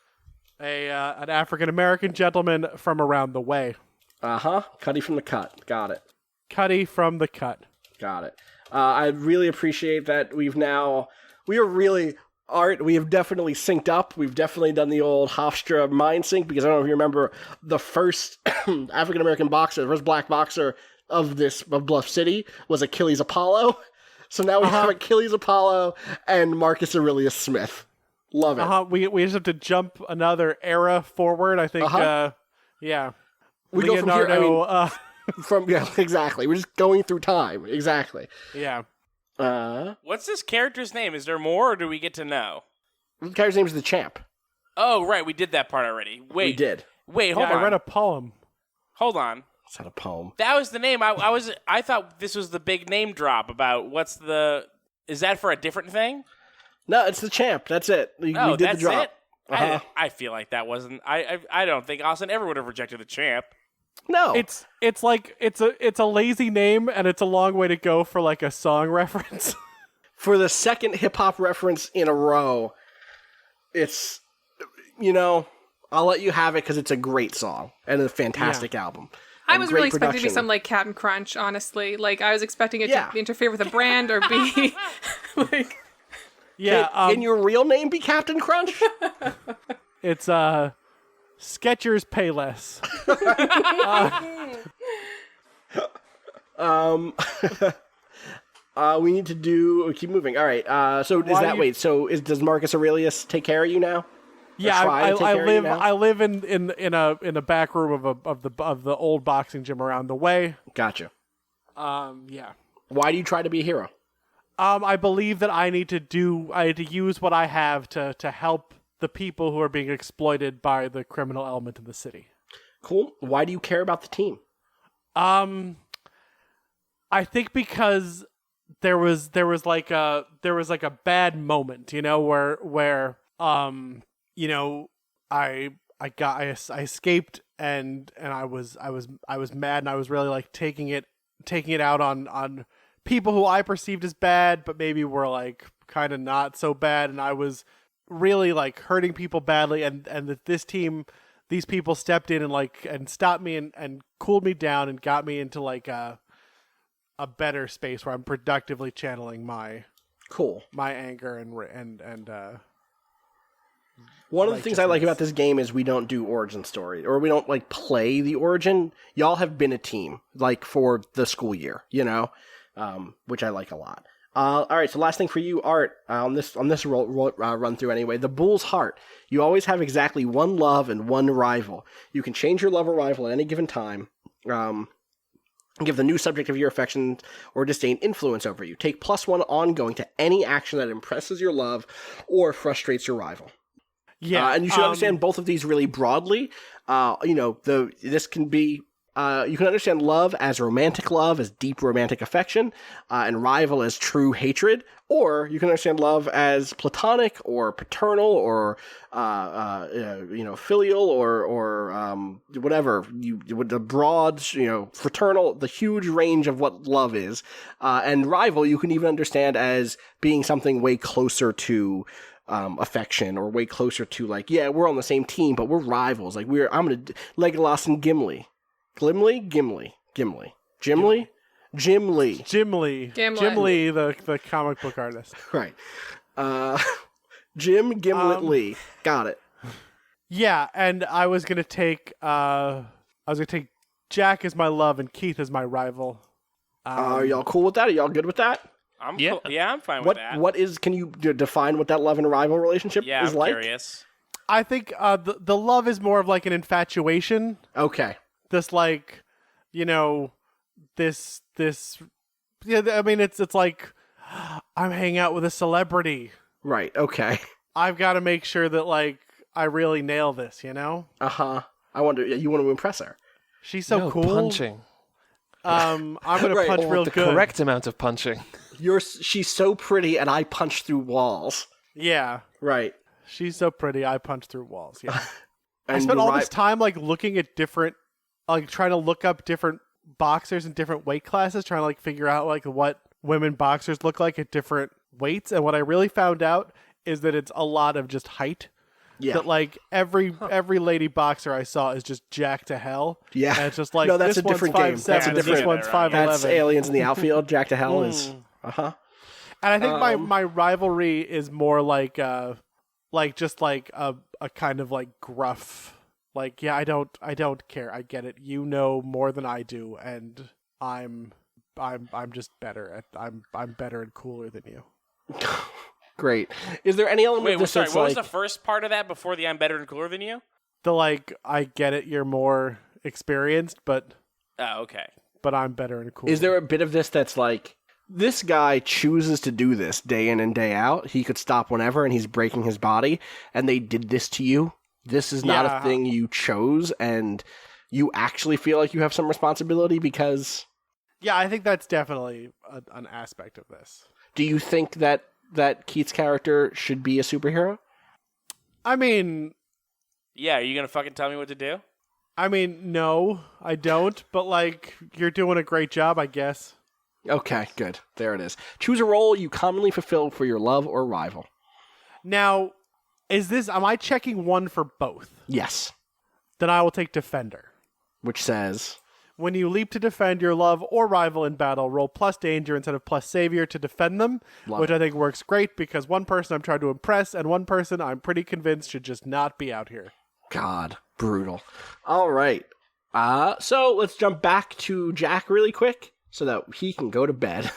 An African American gentleman from around the way. Cuddy from the cut. Got it. Cuddy from the cut. Got it. I really appreciate that we have definitely synced up. We've definitely done the old Hofstra mind sync, because I don't know if you remember the first African-American boxer, the first black boxer of Bluff City was Achilles Apollo. So now we have Achilles Apollo and Marcus Aurelius Smith. Love it. We just have to jump another era forward, I think. Yeah. We Leonardo, go from here, exactly. We're just going through time. Exactly. Yeah. What's this character's name? Is there more, or do we get to know? The character's name is the Champ. Oh, right. We did that part already. Wait. We did. Wait, hold on. I read a poem. Hold on. Is that a poem? That was the name. I thought this was the big name drop about is that for a different thing? No, it's the Champ. That's it. We did that's the drop. it? I feel like that wasn't. I don't think Austin ever would have rejected the Champ. No. It's a lazy name, and it's a long way to go for a song reference. For the second hip-hop reference in a row, it's, I'll let you have it because it's a great song and a fantastic album. I was really expecting it to be something like Captain Crunch, honestly. Like, I was expecting it to interfere with a brand or be, like... Yeah. Can your real name be Captain Crunch? It's, Skechers Pay Less. We need to keep moving. All right. Does Marcus Aurelius take care of you now? Yeah, I live in a back room of the old boxing gym around the way. Gotcha. Yeah. Why do you try to be a hero? I believe that I need to use what I have to help the people who are being exploited by the criminal element in the city. Cool. Why do you care about the team? I think because there was like a bad moment, where I escaped and I was mad, and I was really like taking it out on people who I perceived as bad, but maybe were like kind of not so bad, and I was really like hurting people badly, and this team, these people stepped in and stopped me and cooled me down and got me into like a better space where I'm productively channeling my anger and one of the things I like about this game is we don't do origin story, or we don't like play the origin. Y'all have been a team like for the school year, which I like a lot. All right, so last thing for you, Art, on this run through anyway, the Bull's Heart. You always have exactly one love and one rival. You can change your love or rival at any given time. Give the new subject of your affection or disdain influence over you. Take +1 ongoing to any action that impresses your love or frustrates your rival. Yeah, and you should understand both of these really broadly. This can be. You can understand love as romantic love, as deep romantic affection, and rival as true hatred, or you can understand love as platonic or paternal or filial or whatever. The broad, fraternal, the huge range of what love is, and rival you can even understand as being something way closer to affection, or way closer to we're on the same team, but we're rivals. I'm gonna Legolas and Gimli. Gimli, the comic book artist. Right. Jim Gimlet Lee. Got it. Yeah, and I was gonna take Jack as my love and Keith as my rival. Are y'all cool with that? Are y'all good with that? Cool. Yeah, I'm fine with that. Can you define what that love and rival relationship is like? I'm curious. I think the love is more of like an infatuation. Okay. This this I mean it's like I'm hanging out with a celebrity. Right, okay. I've got to make sure that I really nail this, Uh-huh. You want to impress her. She's so cool. Punching. I'm going to punch real the good. Correct amount of punching. She's so pretty and I punch through walls. Yeah. Right. She's so pretty I punch through walls. Yeah. I spent all this time looking at different trying to look up different boxers in different weight classes, trying to figure out what women boxers look like at different weights, and what I really found out is that it's a lot of just height. Yeah. That every lady boxer I saw is just jacked to hell. Yeah. And it's just no, that's a different game. That's a different. This one's 5'11". That's Aliens in the Outfield. Jacked to hell is. Uh-huh. And I think my rivalry is more a kind of gruff. I don't care. I get it. You know more than I do, and I'm just better at. I'm better and cooler than you. Great. Is there any element of this what was the first part of that before the I'm better and cooler than you? The I get it. You're more experienced, but. Oh, okay. But I'm better and cooler. Is there a bit of this that's this guy chooses to do this day in and day out? He could stop whenever, and he's breaking his body, and they did this to you? This is not a thing you chose, and you actually feel like you have some responsibility because... Yeah, I think that's definitely an aspect of this. Do you think that Keith's character should be a superhero? I mean... Yeah, are you going to fucking tell me what to do? I mean, no, I don't, but you're doing a great job, I guess. Okay, good. There it is. Choose a role you commonly fulfill for your love or rival. Now, am I checking one for both? Yes. Then I will take Defender. Which says... When you leap to defend your love or rival in battle, roll plus danger instead of plus savior to defend them, which I think works great because one person I'm trying to impress and one person I'm pretty convinced should just not be out here. God, brutal. All right. So let's jump back to Jack really quick so that he can go to bed.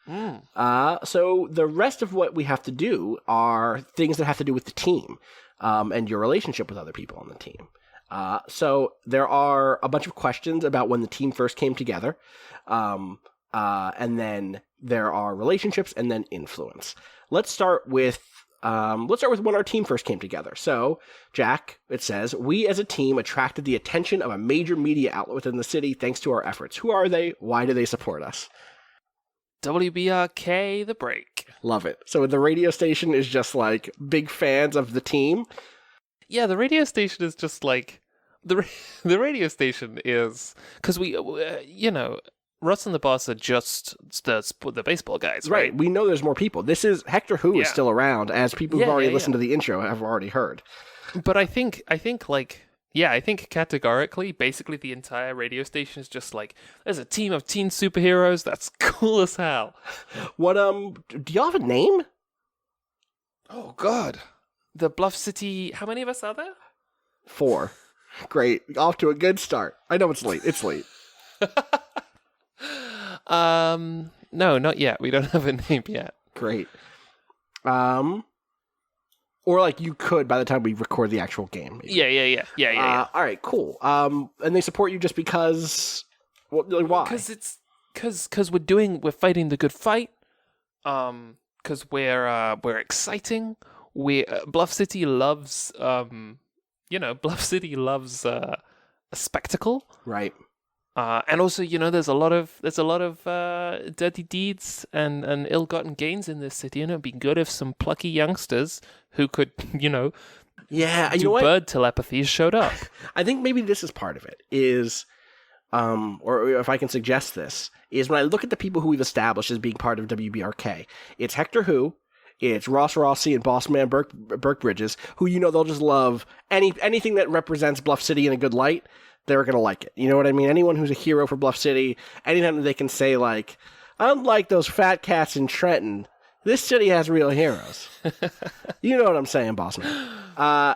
So the rest of what we have to do are things that have to do with the team and your relationship with other people on the team. So there are a bunch of questions about when the team first came together, and then there are relationships and then influence. Let's start with when our team first came together. So, Jack, it says, we as a team attracted the attention of a major media outlet within the city thanks to our efforts. Who are they? Why do they support us? WBRK, The Break. Love it. So the radio station is just like big fans of the team. Yeah, the radio station is just like the radio station is because we, Russ and the Boss are just the baseball guys, right? We know there's more people. This is Hector Who is still around, as people who've already listened to the intro have already heard. But I think categorically, basically the entire radio station is just like, there's a team of teen superheroes. That's cool as hell. What do y'all have a name? Oh God, the Bluff City. How many of us are there? 4. Great. Off to a good start. I know it's late. It's late. No, not yet. We don't have a name yet. Great. Or like you could by the time we record the actual game. Maybe. Yeah. All right, cool. And they support you just because. Why? Because we're fighting the good fight. Because we're exciting. Bluff City loves Bluff City loves a spectacle, right? And also, there's a lot of dirty deeds and ill-gotten gains in this city, and it'd be good if some plucky youngsters who could, do bird telepathy showed up. I think maybe this is part of it. Is, or if I can suggest this, is when I look at the people who we've established as being part of WBRK, it's Hector Who. It's Ross Rossi and Boss Man Burke Bridges, who they'll just love anything that represents Bluff City in a good light. They're going to like it. You know what I mean? Anyone who's a hero for Bluff City, anytime that they can say, like, unlike those fat cats in Trenton, this city has real heroes. You know what I'm saying, Boss Man.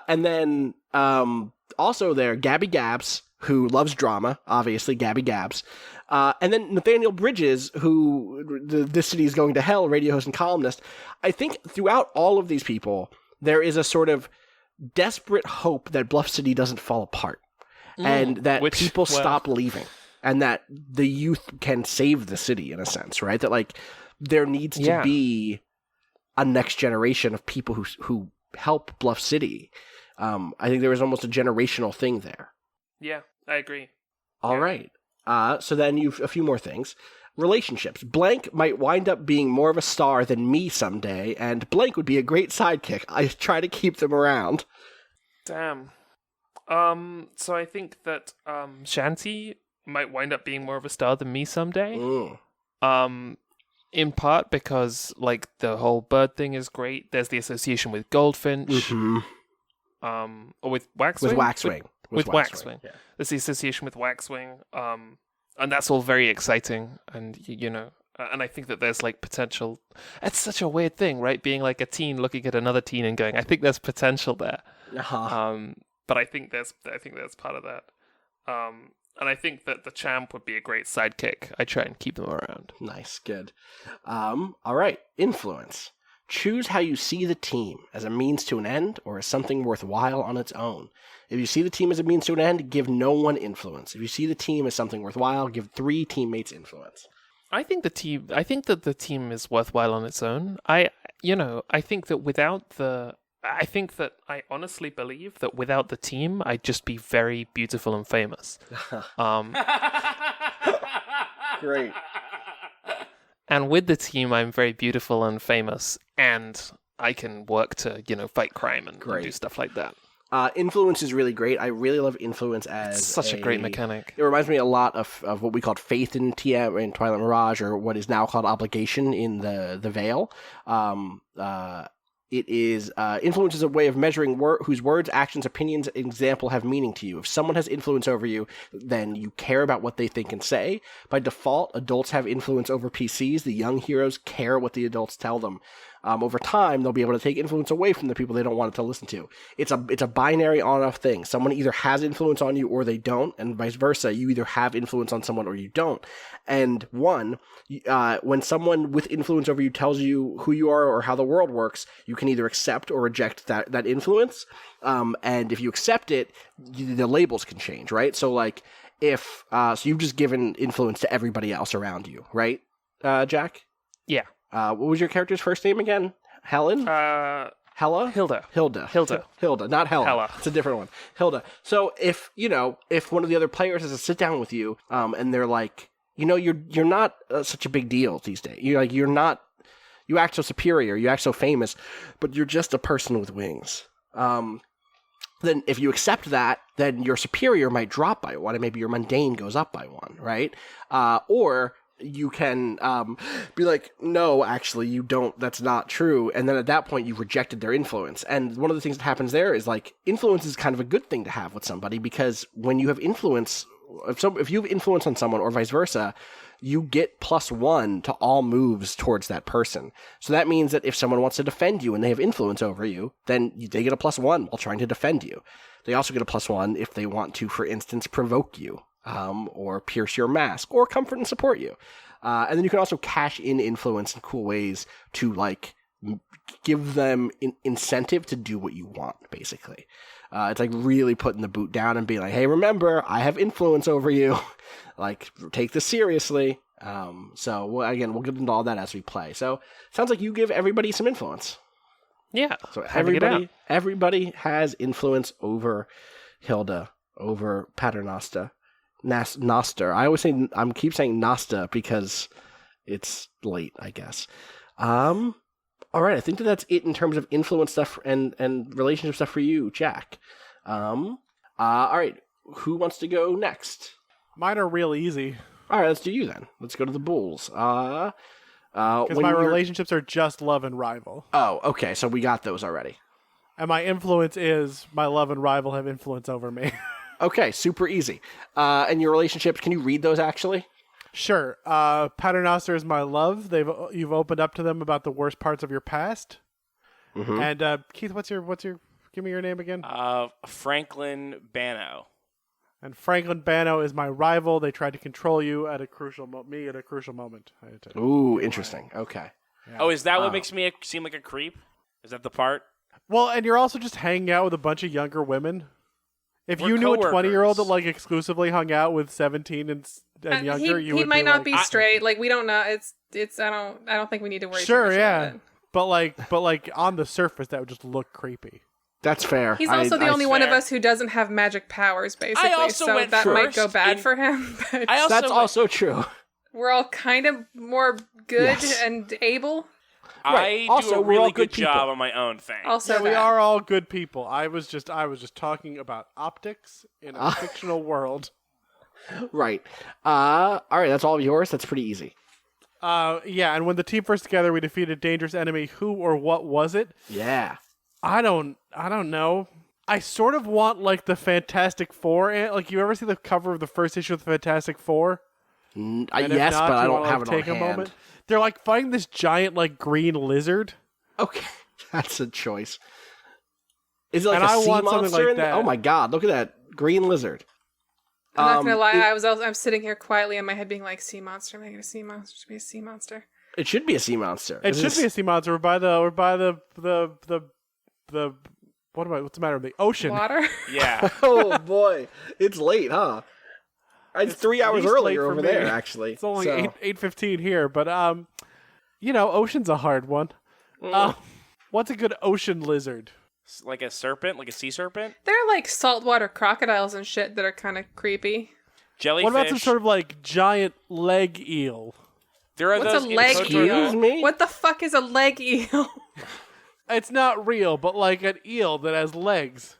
And then also there, Gabby Gabs, who loves drama, obviously, Gabby Gabs. And then Nathaniel Bridges, who This City is Going to Hell, radio host and columnist. I think throughout all of these people, there is a sort of desperate hope that Bluff City doesn't fall apart. And that people stop leaving. And that the youth can save the city, in a sense, right? That, like, there needs to be a next generation of people who help Bluff City. I think there was almost a generational thing there. Yeah, I agree. All right. So then a few more things. Relationships. Blank might wind up being more of a star than me someday, and Blank would be a great sidekick. I try to keep them around. Damn. So I think that Shanty might wind up being more of a star than me someday. In part because, like, the whole bird thing is great. There's the association with Goldfinch. Mm-hmm. Or with Waxwing? With Waxwing. Yeah. There's the association with Waxwing. And that's all very exciting. And, and I think that there's, like, potential. It's such a weird thing, right? Being, like, a teen looking at another teen and going, I think there's potential there. But I think there's part of that. And I think that the champ would be a great sidekick. I try and keep them around. Nice, good. All right, influence. Choose how you see the team, as a means to an end or as something worthwhile on its own. If you see the team as a means to an end, give no one influence. If you see the team as something worthwhile, give 3 teammates influence. I think that the team is worthwhile on its own. I honestly believe that without the team, I'd just be very beautiful and famous. Great. And with the team, I'm very beautiful and famous, and I can work to, fight crime and do stuff like that. Influence is really great. I really love influence as such a great mechanic. It reminds me a lot of what we called faith in TM in Twilight Mirage, or what is now called obligation in the Veil. It is influence is a way of measuring whose words, actions, opinions, example have meaning to you. If someone has influence over you, then you care about what they think and say. By default, adults have influence over PCs. The young heroes care what the adults tell them. Over time, they'll be able to take influence away from the people they don't want it to listen to. It's a binary on-off thing. Someone either has influence on you or they don't, and vice versa. You either have influence on someone or you don't. And when someone with influence over you tells you who you are or how the world works, you can either accept or reject that influence. And if you accept it, the labels can change, right? So like so you've just given influence to everybody else around you, right, Jack? Yeah. What was your character's first name again? Helen? Hella? Hilda. Hilda, not Hella. Hella. It's a different one. Hilda. So if one of the other players has to sit down with you, and they're like, you're not such a big deal these days. You act so superior, you act so famous, but you're just a person with wings. Then if you accept that, then your superior might drop by one, and maybe your mundane goes up by one, right? Or you can be like, no, actually, you don't. That's not true. And then at that point, you've rejected their influence. And one of the things that happens there is like influence is kind of a good thing to have with somebody, because when you have influence, if you have influence on someone or vice versa, you get +1 to all moves towards that person. So that means that if someone wants to defend you and they have influence over you, then they get a +1 while trying to defend you. They also get a +1 if they want to, for instance, provoke you. Or pierce your mask, or comfort and support you. And then you can also cash in influence in cool ways to, like, give them incentive to do what you want, basically. It's like really putting the boot down and being like, hey, remember, I have influence over you. Like, take this seriously. We'll get into all that as we play. So, sounds like you give everybody some influence. Yeah. So everybody has influence over Hilda, over Paternoster. Noster. I always keep saying Nasta because it's late, I guess. All right, I think that's it in terms of influence stuff and relationship stuff for you, Jack. All right, who wants to go next? Mine are real easy. All right, let's do you then. Let's go to the Bulls. Because my relationships are just love and rival. Oh, okay, so we got those already. And my influence is my love and rival have influence over me. Okay, super easy. And your relationships, can you read those actually? Sure. Paternoster is my love. You've opened up to them about the worst parts of your past. Mm-hmm. And Keith, what's your give me your name again? Franklin Bano. And Franklin Bano is my rival. They tried to control you at a crucial moment. Ooh, interesting. Okay. Yeah. Oh, is that what makes me seem like a creep? Is that the part? Well, and you're also just hanging out with a bunch of younger women. If you knew a 20-year-old that like exclusively hung out with 17 and younger, he might not be straight. Like, we don't know. It's I don't think we need to worry. Sure, too much yeah. about it. But like on the surface, that would just look creepy. That's fair. He's also the only one of us who doesn't have magic powers, basically. So that might go bad for him. But that's also true. We're all kind of more good and able. Right. I do a really good job on my own thing. Also, we are all good people. I was just talking about optics in a fictional world. Right. All right. That's all yours. That's pretty easy. Yeah. And when the team first together, we defeated a dangerous enemy. Who or what was it? Yeah. I don't know. I sort of want like the Fantastic Four. Like, you ever see the cover of the first issue of the Fantastic Four? Yes, but I don't have it on hand. Moment? They're like fighting this giant like green lizard. Okay, that's a choice. Is it like and a sea want monster? like that. Oh my god, look at that green lizard. I'm not gonna lie, I'm sitting here quietly in my head being like, sea monster, making a sea monster to be a sea monster. It should be a sea monster. It should be a sea monster. We're by the what's the matter with the ocean? Water? Yeah. Oh boy. It's late, huh? It's 3 hours earlier over there, actually. It's only 8:15 here, but ocean's a hard one. What's a good ocean lizard? Like a serpent? Like a sea serpent? There are like saltwater crocodiles and shit that are kind of creepy. Jellyfish. What about some sort of like giant leg eel? There are What's those a leg eel? Me? What the fuck is a leg eel? It's not real, but like an eel that has legs.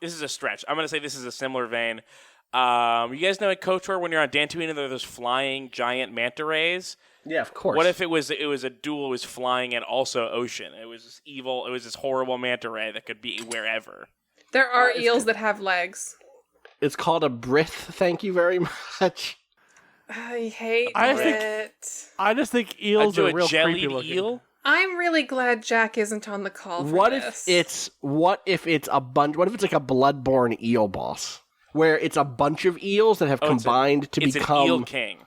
This is a stretch. I'm gonna say this is a similar vein. You guys know at KOTOR when you're on Dantooine and there are those flying giant manta rays? Yeah, of course. What if it was a duel? It was flying and also ocean. It was this evil. It was this horrible manta ray that could be wherever. There are eels that have legs. It's called a brith. Thank you very much. I hate it. I just think eels are real jellied creepy looking. eel. I'm really glad Jack isn't on the call for this. What if it's a bunch? What if it's like a bloodborne eel boss, where it's a bunch of eels that have combined to become an eel king?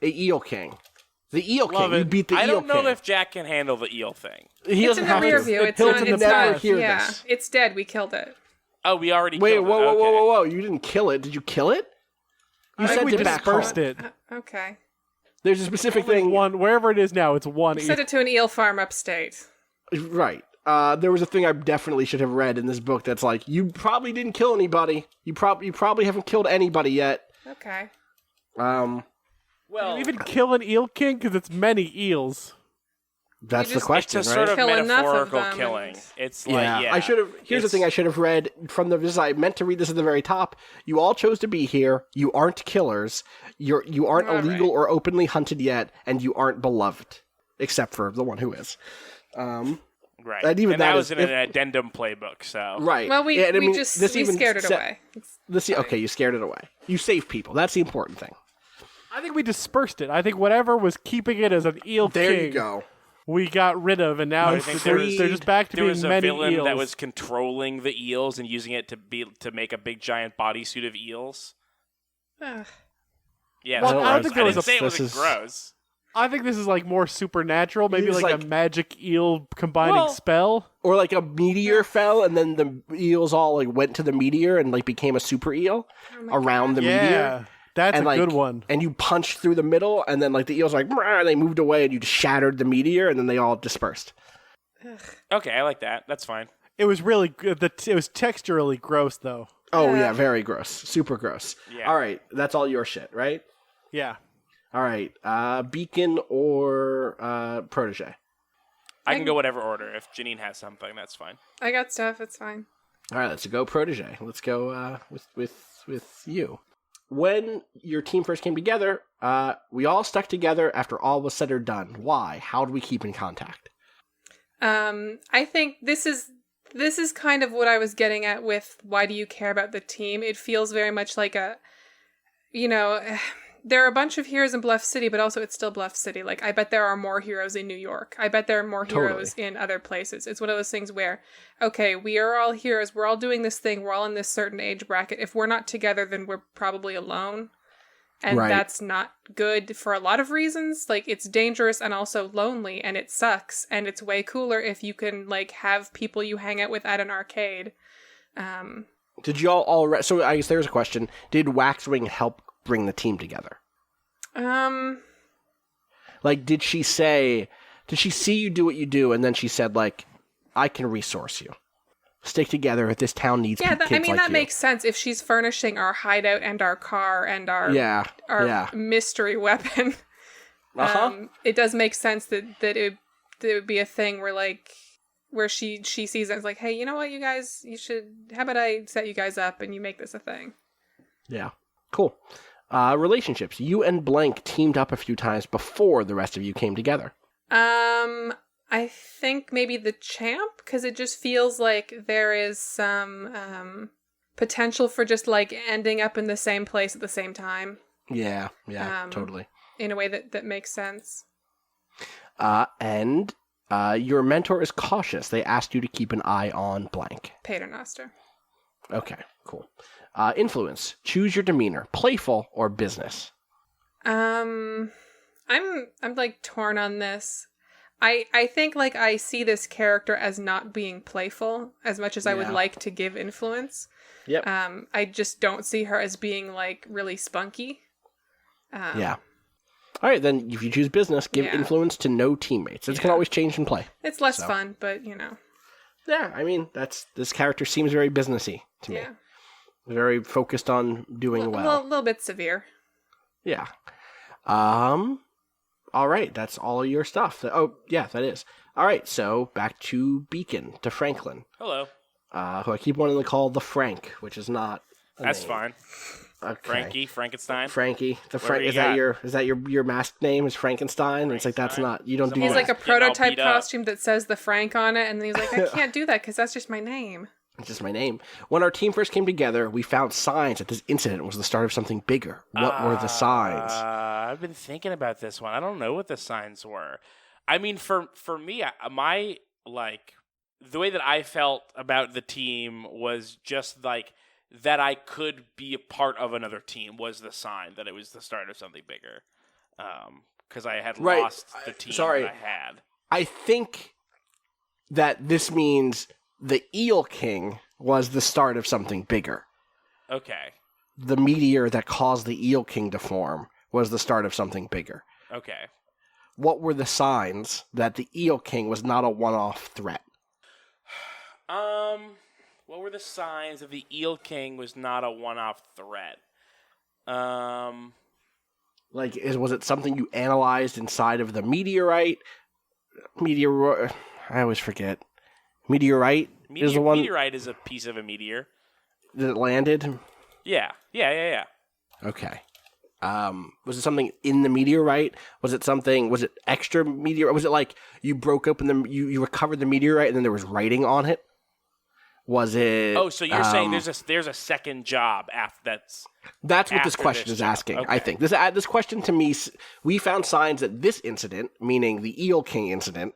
A eel king. The eel Love king. it. You beat the eel king. I don't know if Jack can handle the eel thing. He It's doesn't in the have rear to. view. It's He'll not. It's never not. hear Yeah, this. it's dead. We killed it. Oh, we already Wait, killed whoa, it. whoa, Okay. whoa, whoa, whoa! You didn't kill it. Did you kill it? You I think sent we it back dispersed home. it. Okay. There's a specific thing. One wherever it is now, it's one. Send it to an eel farm upstate. Right. There was a thing I definitely should have read in this book that's like, you probably didn't kill anybody. You probably haven't killed anybody yet. Okay. Well, Do you even kill an eel king? Because it's many eels. That's the just- question, it's a right? sort of Kill enough of metaphorical them killing. and- It's Yeah, like, I should have. Here's the thing: I should have read from the. I meant to read this at the very top. You all chose to be here. You aren't killers. You aren't All illegal right. or openly hunted yet, and you aren't beloved, except for the one who is. Right. And even that was is- in an addendum playbook, so. Right. Well, we And I mean, we scared it away. Okay, you scared it away. You saved people. That's the important thing. I think we dispersed it. I think whatever was keeping it as an eel There king, you go. we got rid of, and now I it's, think they're, there was- they're just back to There being was a many villain eels. that was controlling the eels and using it to make a big giant bodysuit of eels. Ugh. Yeah, Well, that's I don't gross. think there was didn't say it this was is- gross. I think this is like more supernatural, maybe It's like like- a magic eel combining Well- spell. Or like a meteor fell, and then the eels all like went to the meteor and like became a super eel around the Yeah, meteor. that's And a like, good one. And you punched through the middle, and then like the eels like, "Brr," and they moved away, and you just shattered the meteor, and then they all dispersed. Okay, I like that. That's fine. It was really good. It was texturally gross, though. Oh yeah, very gross, super gross. Yeah. All right, that's all your shit, right? Yeah. All right, Beacon or Protege. I can go whatever order. If Janine has something, that's fine. I got stuff. It's fine. All right, let's go Protege. Let's go with you. When your team first came together, we all stuck together after all was said or done. Why? How do we keep in contact? I think this is kind of what I was getting at with why do you care about the team? It feels very much like there are a bunch of heroes in Bluff City, but also it's still Bluff City. Like, I bet there are more heroes in New York. I bet there are more heroes in other places. It's one of those things where, okay, we are all heroes. We're all doing this thing. We're all in this certain age bracket. If we're not together, then we're probably alone. And Right. that's not good for a lot of reasons. Like, it's dangerous and also lonely, and it sucks. And it's way cooler if you can, like, have people you hang out with at an arcade. Did y'all all? So I guess there's a question. Did Waxwing help bring the team together? Like, did she see you do what you do, and then she said, like, I can resource you. Stick together if this town needs kids like you. that makes sense if she's furnishing our hideout and our car and our mystery weapon. It does make sense that it would be a thing where she sees it and is like, hey, you know what, you guys, how about I set you guys up and you make this a thing? Yeah. Cool. Relationships. You and Blank teamed up a few times before the rest of you came together. I think maybe the champ, because it just feels like there is some potential for just like ending up in the same place at the same time. Yeah, totally. In a way that makes sense. And your mentor is cautious. They asked you to keep an eye on Blank. Paternoster. Okay, cool. Influence. Choose your demeanor. Playful or business? I'm like torn on this. I think like I see this character as not being playful as much as I would like to give influence. Yep. I just don't see her as being like really spunky. Yeah. All right, then if you choose business, give influence to no teammates. It can always change and play. It's less fun, but you know. Yeah, I mean, this character seems very businessy to me. Very focused on doing well. A little bit severe. Yeah. All right, that's all of your stuff. Oh, yeah, that is. All right, so back to Beacon, to Franklin. Hello. Who I keep wanting to call the Frank, which is not a That's name. fine. Okay. Frankie, Frankenstein. Frankie. Is got? that your masked name is Frankenstein? It's like that's not, you don't do He's that. like a Getting all prototype beat up. costume that says the Frank on it, and then he's like, I can't do that because that's just my name. It's just my name. When our team first came together, we found signs that this incident was the start of something bigger. What were the signs? I've been thinking about this one. I don't know what the signs were. I mean, for me, my like the way that I felt about the team was just like that I could be a part of another team was the sign that it was the start of something bigger. Because I had lost the team that I had. I think that this means the Eel King was the start of something bigger. Okay. The meteor that caused the Eel King to form was the start of something bigger. Okay. What were the signs that the Eel King was not a one-off threat? What were the signs that the Eel King was not a one-off threat? Was it something you analyzed inside of the meteorite? I always forget. Meteorite is the one. Meteorite is a piece of a meteor that landed. Yeah. Okay. Was it something in the meteorite? Was it extra meteorite? Was it like you broke open you recovered the meteorite and then there was writing on it? Was it? Oh, so you're saying there's a second job after That's what this question is asking. Okay. I think this question to me, we found signs that this incident, meaning the Eel King incident,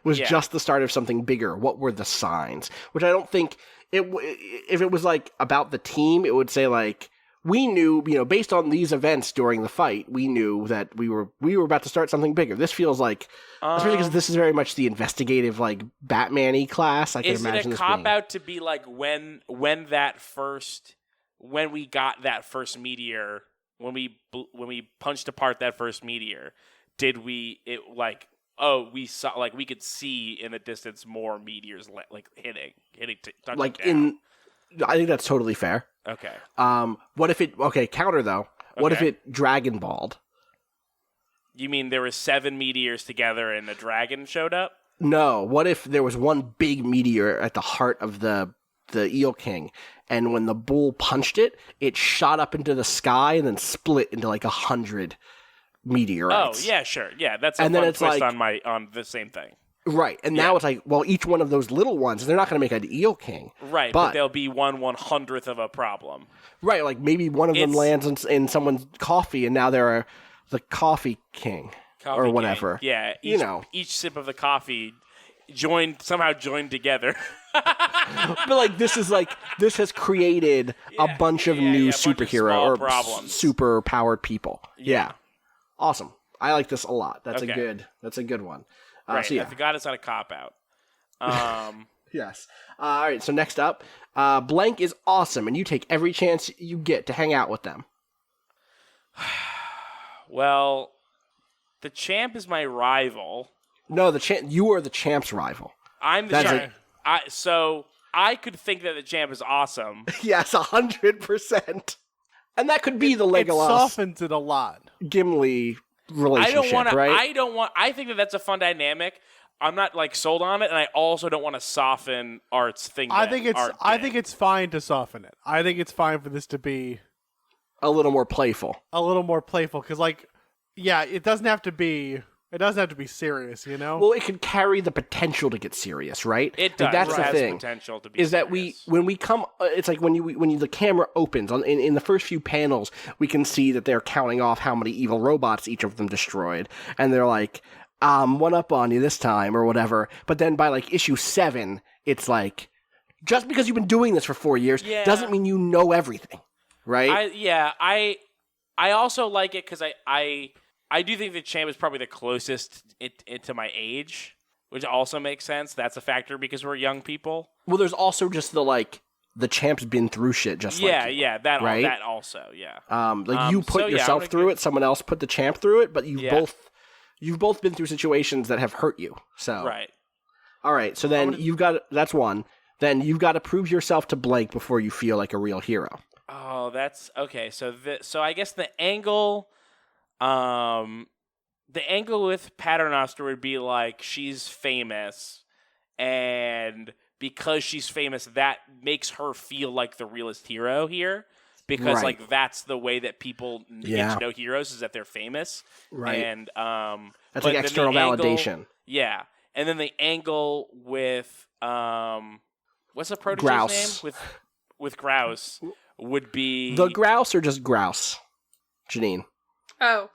was just the start of something bigger. What were the signs? Which I don't think if it was like about the team, it would say like we knew, based on these events during the fight, we knew that we were about to start something bigger. This feels like, especially because this is very much the investigative, like Batman-y class. I can imagine this being. Is it a cop-out to be like when we got that first meteor, when we punched apart that first meteor, we saw, like, we could see in the distance more meteors hitting like down. I think that's totally fair. Okay. What if it? Okay, counter though. What if it Dragon Balled? You mean there were 7 meteors together and a dragon showed up? No. What if there was one big meteor at the heart of the Eel King, and when the bull punched it, it shot up into the sky and then split into like 100 meteorites. Oh yeah, sure, yeah. That's a fun twist on the same thing. Right, and now it's like, well, each one of those little ones, they're not going to make an Eel King. Right, but they'll be 1/100th of a problem. Right, like maybe one of them lands in someone's coffee, and now they're the Coffee King or whatever. King. Yeah, each sip of the coffee somehow joined together. But like this has created a bunch of new superhero or super powered people. Yeah, awesome. I like this a lot. That's a good one. Right, so I forgot it's not a cop-out. Yes. All right, so next up, Blank is awesome, and you take every chance you get to hang out with them. Well, the champ is my rival. No, you are the champ's rival. I'm the champ. So I could think that the champ is awesome. Yes, 100%. And that could be the Legolas. It softens it a lot. Gimli relationship, right? I think that's a fun dynamic. I'm not like sold on it, and I also don't want to soften Art's thing. I think it's fine to soften it. I think it's fine for this to be a little more playful. Because it doesn't have to be serious, Well, it could carry the potential to get serious, right? It does. That's the thing. Potential to be is that serious. when we come, it's like when the camera opens in the first few panels, we can see that they're counting off how many evil robots each of them destroyed, and they're like, one up on you this time or whatever. But then by like issue 7, it's like, just because you've been doing this for 4 years doesn't mean you know everything, right? I also like it because I do think the champ is probably the closest to my age, which also makes sense. That's a factor because we're young people. Well, there's also just the champ's been through shit just like you. That also, yeah. You put yourself through it, someone else put the champ through it, but you've both been through situations that have hurt you. So right. All right, so then that's one. Then you've got to prove yourself to Blank before you feel like a real hero. Oh, that's okay. So I guess the angle the angle with Paternoster would be like she's famous, and because she's famous, that makes her feel like the realest hero here. Because like that's the way that people get to know heroes, is that they're famous, right? And that's like external validation. Yeah, and then the angle with what's the protege's Grouse. name with Grouse would be the Grouse or just Grouse, Janine. Oh,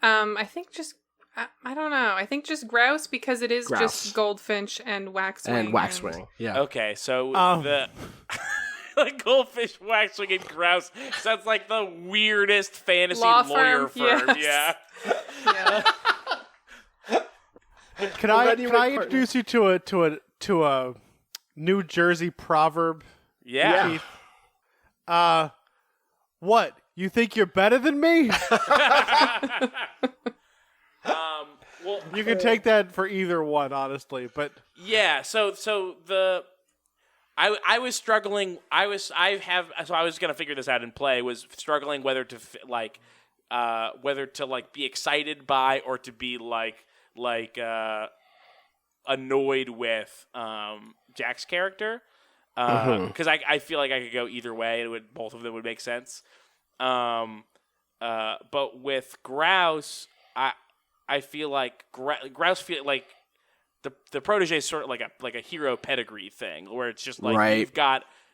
I think just I don't know. I think just Grouse because it is just goldfinch and waxwing. And waxwing, yeah. Okay, so the like goldfish, waxwing, and Grouse sounds like the weirdest fantasy lawyer firm. Yes. Yeah. Can I introduce you to a New Jersey proverb? Yeah. What? You think you're better than me? Well, you can take that for either one, honestly. But yeah. So I was struggling. I was gonna figure this out and play. Was struggling whether to be excited by or to be annoyed with Jack's character, because I feel like I could go either way. Both of them would make sense. But with Grouse, I feel like Grouse feel like the protege is sort of like a hero pedigree thing, where it's just like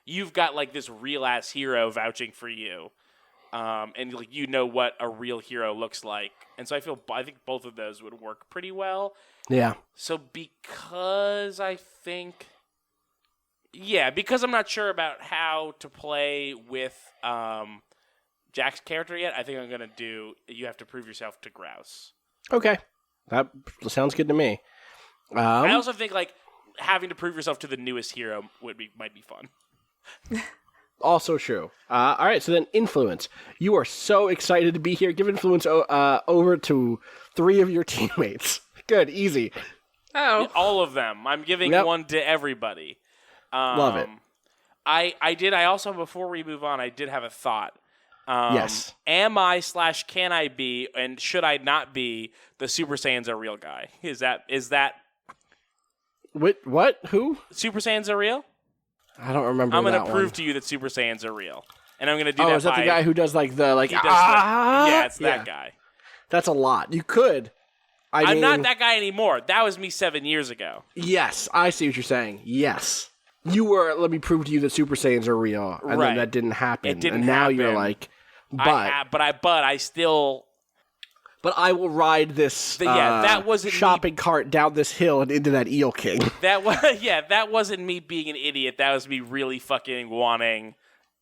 you've got like this real ass hero vouching for you, and like what a real hero looks like, and so I think both of those would work pretty well. Yeah. So because I'm not sure about how to play with Jack's character yet, I think I'm gonna do you have to prove yourself to Grouse. Okay, that sounds good to me. I also think like having to prove yourself to the newest hero might be fun. Also true. All right, so then influence. You are so excited to be here. Give influence over to 3 of your teammates. Good, easy. Oh, all of them. I'm giving one to everybody. Love it. I also, before we move on, I did have a thought. Yes. Am I / can I be, and should I not be, the Super Saiyan's a real guy? Is that What? Who? Super Saiyans are real? I don't remember. I'm going to prove to you that Super Saiyans are real, and I'm going to do that. Oh, is that the guy who does like the like? Yeah, it's that guy. That's a lot. You could. I'm not that guy anymore. That was me 7 years ago. Yes, I see what you're saying. Yes, you were. Let me prove to you that Super Saiyans are real, and then that didn't happen. It didn't and now happen. You're like, But I will ride this that wasn't shopping cart down this hill and into that Eel King. That wasn't me being an idiot. That was me really fucking wanting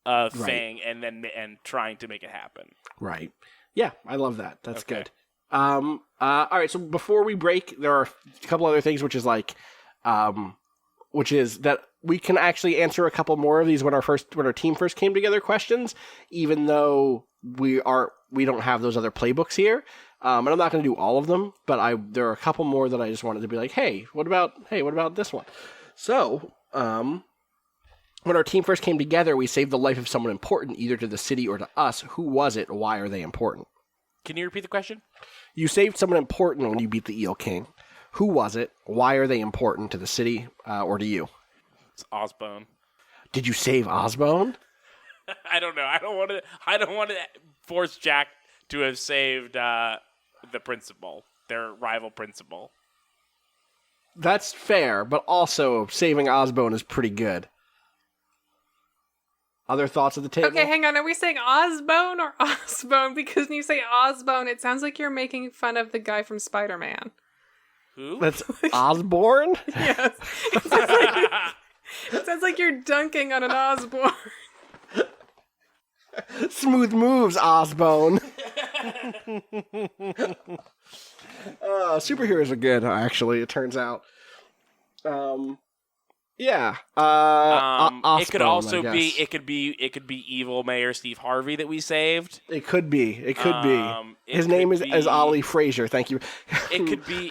a thing and trying to make it happen. Right. Yeah, I love that. That's good. All right, so before we break, there are a couple other things, which is that we can actually answer a couple more of these when our team first came together questions, even though we don't have those other playbooks here. And I'm not going to do all of them, but there are a couple more that I just wanted to be like, hey, what about this one? So, when our team first came together, we saved the life of someone important, either to the city or to us. Who was it? Why are they important? Can you repeat the question? You saved someone important when you beat the Eel King. Who was it? Why are they important to the city or to you? It's Osbone. Did you save Osbone? I don't know. I don't want to force Jack to have saved the principal, their rival principal. That's fair, but also saving Osbone is pretty good. Other thoughts at the table? Okay, hang on. Are we saying Osbone or Osbone? Because when you say Osbone, it sounds like you're making fun of the guy from Spider-Man. Who? That's Osborne? Yes. It sounds like you're dunking on an Osborne. Smooth moves, Osbone. Superheroes are good, actually, it turns out. Yeah. Osbone, it could also be it could be evil Mayor Steve Harvey that we saved. It could be. His name is Ollie Frazier. Thank you. It could be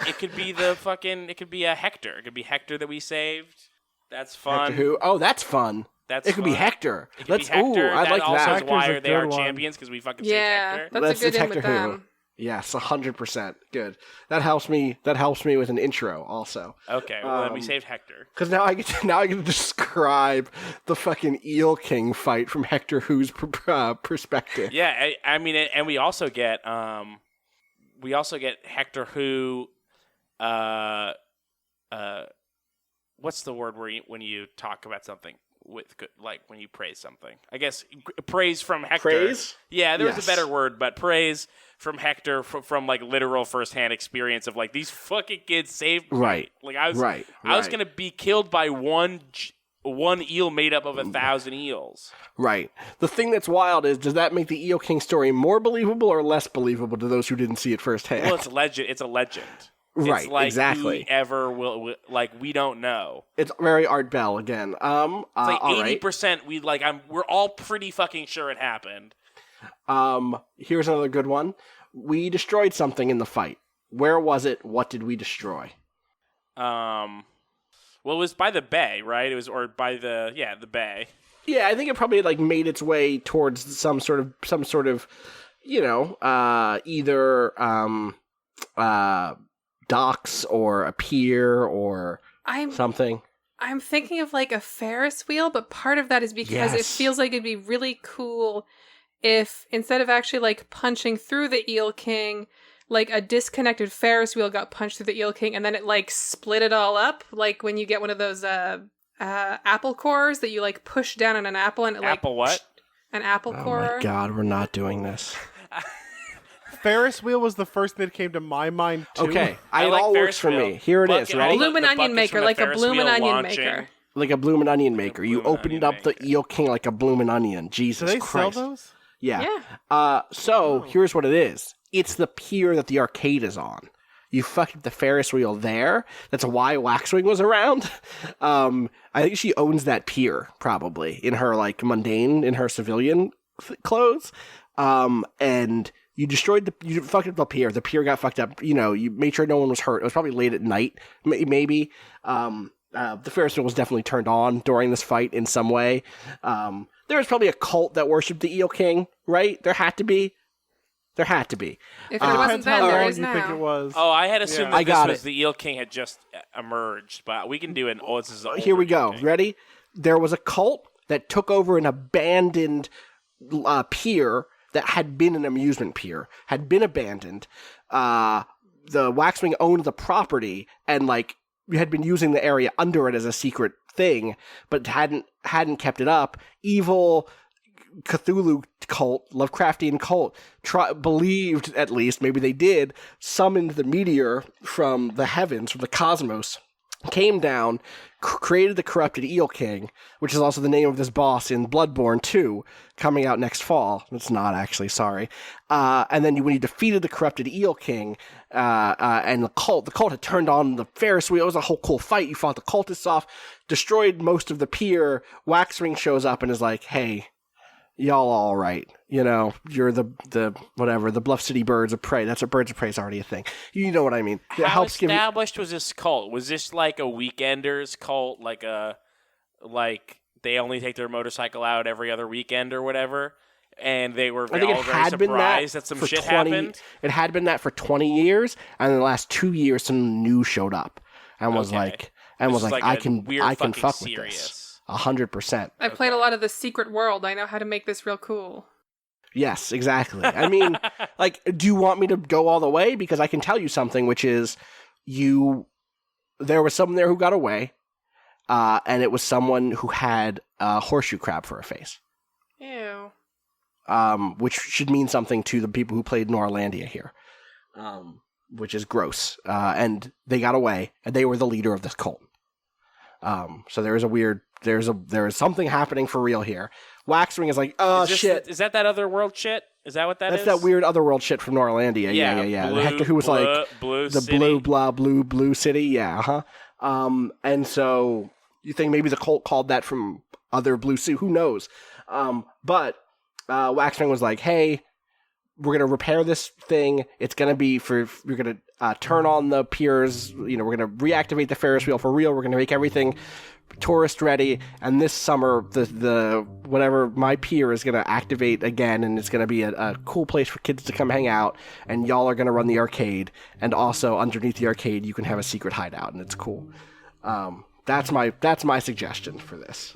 a Hector. It could be Hector that we saved. That's fun. Hector who? Oh, that's fun. It could be Hector. It could be Hector. I like that. Also is why Hector's a they are good one. champions, because we fucking saved Hector. That's a good in with them. Yes, 100%. Good. That helps me with an intro also. Okay, well then we saved Hector. Because now I get to describe the fucking Eel King fight from Hector Who's perspective. Yeah, I mean, and we also get Hector Who. What's the word when you talk about something with like when you praise something? I guess praise from Hector. Praise? Yeah, there's a better word, but praise from Hector from like literal firsthand experience of like these fucking kids saved me. Right. Like I was gonna be killed by one eel made up of 1,000 eels. Right. The thing that's wild is, does that make the Eel King story more believable or less believable to those who didn't see it firsthand? Well, it's a legend. Right, it's like exactly. Who ever will like we don't know. It's very Art Bell again. It's like 80%. We're all pretty fucking sure it happened. Here's another good one. We destroyed something in the fight. Where was it? What did we destroy? Well, it was by the bay, right? It was by the bay. Yeah, I think it probably like made its way towards some sort of, either docks or a pier or something. I'm thinking of like a Ferris wheel, but part of that is because it feels like it'd be really cool if instead of actually like punching through the Eel King, like a disconnected Ferris wheel got punched through the Eel King and then it like split it all up, like when you get one of those apple cores that you like push down on an apple and it like apple what? An apple core. Oh my god, we're not doing this. Ferris wheel was the first that came to my mind too. Okay, I it like all Ferris works for wheel. me. Here it is. Ready? Bloomin' onion maker, like a bloomin' onion maker. Like a bloomin' onion maker. You opened up the Eel King like a bloomin' onion. Jesus Do they Christ. sell those? Yeah. Here's what it is. It's the pier that the arcade is on. You fucked up the Ferris wheel there. That's why Waxwing was around. I think she owns that pier, probably, in her, like, in her civilian clothes. And you fucked up the pier. The pier got fucked up. You made sure no one was hurt. It was probably late at night, maybe. The Ferris wheel was definitely turned on during this fight in some way. There was probably a cult that worshipped the Eel King, right? There had to be. If it wasn't then, there is now. Think it was. Oh, I had assumed I that got this was the Eel King had just emerged, but we can do it. Oh, this is here we go. Ready? There was a cult that took over an abandoned pier that had been an amusement pier, had been abandoned. The Waxwing owned the property and like had been using the area under it as a secret thing, but hadn't kept it up. Evil Cthulhu cult, Lovecraftian cult, believed, at least, maybe they did, summoned the meteor from the heavens, from the cosmos, came down, created the corrupted Eel King, which is also the name of this boss in Bloodborne 2, coming out next fall. It's not actually, sorry. And then when you defeated the corrupted Eel King, and the cult had turned on the Ferris wheel. It was a whole cool fight. You fought the cultists off, destroyed most of the pier. Waxwing shows up and is like, hey, y'all all right. You're the whatever, the Bluff City Birds of Prey. That's what Birds of Prey is already a thing. You know what I mean. How established was this cult? Was this like a weekenders cult? Like they only take their motorcycle out every other weekend or whatever? And they were all very surprised that some shit happened? It had been that for 20 years, and in the last 2 years, some news showed up and was like, I can fuck with this. 100%. I played a lot of The Secret World. I know how to make this real cool. Yes, exactly. I mean, do you want me to go all the way? Because I can tell you something, which is there was someone there who got away, and it was someone who had a horseshoe crab for a face. Ew. Which should mean something to the people who played Norlandia here, which is gross. And they got away, and they were the leader of this cult. So there is something happening for real here. Waxwing is like, shit. Is that other world shit? Is that what That's that weird otherworld shit from Norlandia. Yeah. Blue, Hector, who was blue the city. blue city. Yeah, and so you think maybe the cult called that from other blue city? Who knows? But Waxwing was like, hey, we're gonna repair this thing. It's gonna be we're gonna turn on the piers. You know, we're going to reactivate the Ferris wheel for real. We're going to make everything tourist ready. And this summer, the whatever my pier is going to activate again, and it's going to be a cool place for kids to come hang out. And y'all are going to run the arcade. And also underneath the arcade, you can have a secret hideout, and it's cool. That's my suggestion for this.